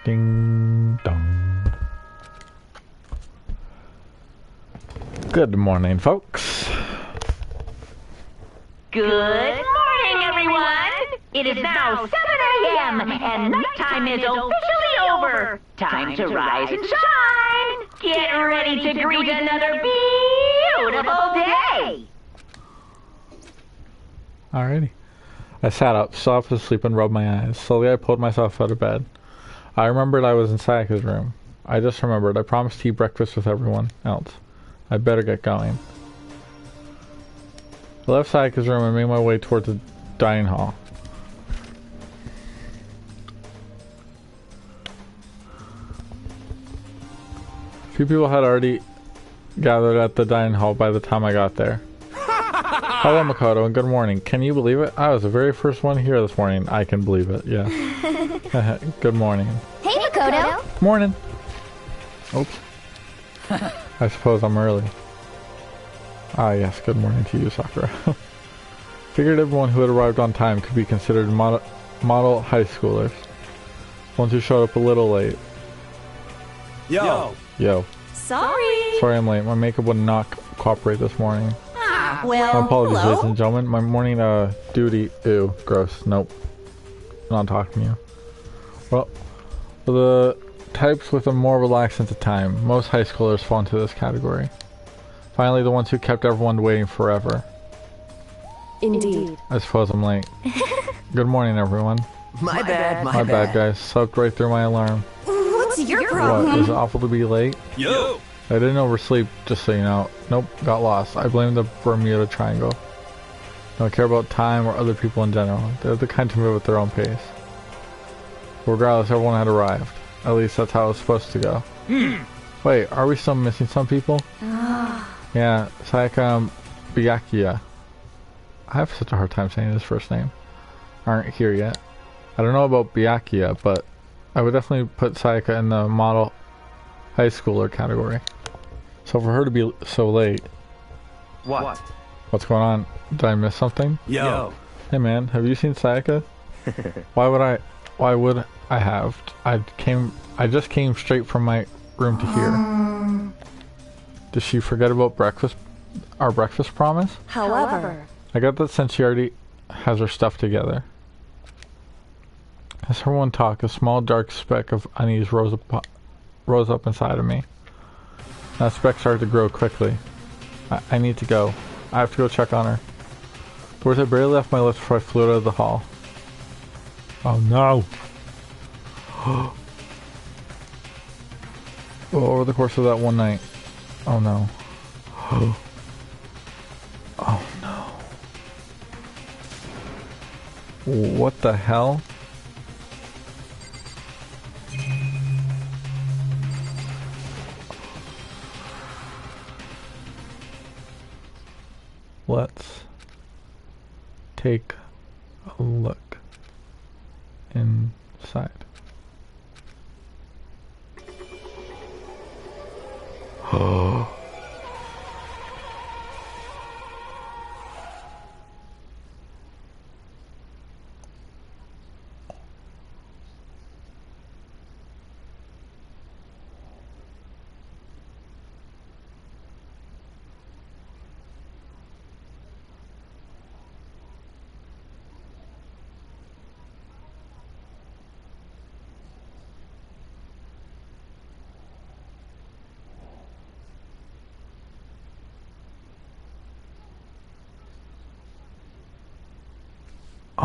Ding dong. Good morning, folks. Good morning, everyone! It is now 7 a.m. and nighttime is officially over. Time to rise and shine. Get ready to greet another beautiful day. Alrighty. I sat up, soft asleep, and rubbed my eyes. Slowly I pulled myself out of bed. I remembered I was in Sayaka's room. I just remembered. I promised to eat breakfast with everyone else. I better get going. I left Sayaka's room and made my way towards the dining hall. A few people had already gathered at the dining hall by the time I got there. Hello, Makoto, and good morning. Can you believe it? I was the very first one here this morning. I can believe it, yeah. Good morning. Hey, Makoto! Morning. Oops. I suppose I'm early. Ah, yes, good morning to you, Sakura. Figured everyone who had arrived on time could be considered model high schoolers. Ones who showed up a little late. Yo! Yo. Sorry. Sorry I'm late. My makeup would not cooperate this morning. Well, My apologies, hello? ladies and gentlemen. My morning duty. Ew, gross. Nope. Not talking to you. Well, for the types with a more relaxed sense of time, most high schoolers fall into this category. Finally, the ones who kept everyone waiting forever. Indeed. I suppose I'm late. Good morning, everyone. My bad, My bad, guys. Slept right through my alarm. What's your problem? What, is it awful to be late? Yo! I didn't oversleep, just so you know. Nope, got lost. I blame the Bermuda Triangle. Don't care about time or other people in general. They're the kind to move at their own pace. Regardless, everyone had arrived. At least that's how it was supposed to go. Wait, are we still missing some people? Yeah, Sayaka Byakuya. I have such a hard time saying his first name. Aren't here yet. I don't know about Byakuya, but I would definitely put Sayaka in the model high schooler category. So for her to be so late... What? What's going on? Did I miss something? Yo! Hey man, have you seen Sayaka? Why would I have? I just came straight from my room to here. Did she forget about our breakfast promise? However, I got that sense she already has her stuff together. As her one talk, a small dark speck of unease rose up inside of me. That speck started to grow quickly. I need to go. I have to go check on her. The words had barely left my lips before I flew out of the hall. Oh no! Over the course of that one night. Oh no. Oh no. What the hell? Let's take a look inside. Oh.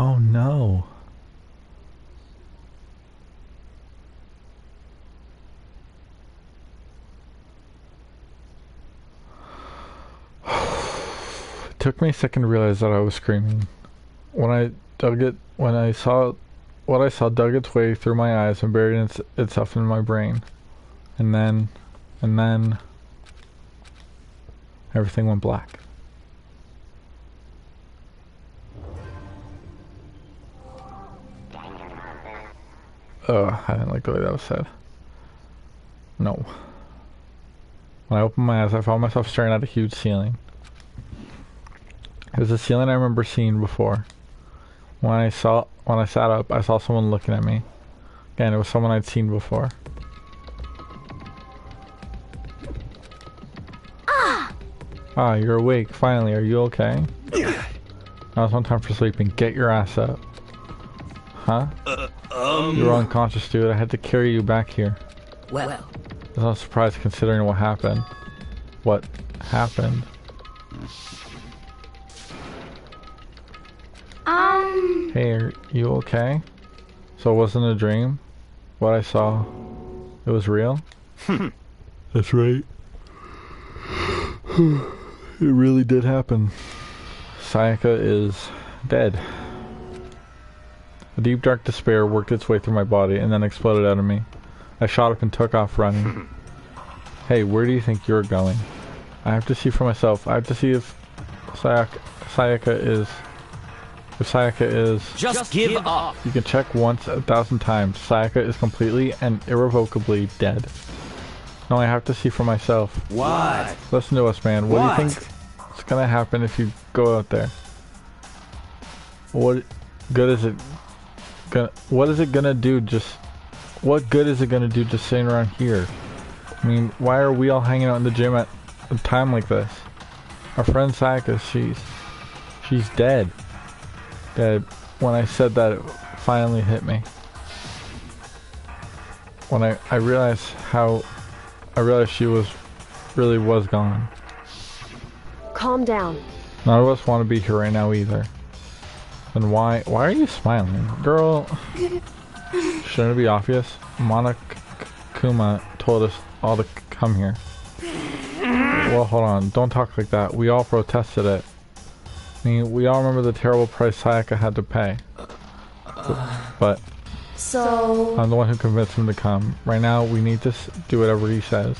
Oh no. It took me a second to realize that I was screaming. When I saw what I saw dug its way through my eyes and buried itself in my brain. And then everything went black. I didn't like the way that was said. No. When I opened my eyes, I found myself staring at a huge ceiling. It was a ceiling I remember seeing before. When I sat up, I saw someone looking at me. Again, it was someone I'd seen before. Ah, you're awake, finally. Are you okay? Now's no time for sleeping. Get your ass up. Huh? You were unconscious, dude. I had to carry you back here. Well. I was not surprised considering what happened. What happened? Hey, are you okay? So it wasn't a dream? What I saw, it was real? That's right. It really did happen. Sayaka is dead. A deep dark despair worked its way through my body and then exploded out of me. I shot up and took off running. Hey, where do you think you're going? I have to see for myself. I have to see if Sayaka is... If Sayaka is... Just give up! You can check once 1,000 times. Sayaka is completely and irrevocably dead. No, I have to see for myself. What? Listen to us, man. What do you think is gonna happen if you go out there? What good is it gonna... What is it gonna do just... What good is it gonna do just sitting around here? I mean, why are we all hanging out in the gym at a time like this? Our friend Sayaka, she's dead. Dead. When I said that, it finally hit me. When I realized she really was gone. Calm down. None of us want to be here right now either. Then why are you smiling? Girl, shouldn't it be obvious? Monokuma told us all to come here. Well, hold on. Don't talk like that. We all protested it. I mean, we all remember the terrible price Sayaka had to pay. But... So... I'm the one who convinced him to come. Right now, we need to do whatever he says.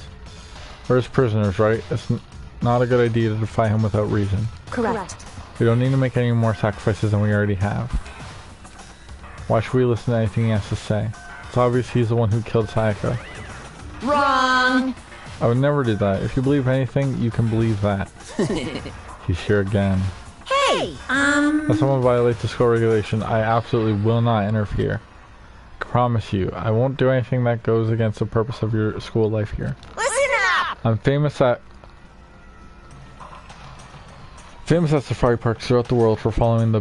We're his prisoners, right? It's not a good idea to defy him without reason. Correct. We don't need to make any more sacrifices than we already have. Why should we listen to anything he has to say? It's obvious he's the one who killed Sayaka. Wrong! I would never do that. If you believe anything, you can believe that. He's here again. Hey, If someone violates the school regulation, I absolutely will not interfere. I promise you, I won't do anything that goes against the purpose of your school life here. listen up! I'm famous at Famous at safari parks throughout the world for following the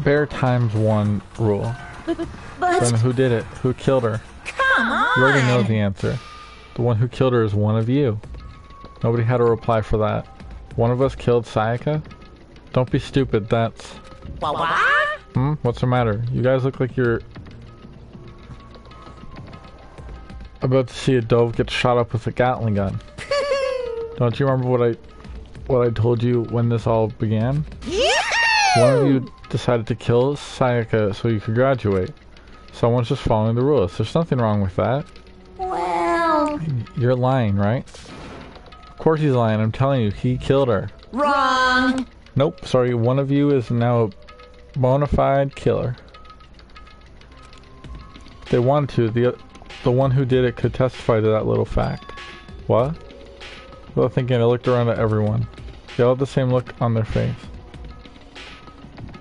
bear times one rule. But Then who did it? Who killed her? Come on! You already know the answer. The one who killed her is one of you. Nobody had a reply for that. One of us killed Sayaka? Don't be stupid, that's... What? What's the matter? You guys look like you're... about to see a dove get shot up with a Gatling gun. Don't you remember what I told you when this all began? One of you decided to kill Sayaka so you could graduate. Someone's just following the rules. There's nothing wrong with that. well... You're lying, right? Of course he's lying. I'm telling you, he killed her. Wrong! Nope, sorry. One of you is now a bona fide killer. If they wanted to, the one who did it could testify to that little fact. What? Without thinking, I looked around at everyone. They all had the same look on their face.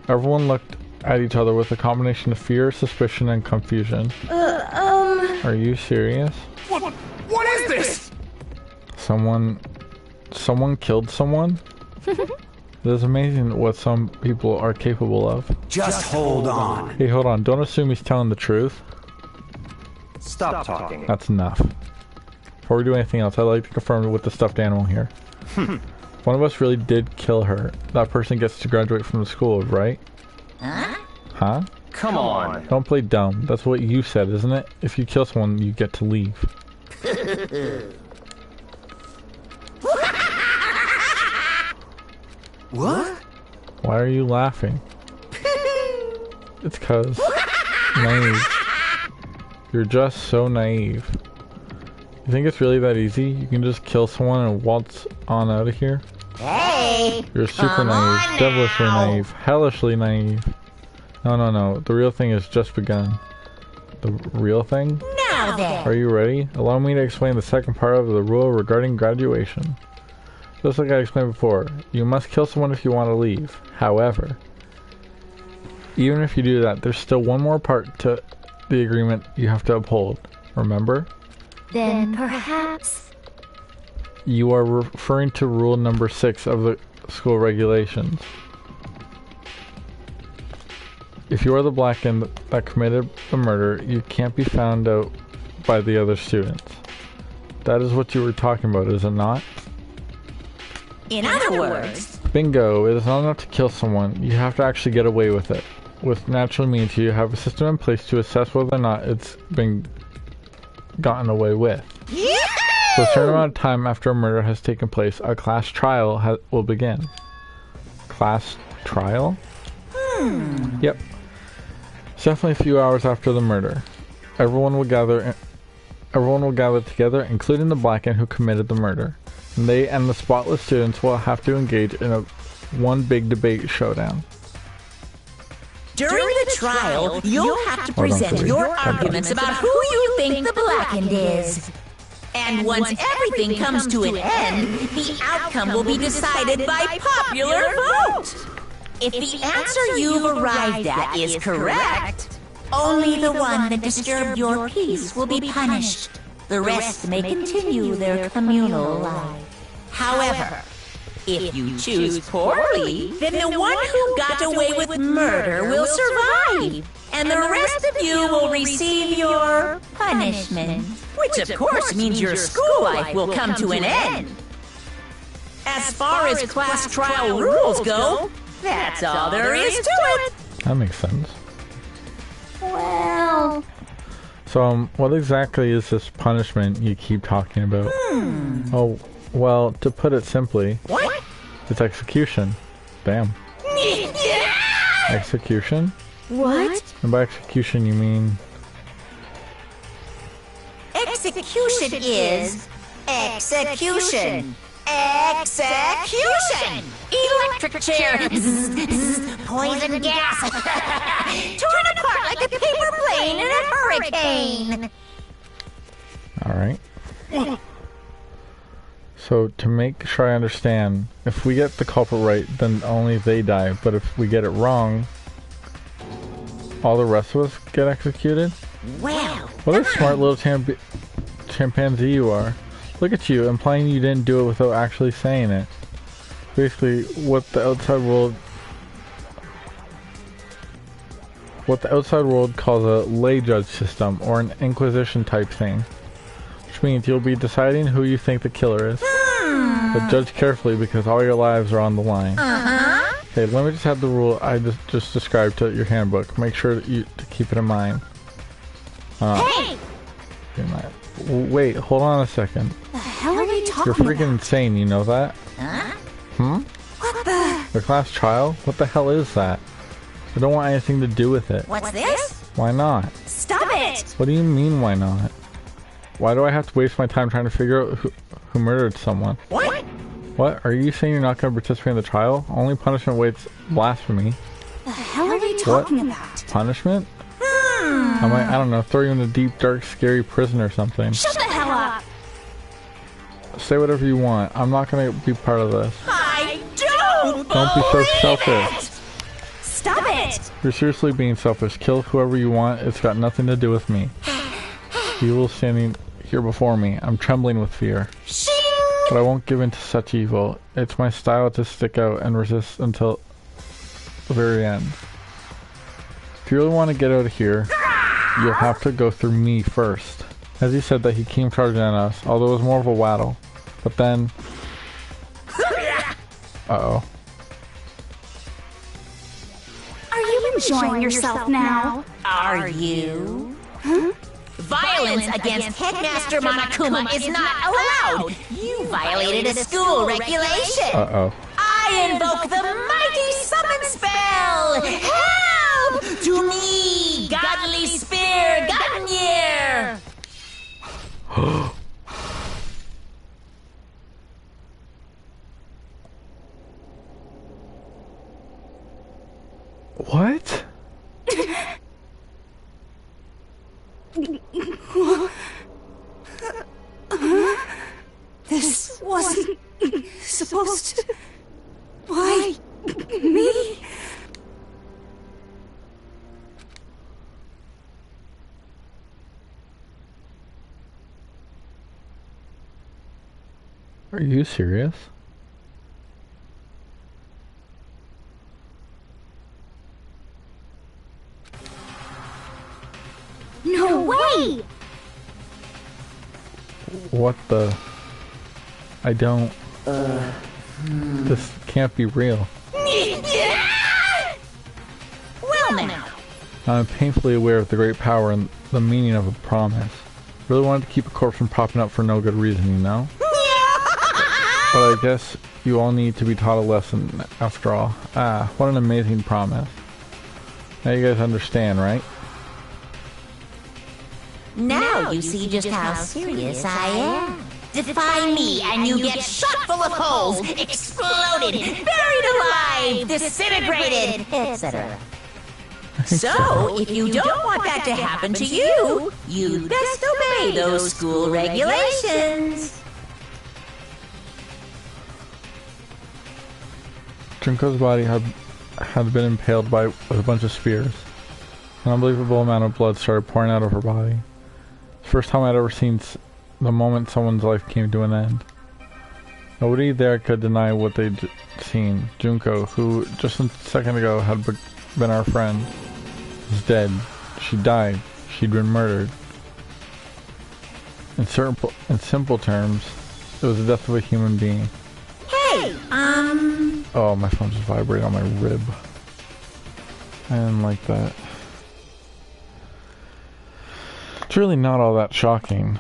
Everyone looked at each other with a combination of fear, suspicion, and confusion. Are you serious? What is this? Someone killed someone? It is amazing what some people are capable of. Just hold on. Hey, hold on. Don't assume he's telling the truth. Stop talking. That's enough. Before we do anything else, I'd like to confirm with the stuffed animal here. One of us really did kill her. That person gets to graduate from the school, right? Huh? Huh? Come on. Don't play dumb. That's what you said, isn't it? If you kill someone, you get to leave. What? Why are you laughing? It's 'cause naive. You're just so naive. You think it's really that easy? You can just kill someone and waltz on out of here? Hey! You're super naive, devilishly naive, hellishly naive. No. The real thing has just begun. The real thing? Now then! Are you ready? Allow me to explain the second part of the rule regarding graduation. Just like I explained before, you must kill someone if you want to leave. However, even if you do that, there's still one more part to the agreement you have to uphold. Remember? Then perhaps... You are referring to rule number 6 of the school regulations. If you are the black end that committed the murder, you can't be found out by the other students. That is what you were talking about, is it not? In other words... Bingo! It is not enough to kill someone. You have to actually get away with it. Which naturally means you have a system in place to assess whether or not it's been gotten away with. So a certain amount of time after a murder has taken place, a class trial will begin. Class trial? Yep. It's definitely a few hours after the murder. Everyone will gather together, including the black end who committed the murder. And they and the spotless students will have to engage in one big debate showdown. During the trial, you'll have to present your arguments about who you think the blackened is. And once everything comes to an end, the outcome will be decided by popular vote. If the answer you've arrived at is correct, only the one that disturbed your peace will be punished. The rest may continue their communal life. However, if you choose poorly, then the one who got away with murder will survive, and the rest of you will receive your punishment. Which of course means your school life will come to an end. As far as class trial rules go, that's all there is to it. That makes sense. Well... So, what exactly is this punishment you keep talking about? Oh, well, to put it simply, What? it's execution. Damn. Execution? What? And by execution you mean... Execution is execution. Execution! Electric chair! Poison gas! Torn apart like a paper plane in a hurricane! Alright. So, to make sure I understand, if we get the culprit right, then only they die, but if we get it wrong, all the rest of us get executed? Well, What a smart little chimpanzee you are. Look at you, implying you didn't do it without actually saying it. basically what the outside world calls a lay judge system, or an inquisition type thing. Which means you'll be deciding who you think the killer is. But judge carefully because all your lives are on the line. Okay, let me just have the rule I just described to your handbook. Make sure that to keep it in mind. Hey! Wait, hold on a second. The hell are you talking You're freaking insane, you know that? What the? The class trial? What the hell is that? I don't want anything to do with it. What's this? Why not? Stop it! What do you mean, why not? Why do I have to waste my time trying to figure out who murdered someone? What? What? Are you saying you're not going to participate in the trial? Only punishment waits blasphemy. The hell are you talking about? Punishment? I don't know, throw you in a deep, dark, scary prison or something. Shut the hell up! Say whatever you want. I'm not going to be part of this. I don't Don't be so selfish. Stop it! You're seriously being selfish. Kill whoever you want. It's got nothing to do with me. Evil standing here before me. I'm trembling with fear. But I won't give in to such evil. It's my style to stick out and resist until the very end. If you really want to get out of here, you'll have to go through me first. As he said that, he came charging at us, although it was more of a waddle. But then... Uh-oh. Are you enjoying yourself now? Are you? Violence against Headmaster Monokuma is not allowed! You violated a school regulation! Uh-oh. I invoke the mighty summon spell! Help! To me, godly spear, Gunyear! What? This wasn't supposed to... Why me? Are you serious? No way! What the... I don't... This can't be real. Well now. I'm painfully aware of the great power and the meaning of a promise. Really wanted to keep a corpse from popping up for no good reason, you know? But I guess you all need to be taught a lesson after all. Ah, what an amazing promise. Now you guys understand, right? Now you see just how serious I am. Defy me and you get shot full of holes, exploded, buried alive, disintegrated, etc. So, if you don't want that to happen to you, you'd best obey those school regulations. Junko's body had been impaled with a bunch of spears. An unbelievable amount of blood started pouring out of her body. It's the first time I'd ever seen the moment someone's life came to an end. Nobody there could deny what they'd seen. Junko, who just a second ago had been our friend, was dead. She died. She'd been murdered. In simple terms, it was the death of a human being. Hey, Oh, my phone just vibrated on my rib. I didn't like that. It's really not all that shocking.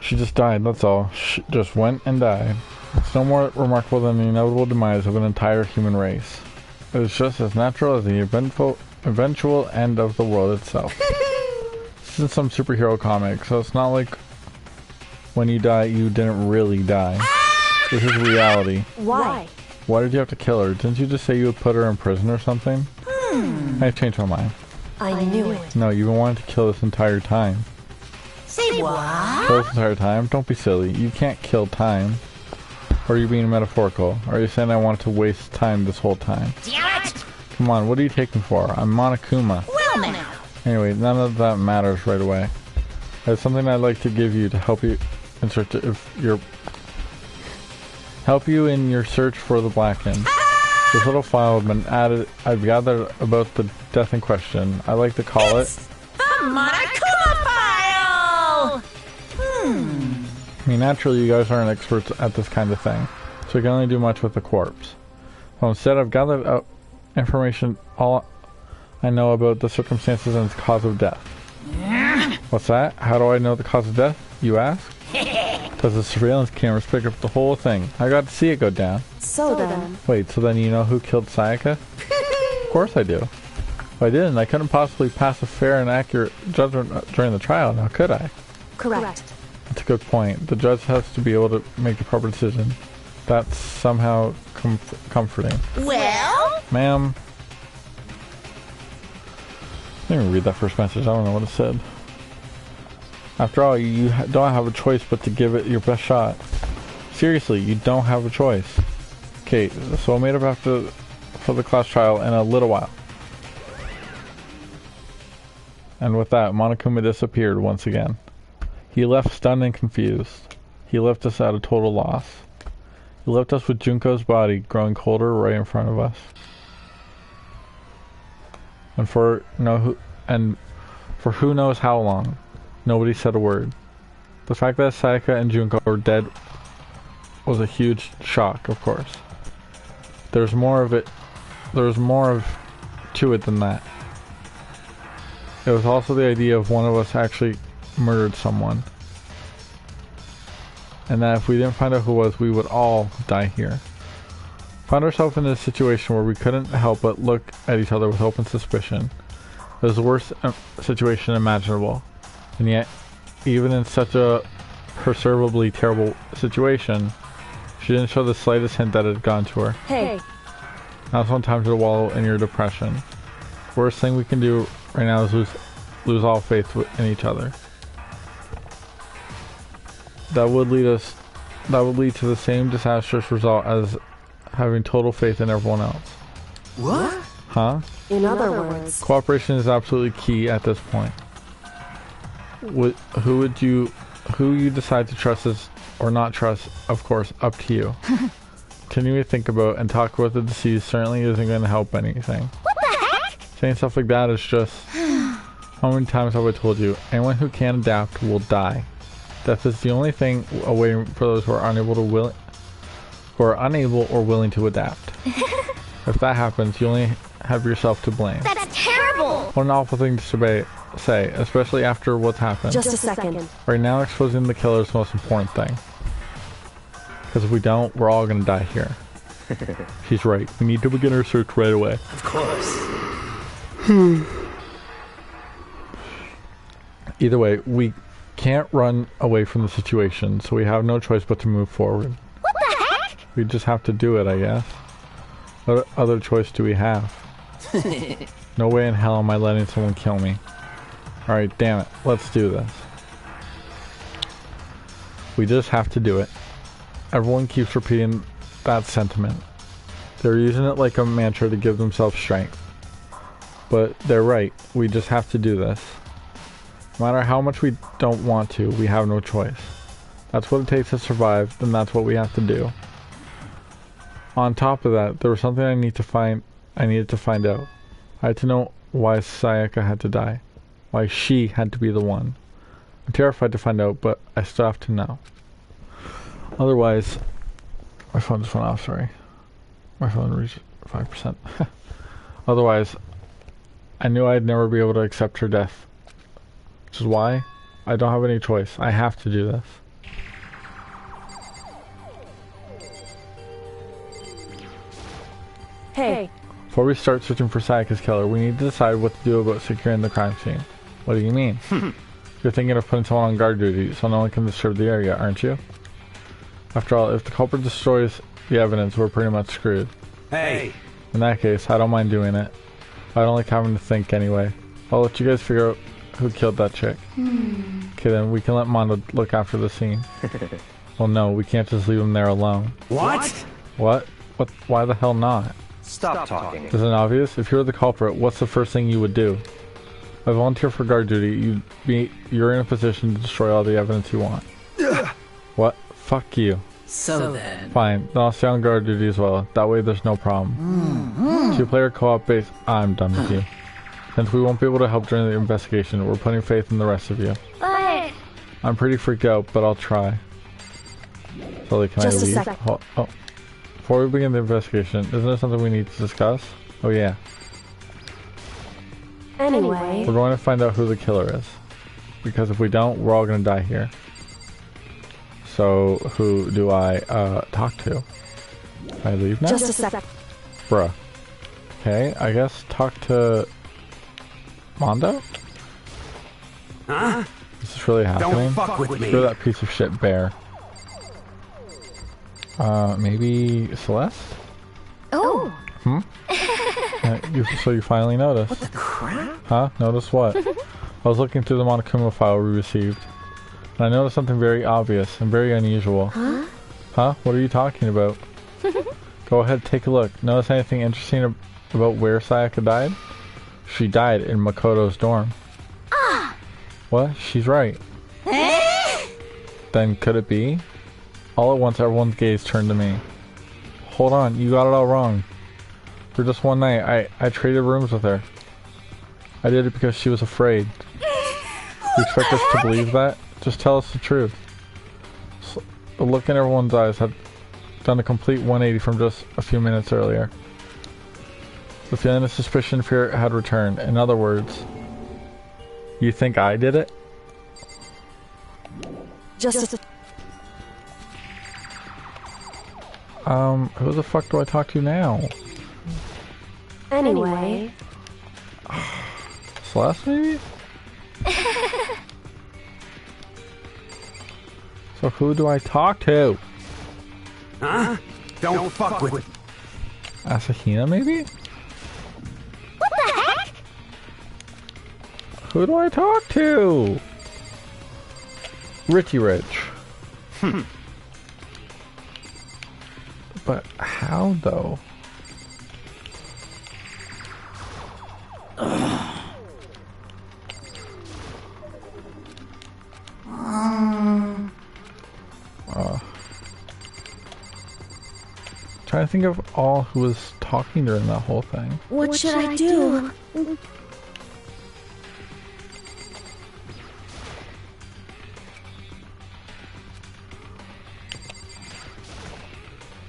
She just died, that's all. She just went and died. It's no more remarkable than the inevitable demise of an entire human race. It was just as natural as the eventual end of the world itself. This isn't some superhero comic, so it's not like when you die, you didn't really die. This is reality. Why? Why did you have to kill her? Didn't you just say you would put her in prison or something? I've changed my mind. I knew it. No, you've been wanting to kill this entire time. say what? Kill this entire time? Don't be silly. You can't kill time. Or are you being metaphorical? Or are you saying I wanted to waste time this whole time? Damn it! Come on, what are you taking for? I'm Monokuma. Well now. Anyway, none of that matters right away. There's something I'd like to give you to help you insert if you're... Help you in your search for the Blackened. This little file has been added. I've gathered about the death in question. I like to call it the Monokuma file! I mean, naturally, you guys aren't experts at this kind of thing, so you can only do much with the corpse. So instead, I've gathered information all I know about the circumstances and its cause of death. What's that? How do I know the cause of death, you ask? Because the surveillance cameras pick up the whole thing. I got to see it go down. So then... Wait, so then you know who killed Sayaka? Of course I do. If I didn't, I couldn't possibly pass a fair and accurate judgment during the trial, now could I? Correct. That's a good point. The judge has to be able to make the proper decision. That's somehow comforting. Well? Ma'am. Let me read that first message. I don't know what it said. After all, you don't have a choice but to give it your best shot. Seriously, you don't have a choice. Okay, so I'll meet up for the class trial in a little while. And with that, Monokuma disappeared once again. He left stunned and confused. He left us at a total loss. He left us with Junko's body growing colder right in front of us. And for who knows how long, nobody said a word. The fact that Sayaka and Junko were dead was a huge shock, of course. There's more to it than that. It was also the idea of one of us actually murdered someone. And that if we didn't find out who it was, we would all die here. Found ourselves in a situation where we couldn't help but look at each other with hope and suspicion. It was the worst situation imaginable. And yet, even in such a perceivably terrible situation, she didn't show the slightest hint that it had gone to her. Hey. Now's one time to wallow in your depression. Worst thing we can do right now is lose all faith in each other. That would lead to the same disastrous result as having total faith in everyone else. What? Huh? In other words... Cooperation is absolutely key at this point. Who you decide to trust or not trust, of course, up to you. Continuing to think about and talk about the deceased certainly isn't going to help anything. What the heck? Saying stuff like that is just... How many times have I told you? Anyone who can't adapt will die. Death is the only thing awaiting for those who are unable or willing to adapt. If that happens, you only have yourself to blame. That's terrible! What an awful thing to say, especially after what's happened. Just a second. Right now, exposing the killer is the most important thing. Because if we don't, we're all gonna die here. She's right. We need to begin our search right away. Of course. Either way, we can't run away from the situation, so we have no choice but to move forward. What the heck? We just have to do it, I guess. What other choice do we have? No way in hell am I letting someone kill me. Alright, damn it. Let's do this. We just have to do it. Everyone keeps repeating that sentiment. They're using it like a mantra to give themselves strength. But they're right. We just have to do this. No matter how much we don't want to, we have no choice. That's what it takes to survive, then that's what we have to do. On top of that, there was something I needed to find out. I had to know why Sayaka had to die. Why she had to be the one. I'm terrified to find out, but I still have to know. Otherwise... My phone just went off, sorry. My phone reached 5%. Otherwise, I knew I'd never be able to accept her death. Which is why I don't have any choice. I have to do this. Hey. Before we start searching for Sayaka's killer, we need to decide what to do about securing the crime scene. What do you mean? You're thinking of putting someone on guard duty so no one can disturb the area, aren't you? After all, if the culprit destroys the evidence, we're pretty much screwed. Hey! In that case, I don't mind doing it. I don't like having to think anyway. I'll let you guys figure out who killed that chick. Okay, then we can let Mondo look after the scene. Well, no, we can't just leave him there alone. What? What? Why the hell not? Stop talking. Isn't it obvious? If you're the culprit, what's the first thing you would do? If I volunteer for guard duty, you're in a position to destroy all the evidence you want. What? Fuck you. So then... Fine, then I'll stay on guard duty as well. That way there's no problem. Two-player co-op base. I'm done with you. Since we won't be able to help during the investigation, we're putting faith in the rest of you. But... I'm pretty freaked out, but I'll try. Sully, can Just I leave? a sec. Oh. Before we begin the investigation, isn't there something we need to discuss? Oh yeah. Anyway... We're going to find out who the killer is. Because if we don't, we're all going to die here. So, who do I talk to? Can I leave now? Just a sec. Bruh. Okay, I guess talk to... Mondo? Huh? Is this really happening? Don't fuck with me. Screw that piece of shit bear. Maybe Celeste? Oh. So you finally noticed. What the crap? Huh? Notice what? I was looking through the Monokuma file we received, and I noticed something very obvious and very unusual. Huh? Huh? What are you talking about? Go ahead, take a look. Notice anything interesting about where Sayaka died? She died in Makoto's dorm. Ah. What? She's right. Then could it be? All at once, everyone's gaze turned to me. Hold on, you got it all wrong. For just one night, I traded rooms with her. I did it because she was afraid. You expect us to believe that? Just tell us the truth. The look in everyone's eyes had done a complete 180 from just a few minutes earlier. The feeling of suspicion and fear had returned. In other words, you think I did it? Just a... Who the fuck do I talk to now? Anyway... Celeste, maybe? So who do I talk to? Huh? Don't fuck with... Asahina, maybe? What the heck? Who do I talk to? Richie Rich. But how, though? Trying to think of all who was talking during that whole thing. What should I do?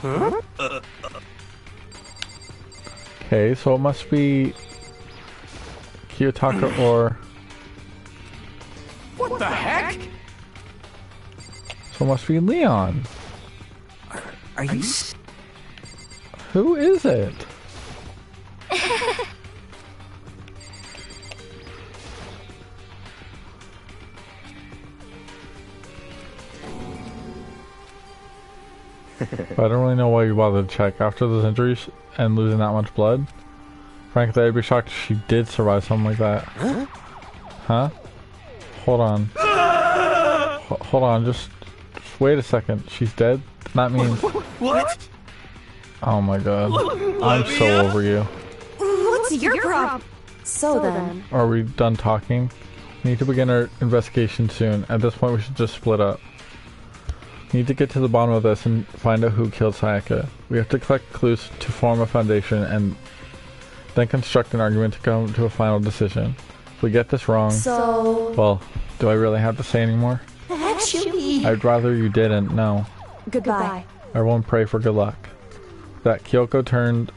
Huh? Okay, so it must be Kiyotaka or... What the heck? So it must be Leon. Are you... Who is it? But I don't really know why you bothered to check. After those injuries and losing that much blood, frankly, I'd be shocked if she did survive something like that. Huh? Hold on. Hold on, just wait a second. She's dead? That means... What? Oh my god. I'm so over you. What's your problem? So then... Are we done talking? We need to begin our investigation soon. At this point, we should just split up. We need to get to the bottom of this and find out who killed Sayaka. We have to collect clues to form a foundation and then construct an argument to come to a final decision. If we get this wrong... So... Well, do I really have to say anymore? Actually... I'd rather you didn't, no. Goodbye. Everyone pray for good luck. That Kyoko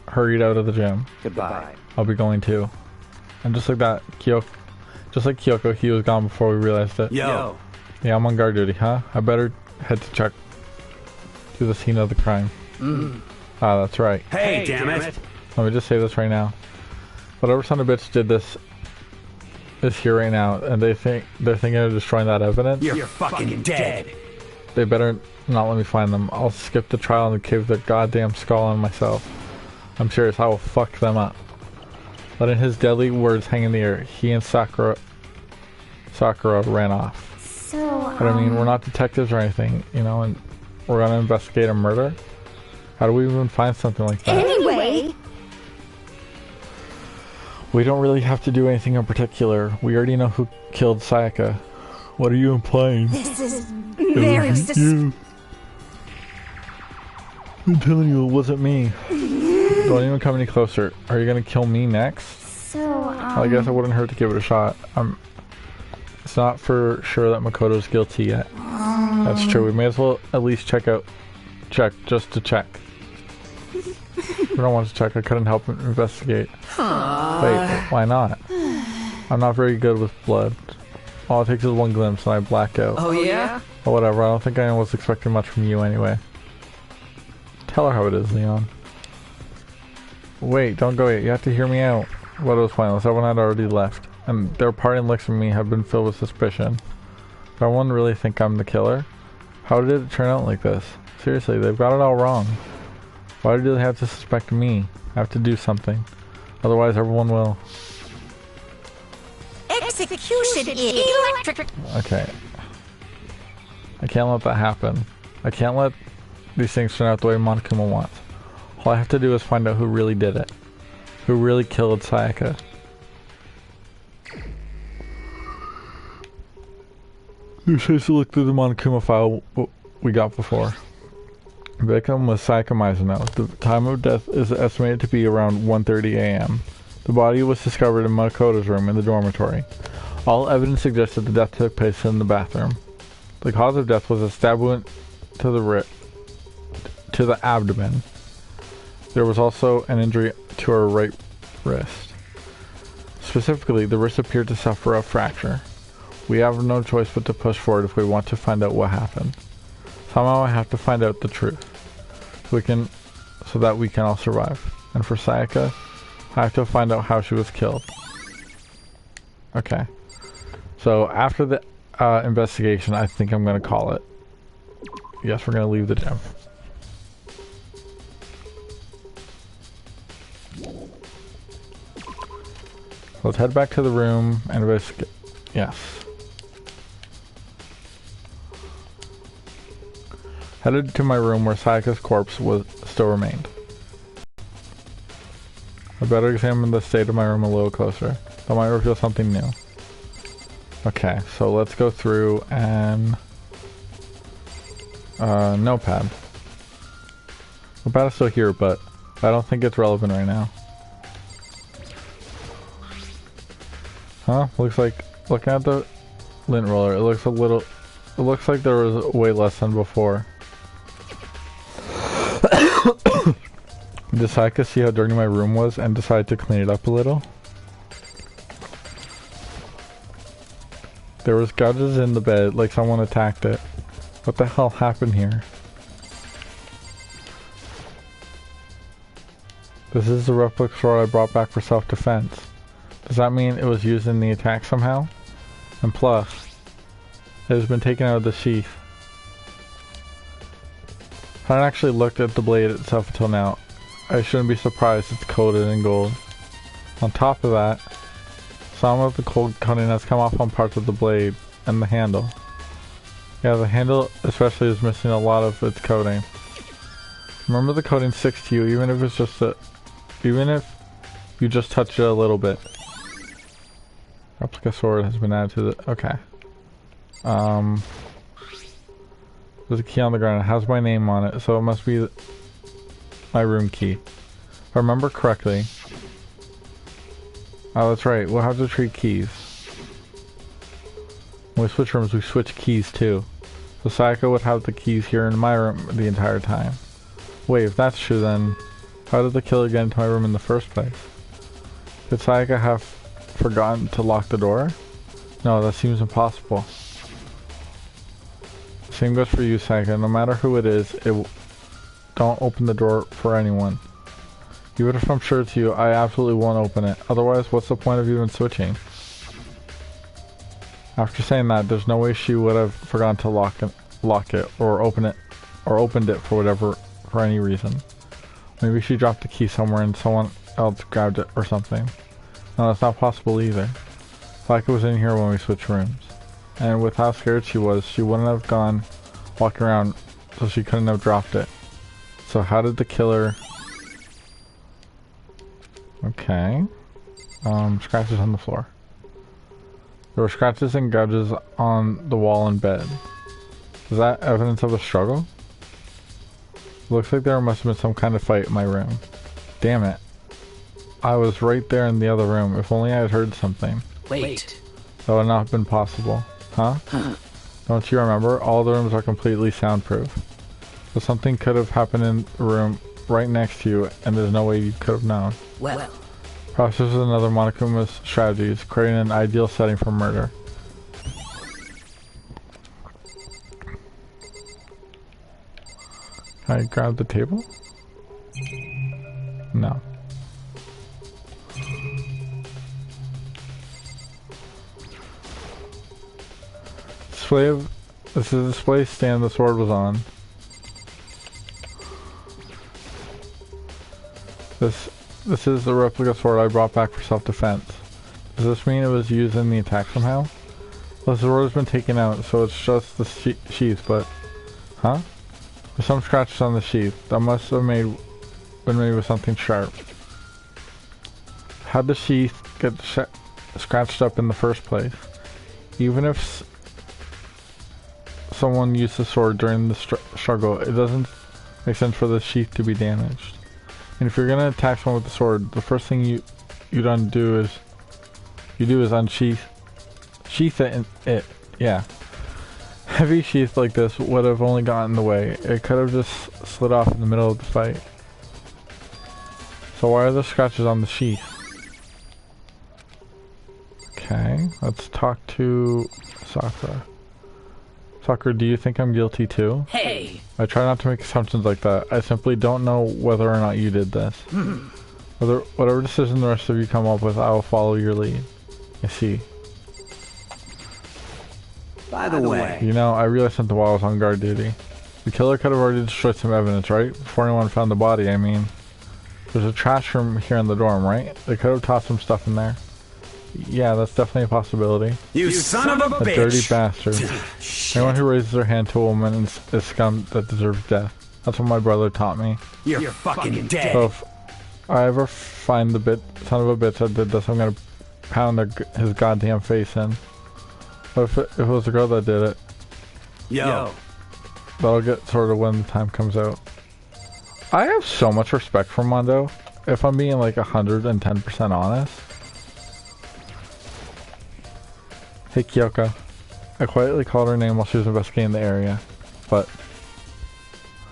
hurried out of the gym. Goodbye. I'll be going too. And just like that, Kyoko, he was gone before we realized it. Yo. Yeah, I'm on guard duty, huh? I better head to check to the scene of the crime. Ah, that's right. Hey, damn it. Let me just say this right now. Whatever son of a bitch did this is here right now, and they're thinking of destroying that evidence. You're fucking dead. They better not let me find them. I'll skip the trial and cave their goddamn skull on myself. I'm serious, I will fuck them up. Letting his deadly words hang in the air, he and Sakura ran off. So, But I mean, we're not detectives or anything, you know, and we're gonna investigate a murder? How do we even find something like that? Anyway... We don't really have to do anything in particular. We already know who killed Sayaka. What are you implying? This is very I'm telling you, it wasn't me. Don't even come any closer. Are you gonna kill me next? So, Well, I guess it wouldn't hurt to give it a shot. It's not for sure that Makoto's guilty yet. That's true. We may as well at least check just to check. We don't want to check. I couldn't help but investigate. Wait, why not? I'm not very good with blood. All it takes is one glimpse and I black out. Oh yeah? Or whatever. I don't think anyone was expecting much from you anyway. Tell her how it is, Leon. Wait, don't go yet. You have to hear me out. But it was pointless. Everyone had already left. And their parting looks from me have been filled with suspicion. Does everyone really think I'm the killer? How did it turn out like this? Seriously, they've got it all wrong. Why do they have to suspect me? I have to do something. Otherwise everyone will. Execution electric. Okay. I can't let that happen. I can't let these things turn out the way Monokuma wants. All I have to do is find out who really did it. Who really killed Sayaka. You should look through the Monokuma file we got before. The victim was Sayaka Mizuno. The time of death is estimated to be around 1:30 a.m. The body was discovered in Makoto's room in the dormitory. All evidence suggests that the death took place in the bathroom. The cause of death was a stab wound to the abdomen. There was also an injury to her right wrist. Specifically, the wrist appeared to suffer a fracture. We have no choice but to push forward if we want to find out what happened. Somehow I have to find out the truth. So that we can all survive. And for Sayaka, I have to find out how she was killed. Okay. So after the investigation, I think I'm going to call it. Yes, we're going to leave the gym. Let's head back to the room and investigate. Yes. Headed to my room where Sayaka's corpse still remained. I better examine the state of my room a little closer. That might reveal something new. Okay, so let's go through and... notepad. Notepad is still here, but I don't think it's relevant right now. Huh? Looks like, looking at the lint roller, it looks like there was way less than before. Did Sayaka see how dirty my room was and decide to clean it up a little? There was gouges in the bed, like someone attacked it. What the hell happened here? This is the replica sword I brought back for self-defense. Does that mean it was used in the attack somehow? And plus, it has been taken out of the sheath. I haven't actually looked at the blade itself until now. I shouldn't be surprised it's coated in gold. On top of that, some of the gold coating has come off on parts of the blade and the handle. Yeah, the handle especially is missing a lot of its coating. Remember, the coating sticks to you even if it's just even if you just touch it a little bit. Replica sword has been added to the... Okay. There's a key on the ground. It has my name on it, so it must be my room key. If I remember correctly. Oh, that's right. We'll have to treat keys. When we switch rooms, we switch keys too. So Sayaka would have the keys here in my room the entire time. Wait, if that's true, then how did the killer get into my room in the first place? Could Sayaka have forgotten to lock the door? No, that seems impossible. Same goes for you, Sayaka. No matter who it is, don't open the door for anyone. Even if I'm sure it's you, I absolutely won't open it. Otherwise, what's the point of even switching? After saying that, there's no way she would have forgotten to lock it or open it, or opened it for any reason. Maybe she dropped the key somewhere and someone else grabbed it or something. No, that's not possible either. Sayaka was in here when we switched rooms. And with how scared she was, she wouldn't have gone walking around, so she couldn't have dropped it. So how did the killer... Okay. Scratches on the floor. There were scratches and gouges on the wall and bed. Is that evidence of a struggle? Looks like there must have been some kind of fight in my room. Damn it. I was right there in the other room. If only I had heard something. Wait. That would not have been possible. Huh? Don't you remember? All the rooms are completely soundproof. So something could have happened in the room right next to you, and there's no way you could have known. Well. Perhaps this is another Monokuma's strategies, creating an ideal setting for murder. Can I grab the table? No. This is the display stand the sword was on. This is the replica sword I brought back for self-defense. Does this mean it was used in the attack somehow? Well, the sword has been taken out, so it's just the sheath, but... Huh? There's some scratches on the sheath. That must have been made with something sharp. How'd the sheath get scratched up in the first place? Even if someone used the sword during the struggle, it doesn't make sense for the sheath to be damaged. And if you're gonna attack someone with the sword, the first thing you do is unsheath it. Yeah. Heavy sheath like this would have only gotten in the way. It could have just slid off in the middle of the fight. So why are there scratches on the sheath? Okay, let's talk to Sakura. Sakura, do you think I'm guilty too? Hey! I try not to make assumptions like that. I simply don't know whether or not you did this. Whatever decision the rest of you come up with, I will follow your lead. I see. By the way... You know, I realized something while I was on guard duty. The killer could have already destroyed some evidence, right? Before anyone found the body, I mean. There's a trash room here in the dorm, right? They could have tossed some stuff in there. Yeah, that's definitely a possibility. You son of a bitch! Dirty bastard. Anyone who raises their hand to a woman is scum that deserves death. That's what my brother taught me. You're fucking dead! So if I ever find the son of a bitch that did this, I'm gonna pound his goddamn face in. But if it was a girl that did it... Yo! That'll get sorted when the time comes out. I have so much respect for Mondo, if I'm being like 110% honest. Hey Kyoko. I quietly called her name while she was investigating the area, but...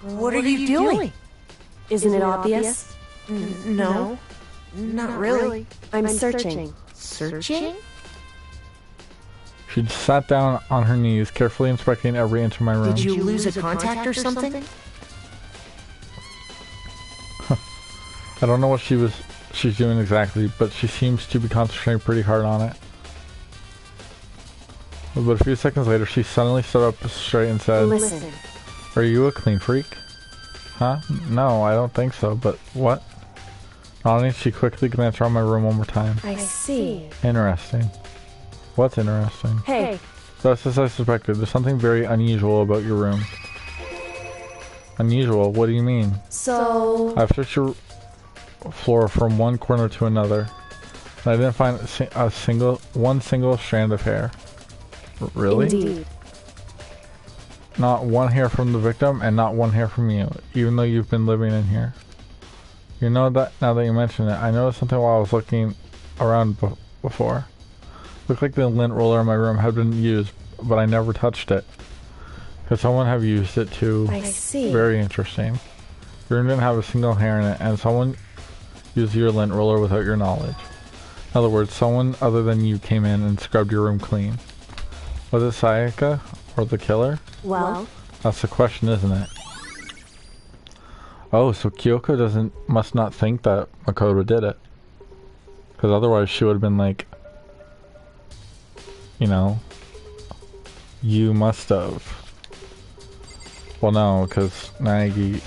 What are you doing? Isn't it obvious? No. Not really. I'm searching. Searching? She sat down on her knees, carefully inspecting every inch of my room. Did you lose a contact or something? I don't know what she's doing exactly, but she seems to be concentrating pretty hard on it. But a few seconds later, she suddenly stood up straight and said, Listen. Are you a clean freak? Huh? No, I don't think so, but what? Nodding, she quickly glanced around my room one more time. I see. Interesting. What's interesting? Hey. Just as I suspected, there's something very unusual about your room. Unusual? What do you mean? So... I've searched your floor from one corner to another, and I didn't find one single strand of hair. Really? Indeed. Not one hair from the victim, and not one hair from you, even though you've been living in here. You know that, now that you mention it, I noticed something while I was looking around before. Looked like the lint roller in my room had been used, but I never touched it. Could someone have used it too? I see. Very interesting. Your room didn't have a single hair in it, and someone used your lint roller without your knowledge. In other words, someone other than you came in and scrubbed your room clean. Was it Sayaka or the killer? Well, that's the question, isn't it? Oh, so Kyoko must not think that Makoto did it. Because otherwise she would have been like, you know, you must have. Well, no, because Naegi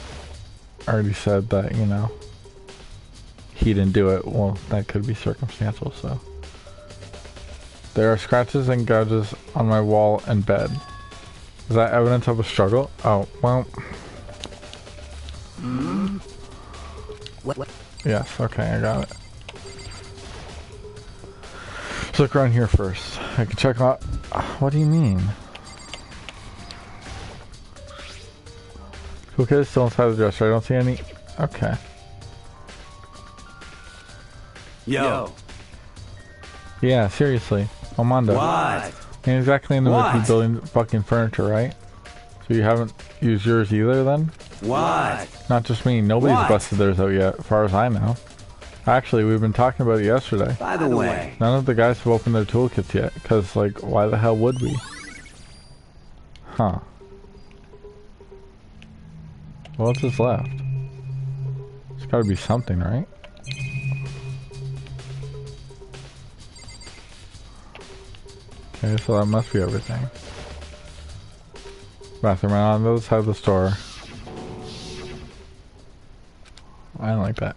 already said that, you know, he didn't do it. Well, that could be circumstantial, so. There are scratches and gouges on my wall and bed. Is that evidence of a struggle? Oh, well. What? Yes, okay, I got it. Let's look around here first. I can check out... What do you mean? Toolkit is still inside the dresser. I don't see any... Okay. Yo. Yeah, seriously. Armando. What? Ain't exactly in the mood to be What? building fucking furniture, right? So you haven't used yours either, then? What? Not just me. Nobody's What? busted theirs out yet, as far as I know. Actually, we've been talking about it yesterday. By the way. None of the guys have opened their toolkits yet, because, like, why the hell would we? Huh. Well, what's this left? There's gotta be something, right? Okay, so that must be everything. Bathroom right on the other side of the store. I don't like that.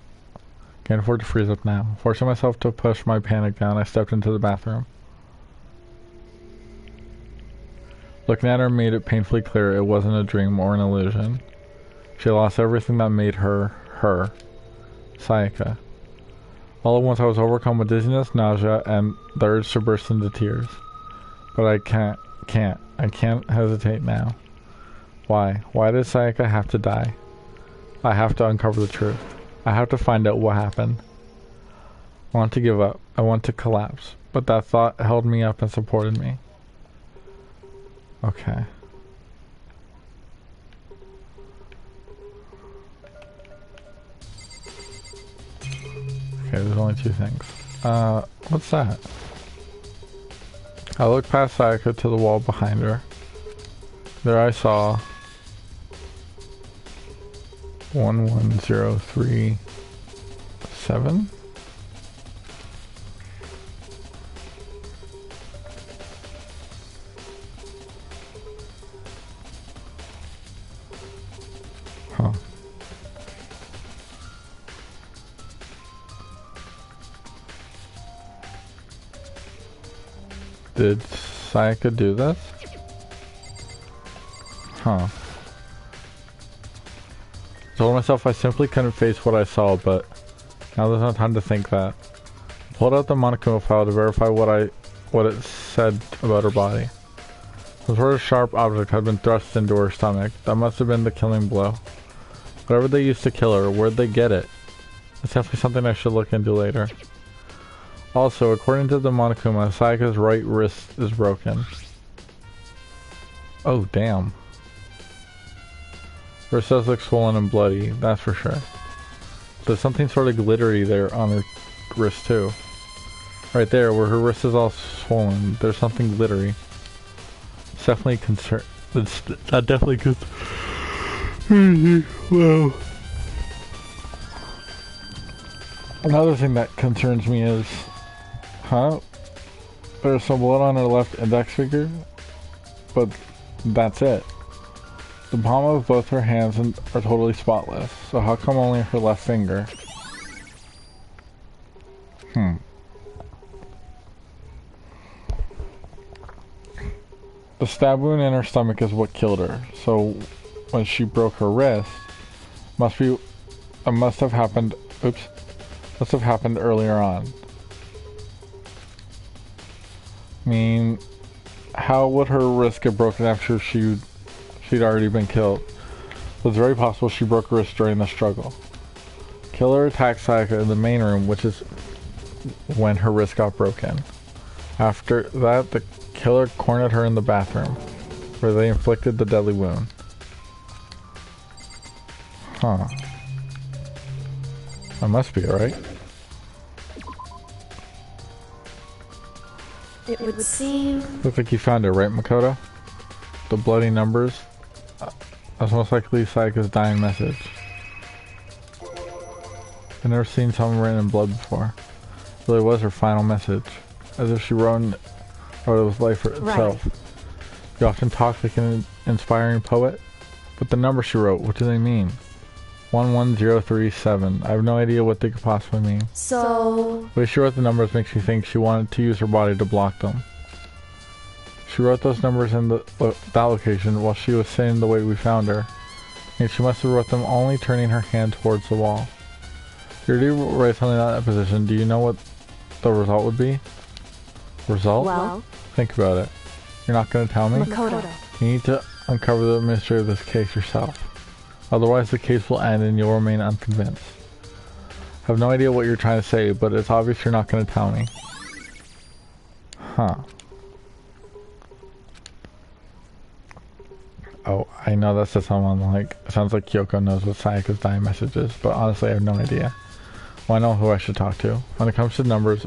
Can't afford to freeze up now. Forcing myself to push my panic down, I stepped into the bathroom. Looking at her made it painfully clear it wasn't a dream or an illusion. She lost everything that made her, her. Sayaka. All at once I was overcome with dizziness, nausea, and the urge to burst into tears. But I can't hesitate now. Why? Why did Sayaka have to die? I have to uncover the truth. I have to find out what happened. I want to give up. I want to collapse. But that thought held me up and supported me. Okay. Okay, there's only two things. What's that? I looked past Sayaka to the wall behind her. There I saw 11037. Huh. Did Sayaka do this? Huh. Told myself I simply couldn't face what I saw, but now there's no time to think that. I pulled out the Monokuma file to verify what it said about her body. Some sort of sharp object had been thrust into her stomach. That must have been the killing blow. Whatever they used to kill her, where'd they get it? It's definitely something I should look into later. Also, according to the Monokuma, Sayaka's right wrist is broken. Oh, damn. Wrist does look swollen and bloody, that's for sure. There's something sort of glittery there on her wrist too. Right there, where her wrist is all swollen, there's something glittery. It's definitely concern. It's that definitely good. Wow. Another thing that concerns me is, there's some blood on her left index finger, but that's it. The palm of both her hands are totally spotless, so how come only her left finger? The stab wound in her stomach is what killed her, so when she broke her wrist, must have happened earlier on. I mean, how would her wrist get broken after she'd already been killed? It's very possible she broke her wrist during the struggle. Killer attacked Sayaka in the main room, which is when her wrist got broken. After that, the killer cornered her in the bathroom, where they inflicted the deadly wound. Huh. That must be it, right? It would seem... Looks like you found it, right, Makoto? The bloody numbers? That's most likely Sayaka's dying message. I've never seen something written in blood before. It really was her final message. As if she wrote it with life for itself. Right. You often talk like an inspiring poet, but the numbers she wrote, what do they mean? 11037. I have no idea what they could possibly mean. So... The way she wrote the numbers makes me think she wanted to use her body to block them. She wrote those numbers in that location while she was sitting the way we found her. And she must have wrote them only turning her hand towards the wall. If you were to write something in that position, do you know what the result would be? Result? Well... Think about it. You're not going to tell me? Makoto. You need to uncover the mystery of this case yourself. Otherwise the case will end and you'll remain unconvinced. I have no idea what you're trying to say, but it's obvious you're not going to tell me. Huh. Oh, I know that says someone like, it sounds like Kyoko knows what Sayaka's dying message is, but honestly I have no idea. Well, I know who I should talk to. When it comes to numbers,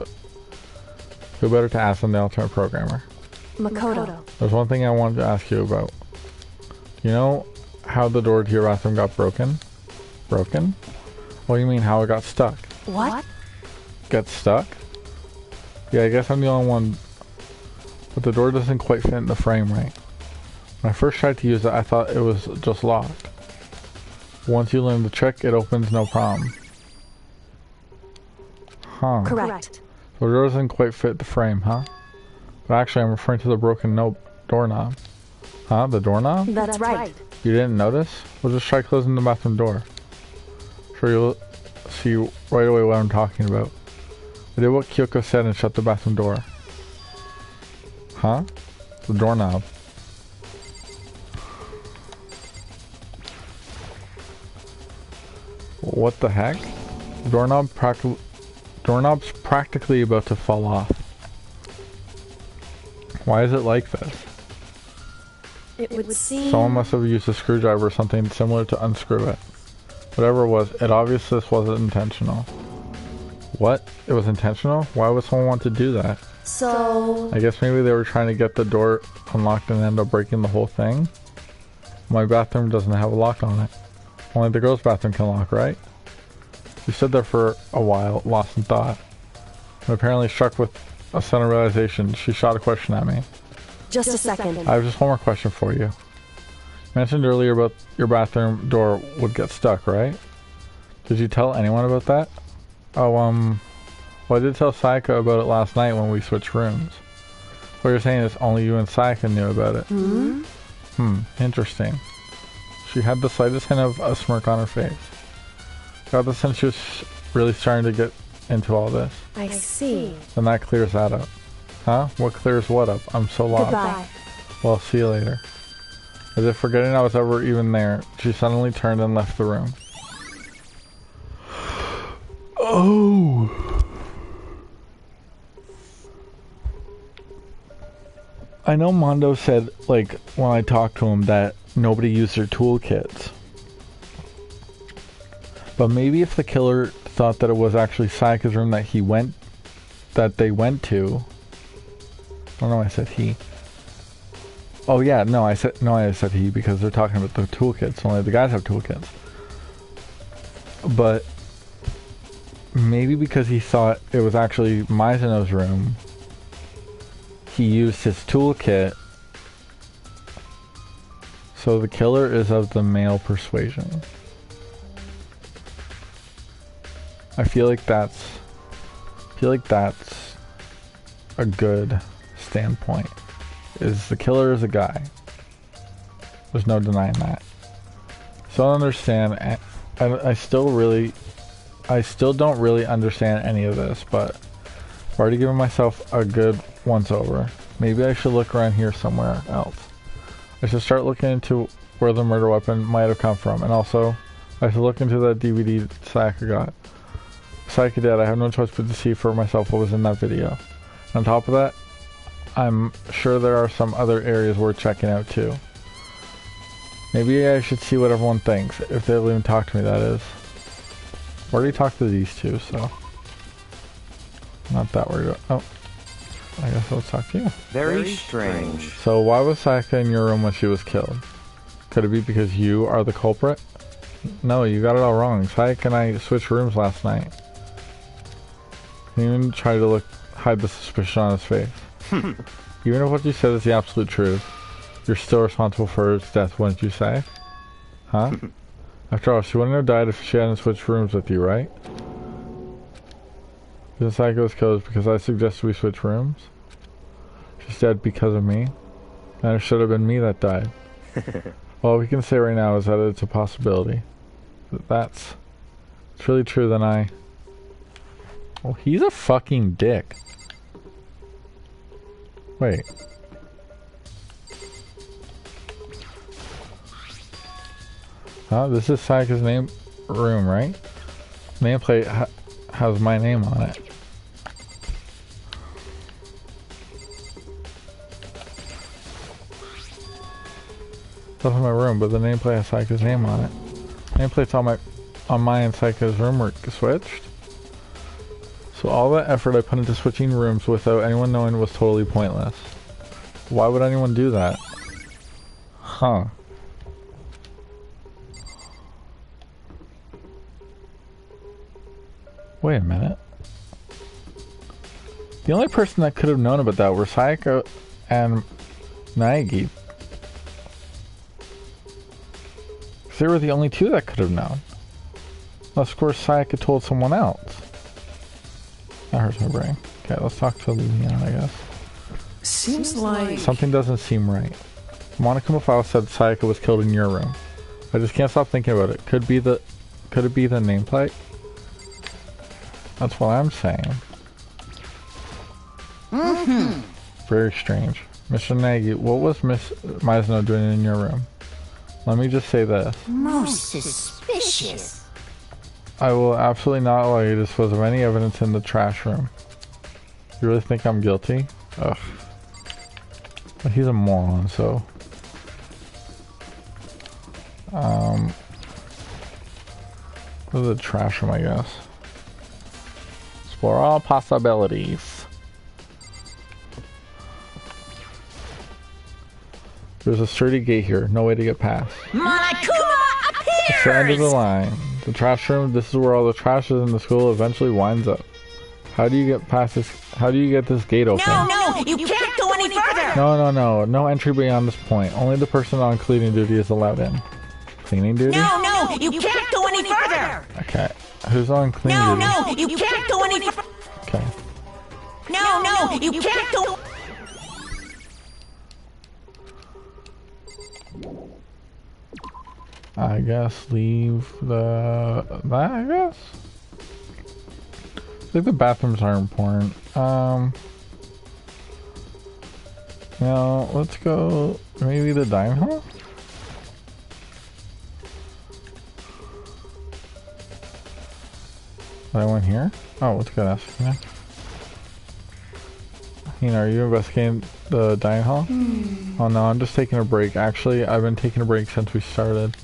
who better to ask than the alternate programmer? Makoto. There's one thing I wanted to ask you about. You know how the door to your bathroom got broken? Broken? What do you mean how it got stuck? What? Got stuck? Yeah, I guess I'm the only one, but the door doesn't quite fit in the frame right. When I first tried to use it, I thought it was just locked. Once you learn the trick, it opens no problem. Huh. Correct. The door doesn't quite fit the frame, huh? But actually, I'm referring to the broken doorknob. Huh? The doorknob? That's right. You didn't notice? We'll just try closing the bathroom door. Sure, you'll see right away what I'm talking about. I did what Kyoko said and shut the bathroom door. Huh? The doorknob. What the heck? The doorknob's practically about to fall off. Why is it like this? It would seem... Someone must have used a screwdriver or something similar to unscrew it. Whatever it was, it obviously this wasn't intentional. What? It was intentional? Why would someone want to do that? So... I guess maybe they were trying to get the door unlocked and end up breaking the whole thing? My bathroom doesn't have a lock on it. Only the girls' bathroom can lock, right? We stood there for a while, lost in thought. And apparently struck with a sudden realization, she shot a question at me. Just a second. I have just one more question for you. You mentioned earlier about your bathroom door would get stuck, right? Did you tell anyone about that? Oh, well, I did tell Sayaka about it last night when we switched rooms. What you're saying is only you and Sayaka knew about it. Interesting. She had the slightest hint of a smirk on her face. Got the sense she was really starting to get into all this. I see. Then that clears that up. Huh? What clears what up? I'm so lost. Goodbye. Well, see you later. As if forgetting I was ever even there, she suddenly turned and left the room. Oh! I know Mondo said, like, when I talked to him that nobody used their toolkits. But maybe if the killer thought that it was actually Sayaka's room that they went to. Oh no, I said he. Oh yeah, no, I said he because they're talking about the toolkits. Only the guys have toolkits. But maybe because he thought it was actually Mizuno's room, he used his toolkit. So the killer is of the male persuasion. I feel like that's a good standpoint. Is the killer is a guy. There's no denying that. So I don't understand. I still don't really understand any of this, but I've already given myself a good once over. Maybe I should look around here somewhere else. I should start looking into where the murder weapon might have come from, and also I should look into that DVD Sayaka got. Sayaka did. I have no choice but to see for myself what was in that video. And on top of that, I'm sure there are some other areas worth checking out too. Maybe I should see what everyone thinks, if they'll even talk to me, that is. I've already talked to these two, so not that worried about. Oh, I guess I'll talk to you. Very strange. So why was Sayaka in your room when she was killed? Could it be because you are the culprit? No, you got it all wrong. Sayaka and I switched rooms last night. He even tried to hide the suspicion on his face. Even if what you said is the absolute truth, you're still responsible for his death, wouldn't you say? Huh? After all, she wouldn't have died if she hadn't switched rooms with you, right? Because Sayaka was killed because I suggested we switch rooms? She's dead because of me? And it should have been me that died. All we can say right now is that it's a possibility. If that's really true, then well, he's a fucking dick. Wait. Huh? This is Sayaka's name room, right? Nameplate has my name on it. That's my room, but the nameplate has Sayaka's name on it. Nameplate's on my and Sayaka's room were switched. So all that effort I put into switching rooms without anyone knowing was totally pointless. Why would anyone do that? Huh. Wait a minute. The only person that could have known about that were Sayaka and Naegi. They were the only two that could have known. Unless, of course, Sayaka told someone else. That hurts my brain. Okay, let's talk to Leon, I guess. Seems like... Something doesn't seem right. Monica Mafao said Sayaka was killed in your room. I just can't stop thinking about it. Could it be the nameplate? That's what I'm saying. Very strange. Mr. Nagy, what was Miss Meisner doing in your room? Let me just say this. Most suspicious. I will absolutely not allow you to dispose of any evidence in the trash room. You really think I'm guilty? Ugh. But he's a moron, so... Go to the trash room, I guess. Explore all possibilities. There's a sturdy gate here. No way to get past. Monokuma appears! It's the end of the line. The trash room, this is where all the trash is in the school eventually winds up. How do you get past this? How do you get this gate open? No, you can't go any further! No. No entry beyond this point. Only the person on cleaning duty is allowed in. Cleaning duty? No, you can't go any further! Okay. Who's on cleaning duty? No, you can't go any further! Okay. No, you can't go... I guess leave that, I guess? I think the bathrooms are important. Now, let's go, maybe the dining hall? I went here? Oh, let's go ask him. Are you investigating the dining hall? Oh no, I'm just taking a break. Actually, I've been taking a break since we started.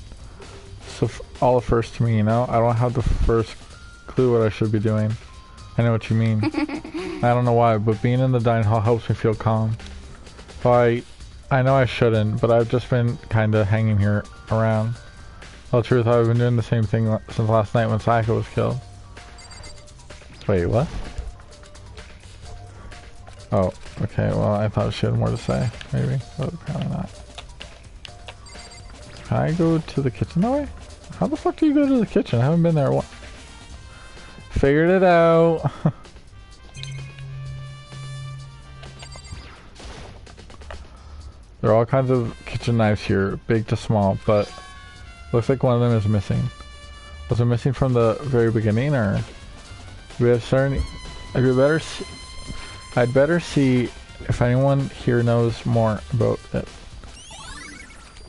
So all the first to me, you know? I don't have the first clue what I should be doing. I know what you mean. I don't know why, but being in the dining hall helps me feel calm. Well, I know I shouldn't, but I've just been kinda hanging here around. Well, the truth, I've been doing the same thing since last night when Sayaka was killed. Wait, what? Oh, okay, well, I thought she had more to say, maybe, but apparently not. Can I go to the kitchen that way? How the fuck do you go to the kitchen? I haven't been there. What? Figured it out. There are all kinds of kitchen knives here, big to small, but looks like one of them is missing. Was it missing from the very beginning, or? We have certain. I'd better see if anyone here knows more about it.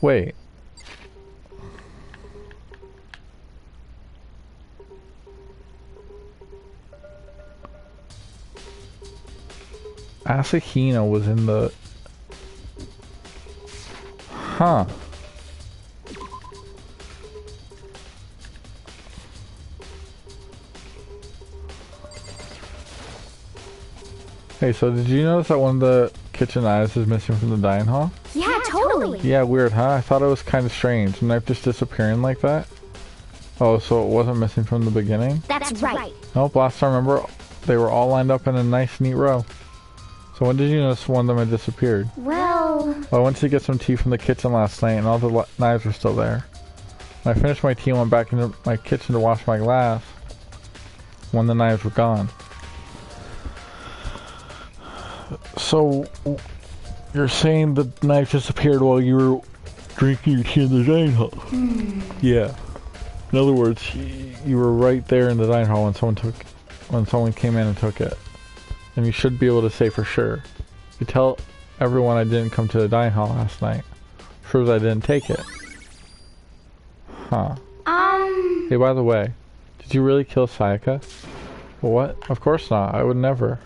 Wait. Asahina was in the... Huh. Hey, so did you notice that one of the kitchen knives is missing from the dining hall? Yeah, totally. Yeah, weird, huh? I thought it was kind of strange. The knife just disappearing like that? Oh, so it wasn't missing from the beginning? That's right. Nope, last time, remember, they were all lined up in a nice, neat row. So when did you notice one of them had disappeared? Well, I went to get some tea from the kitchen last night and all the knives were still there. When I finished my tea and went back into my kitchen to wash my glass, when the knives were gone. So, you're saying the knife disappeared while you were drinking your tea in the dining hall? Yeah. In other words, you were right there in the dining hall when someone came in and took it. And you should be able to say for sure. You tell everyone I didn't come to the dining hall last night. Proves I didn't take it. Huh. Hey, by the way, did you really kill Sayaka? Well, what? Of course not. I would never.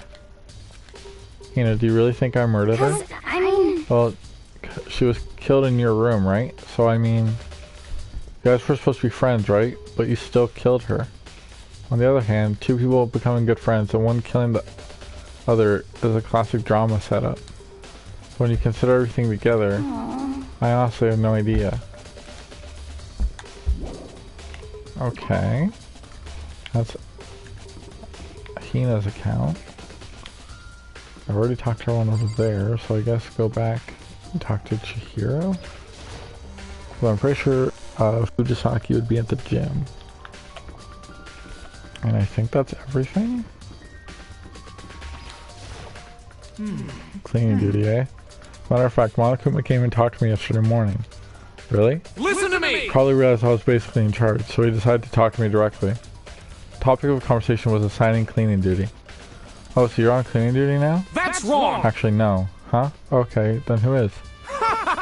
Hina, do you really think I murdered her? I mean... Well, she was killed in your room, right? So, I mean... You guys were supposed to be friends, right? But you still killed her. On the other hand, two people becoming good friends and one killing the other is a classic drama setup. So when you consider everything together, I honestly have no idea. Okay. That's Hina's account. I've already talked to everyone over there, so I guess go back and talk to Chihiro. Well, I'm pretty sure Fujisaki would be at the gym. And I think that's everything? Cleaning duty, eh? Matter of fact, Monokuma came and talked to me yesterday morning. Really? Listen to me! Probably realized I was basically in charge, so he decided to talk to me directly. Topic of conversation was assigning cleaning duty. Oh, so you're on cleaning duty now? That's wrong! Actually, no. Huh? Okay, then who is?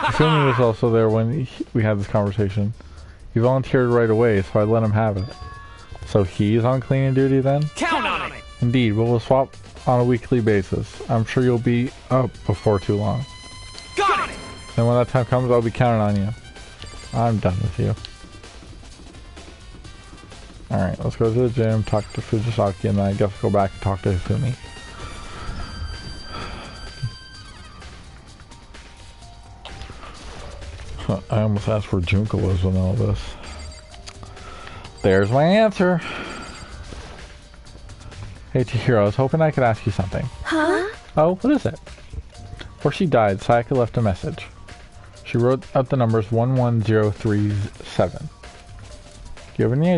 Assuming he was also there when we had this conversation. He volunteered right away, so I let him have it. So he's on cleaning duty then? Count on it! Indeed, but we'll swap on a weekly basis. I'm sure you'll be up before too long. Got it! And when that time comes, I'll be counting on you. I'm done with you. Alright, let's go to the gym, talk to Fujisaki, and then I guess go back and talk to Hifumi. I almost asked where Junko was with all this. There's my answer. Hey Chihiro, I was hoping I could ask you something. Huh? Oh, what is it? Before she died, Sayaka left a message. She wrote out the numbers 11037. Do you have any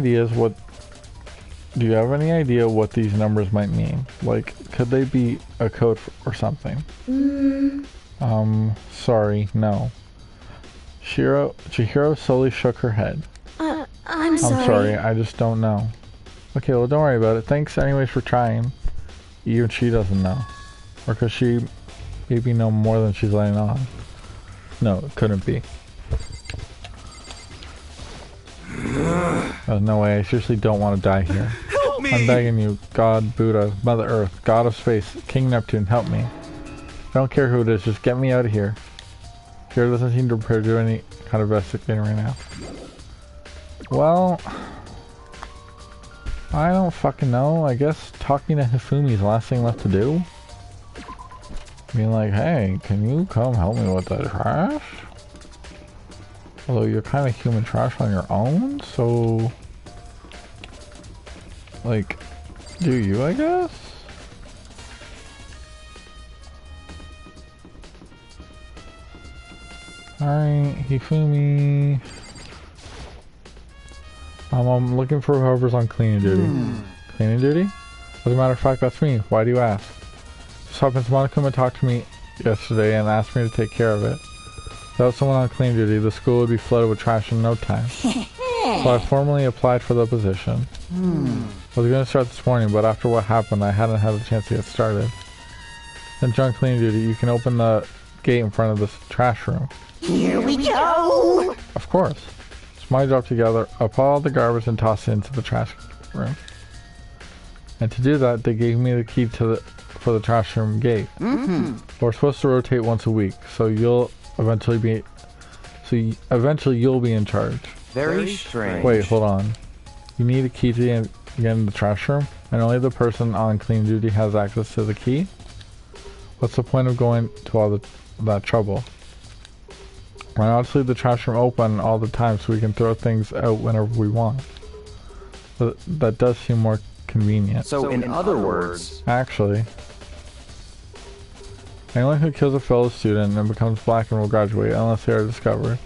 idea what these numbers might mean? Like, could they be a code or something? Sorry, no. Chihiro slowly shook her head. I'm sorry. I'm sorry, I just don't know. Okay, well don't worry about it. Thanks anyways for trying. Even she doesn't know. Or could she maybe know more than she's letting on? No, it couldn't be. No way, I seriously don't want to die here. Help me! I'm begging you, God, Buddha, Mother Earth, God of Space, King Neptune, help me. I don't care who it is, just get me out of here. Here doesn't seem to prepare to do any kind of investigating right now. Well, I don't fucking know. I guess talking to Hifumi is the last thing left to do. Being like, hey, can you come help me with the trash? Although you're kind of human trash on your own, so... Like, do you, I guess? Alright, Hifumi... I'm looking for whoever's on cleaning duty. Cleaning duty? As a matter of fact, that's me. Why do you ask? Just happens Monokuma talked to me yesterday and asked me to take care of it. Without someone on cleaning duty, the school would be flooded with trash in no time. So I formally applied for the position. I was going to start this morning, but after what happened, I hadn't had a chance to get started. Since you're on cleaning duty, you can open the gate in front of this trash room. Here we go! Of course. It's my job to gather up all the garbage and toss it into the trash room. And to do that, they gave me the key to for the trash room gate. We're supposed to rotate once a week, so eventually you'll be in charge. Very strange. Wait, hold on. You need a key to get in the trash room, and only the person on clean duty has access to the key? What's the point of going to all that trouble? Why not just leave the trash room open all the time so we can throw things out whenever we want? But that does seem more convenient. So in other words... Actually, anyone who kills a fellow student and becomes black and will graduate unless they are discovered.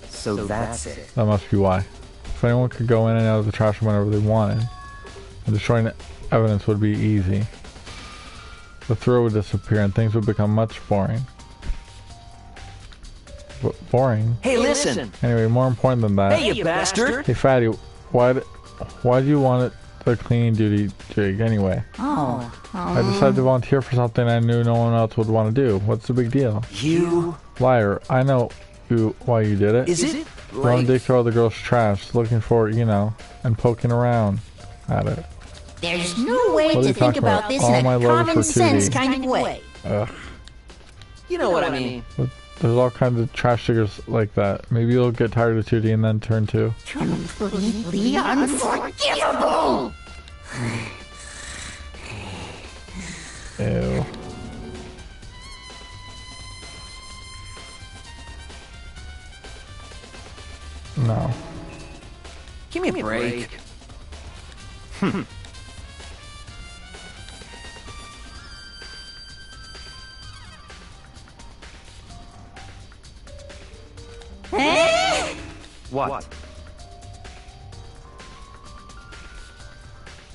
So that's it. That must be why. If anyone could go in and out of the trash room whenever they wanted, and destroying evidence would be easy. The thrill would disappear and things would become much boring. Boring? Hey, listen! Anyway, more important than that. Hey, you bastard! Hey, Fatty, why do you want the cleaning duty jig anyway? I decided to volunteer for something I knew no one else would want to do. What's the big deal? You... Liar, I know why you did it. Is it One day throw the girl's trash, looking for, you know, and poking around at it. There's no way to think about this in a common sense kind of way. Ugh. You know what I mean. There's all kinds of trash stickers like that. Maybe you'll get tired of 2D and then turn 2. Completely unforgivable! Ew. No. Give me a break. What?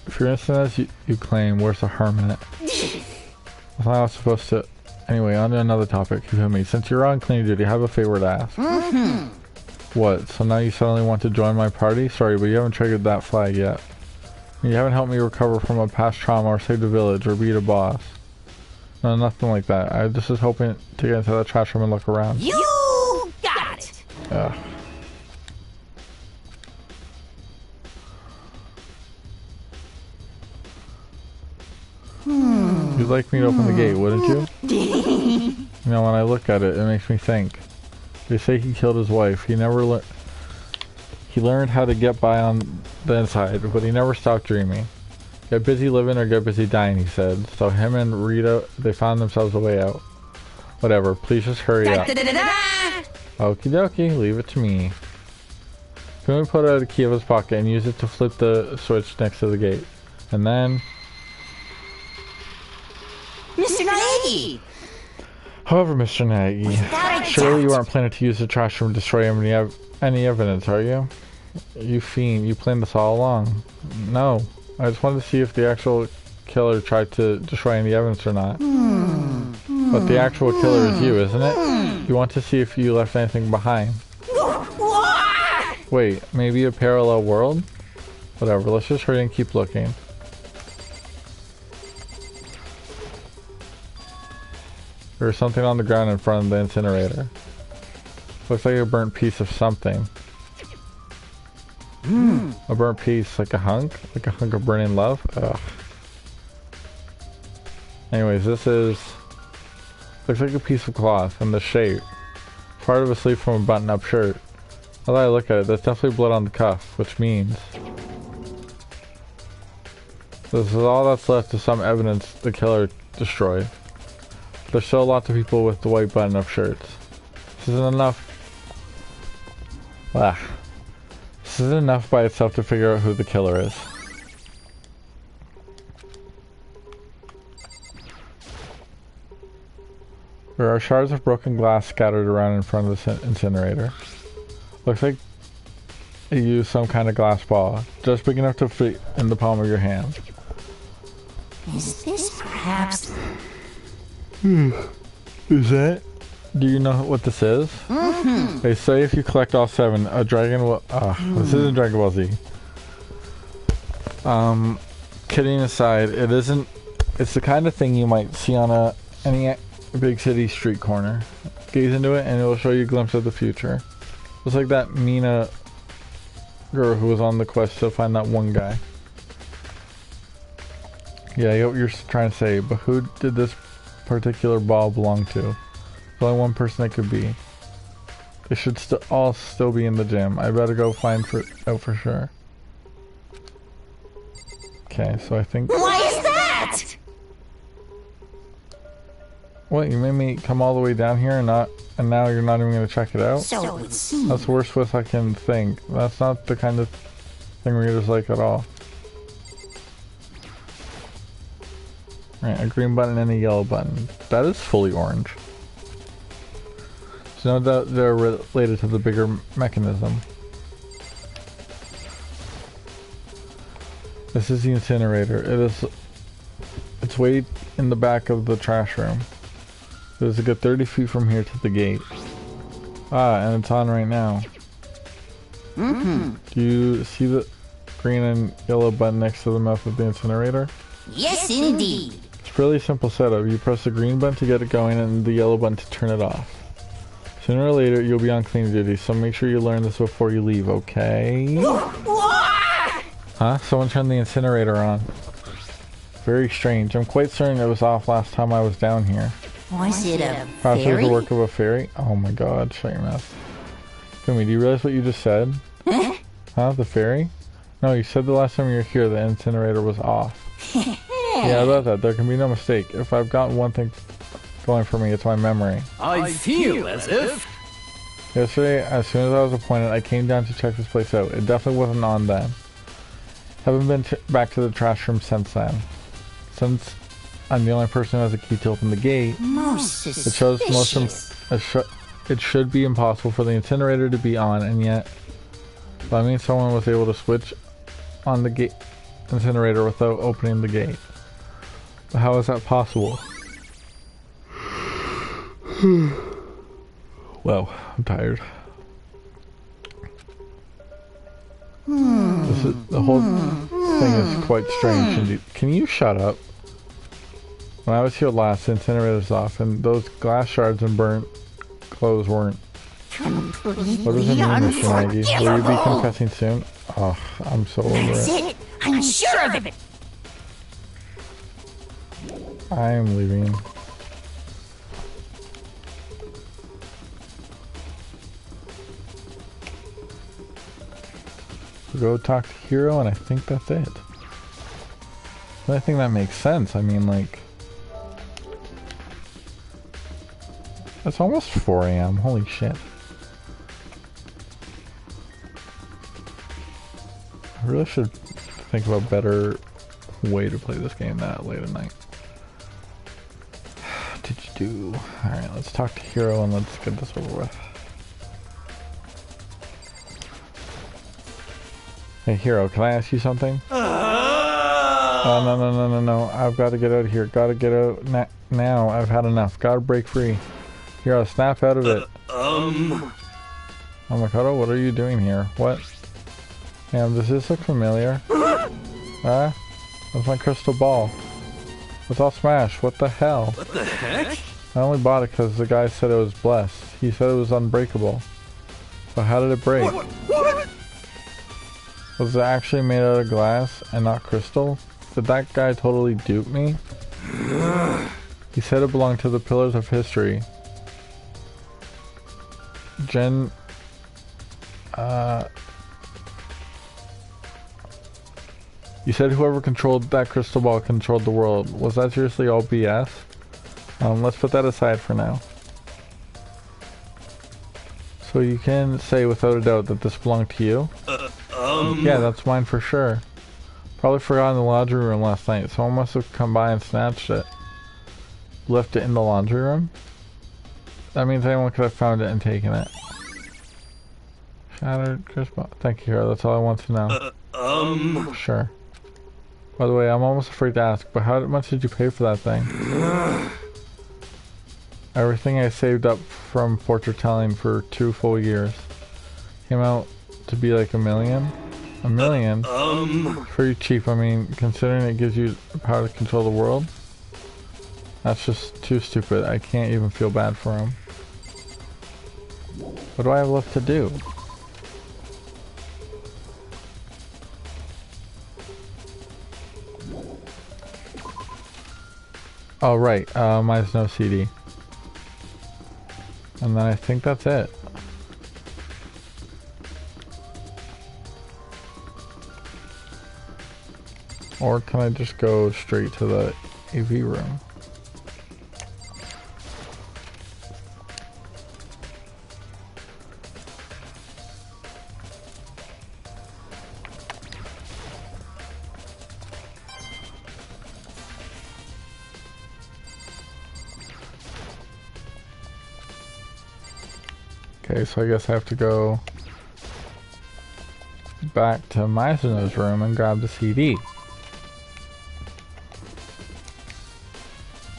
If you're innocent as you claim, where's the harm in it? I thought I was supposed to... Anyway, on to another topic. You feel me? Since you're on cleaning duty, I have a favor to ask. What? So now you suddenly want to join my party? Sorry, but you haven't triggered that flag yet. You haven't helped me recover from a past trauma or save the village or beat a boss. No, nothing like that. I just was hoping to get into that trash room and look around. You got it! Ugh. You'd like me to open the gate, wouldn't you? You know, when I look at it, it makes me think. They say he killed his wife. He learned how to get by on the inside, but he never stopped dreaming. Get busy living or get busy dying, he said. So him and Rita, they found themselves a way out. Whatever, please just hurry up. Okie dokie, leave it to me. Kumi pulled out a key of his pocket and used it to flip the switch next to the gate. And then... Mr. Naegi! However, Mr. Nagy, surely you aren't planning to use the trash room to destroy any evidence, are you? You fiend, you planned this all along. No, I just wanted to see if the actual killer tried to destroy any evidence or not. But the actual killer is you, isn't it? You want to see if you left anything behind. Wait, maybe a parallel world? Whatever, let's just hurry and keep looking. There's something on the ground in front of the incinerator. Looks like a burnt piece of something. A burnt piece, like a hunk of burning love? Ugh. Anyways, this is... looks like a piece of cloth in the shape. Part of a sleeve from a button-up shirt. Now that I look at it, there's definitely blood on the cuff, which means... this is all that's left of some evidence the killer destroyed. There's still lots of people with the white button-up shirts. This isn't enough... This isn't enough by itself to figure out who the killer is. There are shards of broken glass scattered around in front of the incinerator. Looks like you used some kind of glass ball, just big enough to fit in the palm of your hand. Is this perhaps... Is that? Do you know what this is? They say if you collect all 7, a dragon will... this isn't Dragon Ball Z. Kidding aside, it isn't... it's the kind of thing you might see on any big city street corner. Gaze into it and it will show you a glimpse of the future. Just like that Mina girl who was on the quest to find that one guy. Yeah, I get what you're trying to say, but who did this particular ball belong to? There's only one person it could be. They should all still be in the gym. I better go find out for sure. Okay, so I think... Why is that? What, you made me come all the way down here and now you're not even gonna check it out? So it seems. That's the worst twist I can think. That's not the kind of thing readers like at all. Right, a green button and a yellow button. That is fully orange. So no doubt they're related to the bigger mechanism. This is the incinerator. It's way in the back of the trash room. There's a good 30 feet from here to the gate. And it's on right now. Do you see the green and yellow button next to the mouth of the incinerator? Yes, indeed. It's a really simple setup. You press the green button to get it going and the yellow button to turn it off. Sooner or later, you'll be on cleaning duty, so make sure you learn this before you leave, okay? Huh? Someone turned the incinerator on. Very strange. I'm quite certain it was off last time I was down here. Was it a Perhaps it was fairy? the work of a fairy? Oh my god, shut your mouth. Kumi, do you realize what you just said? Huh? The fairy? No, you said the last time you were here the incinerator was off. Yeah, about that. There can be no mistake. If I've got one thing going for me, it's my memory. I feel as if... Yesterday, as soon as I was appointed, I came down to check this place out. It definitely wasn't on then. Haven't been back to the trash room since then. Since I'm the only person who has a key to open the gate, it shows it should be impossible for the incinerator to be on, and yet that means someone was able to switch on the gate incinerator without opening the gate. But how is that possible? Well, I'm tired. The whole thing is quite strange indeed. Can you shut up? When I was here last, the incinerator's off, and those glass shards and burnt clothes weren't. What does it mean, Mr. Maggie? Will you be confessing soon? Oh, I'm so over it. I'm sure of it. I am leaving. Go talk to Hiro, and I think that's it. I think that makes sense. I mean, like, it's almost 4 AM. Holy shit. I really should think of a better way to play this game that late at night. What did you do? Alright, let's talk to Hiro and let's get this over with. Hey Hiro, can I ask you something? No. I've got to get out of here. Gotta get out now. I've had enough. Gotta break free. Hiro, snap out of it. Oh Makoto, what are you doing here? What? Damn, does this look familiar? That's my crystal ball. It's all smashed. What the hell? What the heck? I only bought it because the guy said it was blessed. He said it was unbreakable. So how did it break? What? Was it actually made out of glass and not crystal? Did that guy totally dupe me? He said it belonged to the pillars of history. You said whoever controlled that crystal ball controlled the world. Was that seriously all BS? Let's put that aside for now. So you can say without a doubt that this belonged to you? Yeah, that's mine for sure. Probably forgot in the laundry room last night. Someone must have come by and snatched it. Left it in the laundry room? That means anyone could have found it and taken it. Shattered crystal. Thank you, Hiro. That's all I want to know. Sure. By the way, I'm almost afraid to ask, but how much did you pay for that thing? Everything I saved up from fortune telling for 2 full years. Came out to be like $1 million. $1 million? Pretty cheap. I mean, considering it gives you the power to control the world. That's just too stupid. I can't even feel bad for him. What do I have left to do? Oh right, mine's no CD. And then I think that's it. Or can I just go straight to the AV room? Okay, so I guess I have to go back to Mizuno's room and grab the CD.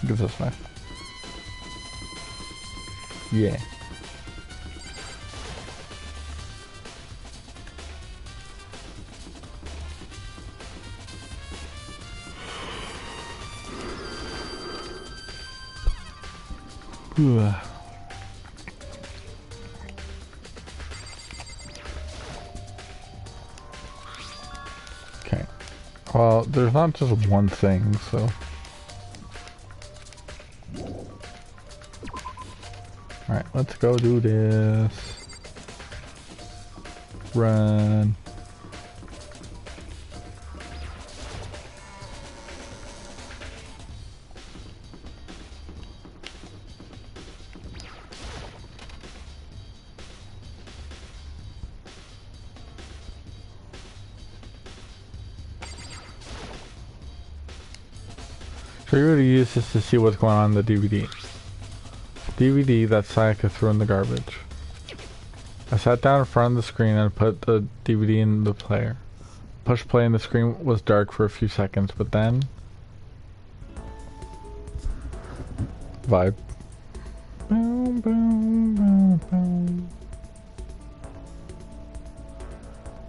Give this way. Yeah. Well, there's not just one thing, so... Alright, let's go do this. Run. So you're going to use this to see what's going on in the DVD. DVD that Sayaka threw in the garbage. I sat down in front of the screen and put the DVD in the player. Push play and the screen was dark for a few seconds, but then... Vibe. Boom, boom, boom,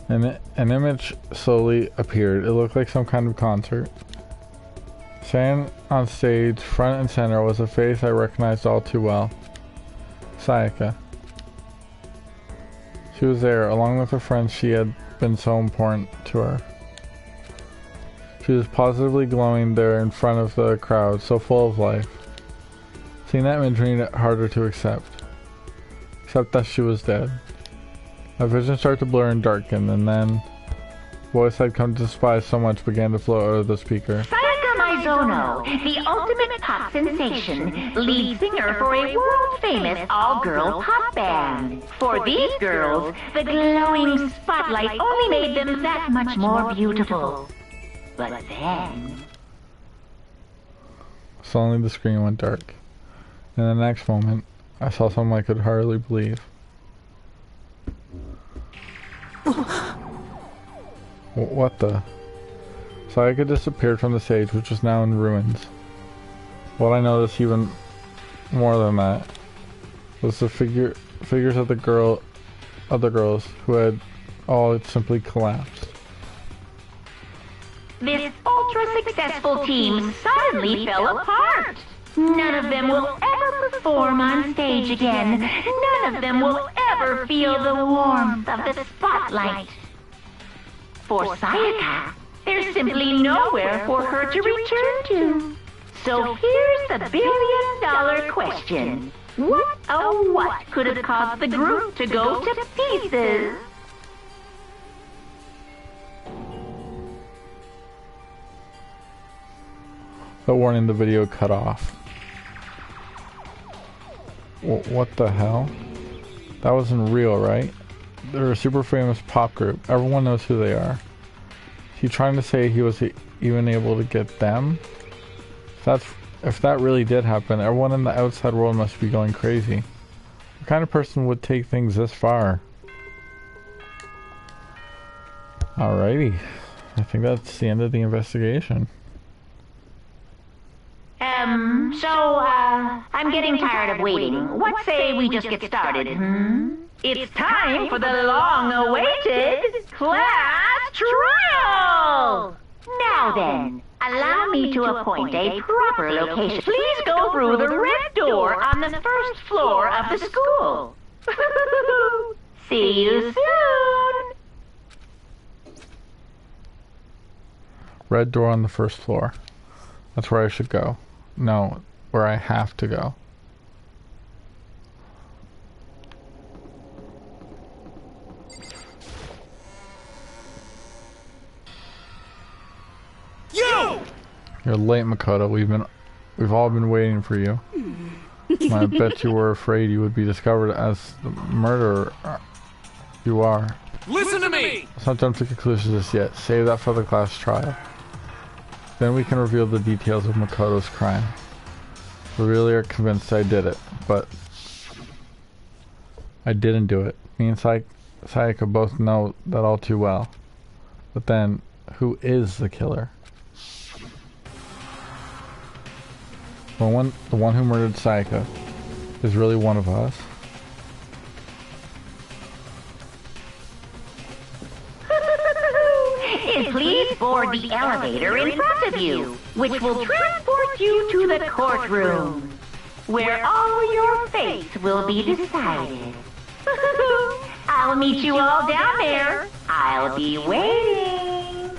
boom. An image slowly appeared. It looked like some kind of concert. Standing on stage, front and center, was a face I recognized all too well. Sayaka. She was there, along with her friends. She had been so important to her. She was positively glowing there in front of the crowd, so full of life. Seeing that image made it harder to accept. Except that she was dead. My vision started to blur and darken, and then the voice I'd come to despise so much began to flow out of the speaker. Zono, the ultimate pop sensation, lead singer for a world-famous all-girl pop band. For these girls, the glowing spotlight only made them that much more beautiful. But then... Suddenly the screen went dark. In the next moment, I saw something I could hardly believe. What the... Sayaka disappeared from the stage, which was now in ruins. What I noticed even more than that was the figures of the girls who had all simply collapsed. This ultra-successful team suddenly fell apart. None of them will ever perform on stage again. None of them will ever feel the warmth of the spotlight. For Sayaka, there's simply nowhere for her to return to. So here's the billion-dollar question. What, oh what, could have caused the group to go to pieces? The warning, the video cut off. What the hell? That wasn't real, right? They're a super famous pop group. Everyone knows who they are. He trying to say he was even able to get them? If that really did happen, everyone in the outside world must be going crazy. What kind of person would take things this far? Alrighty. I think that's the end of the investigation. I'm getting tired of waiting. What say we just get started, It's time for the long-awaited class trial! Now then, allow me to appoint a proper location. Please go through the red door on the first floor of the school. See you soon! Red door on the first floor. That's where I should go. No, where I have to go. You! You're late, Makoto. We've all been waiting for you. I bet you were afraid you would be discovered as the murderer. You are. Listen to me! Let's not jump to conclusions just yet. Save that for the class trial. Then we can reveal the details of Makoto's crime. We really are convinced I did it, but I didn't do it. Me and Sayaka both know that all too well. But then, who is the killer? The one who murdered Sayaka is really one of us. Please board the elevator in front of you, which will transport you to the courtroom, where all your fates will be decided. I'll meet you all down there. I'll be waiting.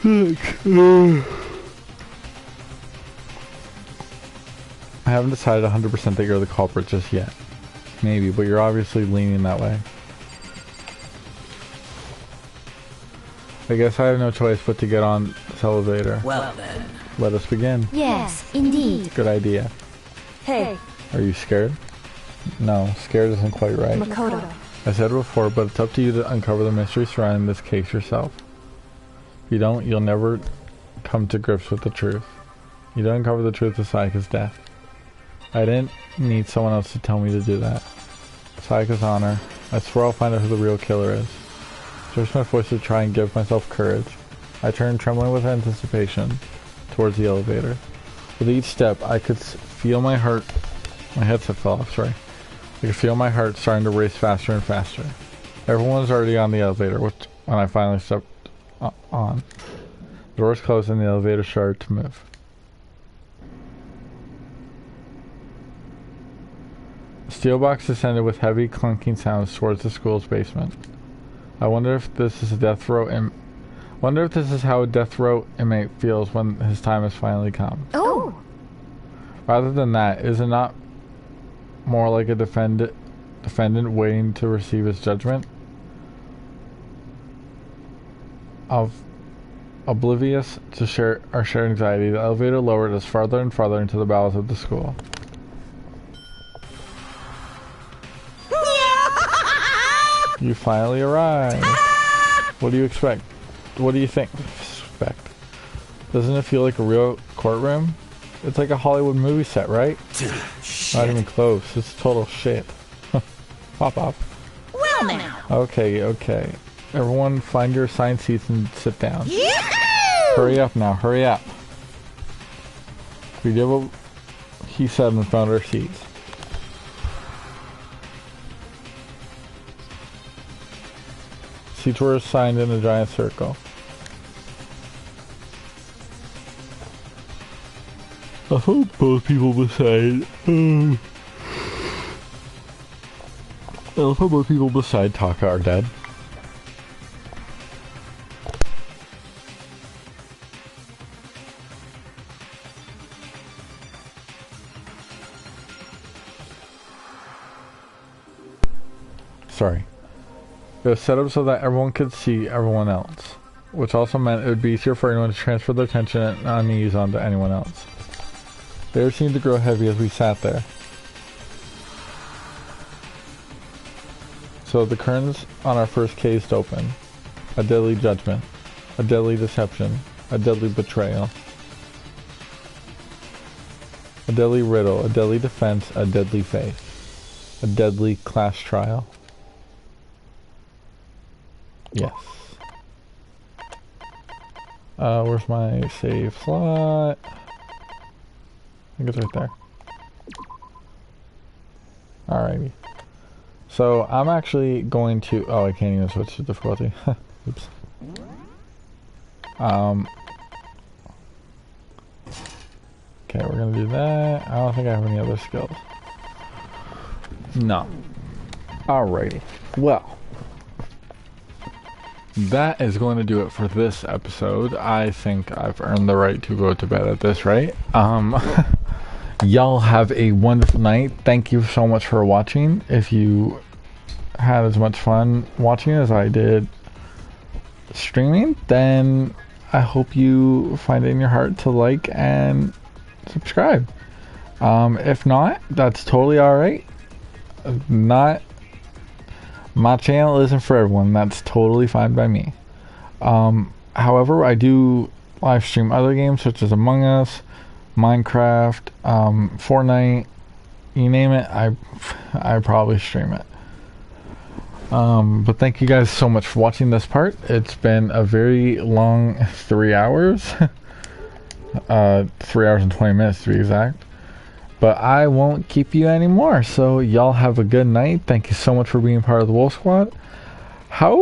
I haven't decided 100% that you're the culprit just yet. Maybe, but you're obviously leaning that way. I guess I have no choice but to get on this elevator. Well then. Let us begin. Yes, indeed. Good idea. Hey, Are you scared? No, scared isn't quite right. Makoto. I said it before, but it's up to you to uncover the mystery surrounding this case yourself. If you don't, you'll never come to grips with the truth. You don't uncover the truth of Sayaka's death. I didn't need someone else to tell me to do that. Sayaka's honor. I swear I'll find out who the real killer is. Search my voice to try and give myself courage. I turned, trembling with anticipation, towards the elevator. With each step, I could feel my heart... My headset fell off, sorry. I could feel my heart starting to race faster and faster. Everyone was already on the elevator when I finally stepped on. The doors closed and the elevator started to move. The steel box descended with heavy clunking sounds towards the school's basement. I wonder if this is a death row wonder if this is how a death row inmate feels when his time has finally come. Oh! Rather than that, is it not more like a defendant waiting to receive his judgment? Oblivious to our shared anxiety, the elevator lowered us farther and farther into the bowels of the school. You finally arrived. What do you expect? What do you think? Doesn't it feel like a real courtroom? It's like a Hollywood movie set, right? Not even close. It's total shit. Pop up. Well now. Okay. Everyone find your assigned seats and sit down. Yahoo! Hurry up now, hurry up. We did what he said and found our seats. Seats were assigned in a giant circle. I hope both people beside Taka are dead. Sorry. It was set up so that everyone could see everyone else, which also meant it would be easier for anyone to transfer their attention and unease onto anyone else. The air seemed to grow heavy as we sat there. So the curtains on our first case opened. A deadly judgment, a deadly deception, a deadly betrayal, a deadly riddle, a deadly defense, a deadly faith, a deadly class trial. Yes. Where's my save slot? I think it's right there. Alrighty. So I'm actually going to... Oh, I can't even switch to difficulty. Oops. Okay, we're gonna do that. I don't think I have any other skills. No. Alrighty. Well. That is going to do it for this episode. I think I've earned the right to go to bed at this rate. Y'all have a wonderful night. Thank you so much for watching. If you had as much fun watching as I did streaming, then I hope you find it in your heart to like and subscribe. If not, that's totally alright. My channel isn't for everyone. That's totally fine by me. However, I do live stream other games such as Among Us, Minecraft, Fortnite, you name it, I probably stream it. But thank you guys so much for watching this part. It's been a very long 3 hours. 3 hours and 20 minutes to be exact. But I won't keep you anymore. So y'all have a good night. Thank you so much for being part of the Wolf Squad. How?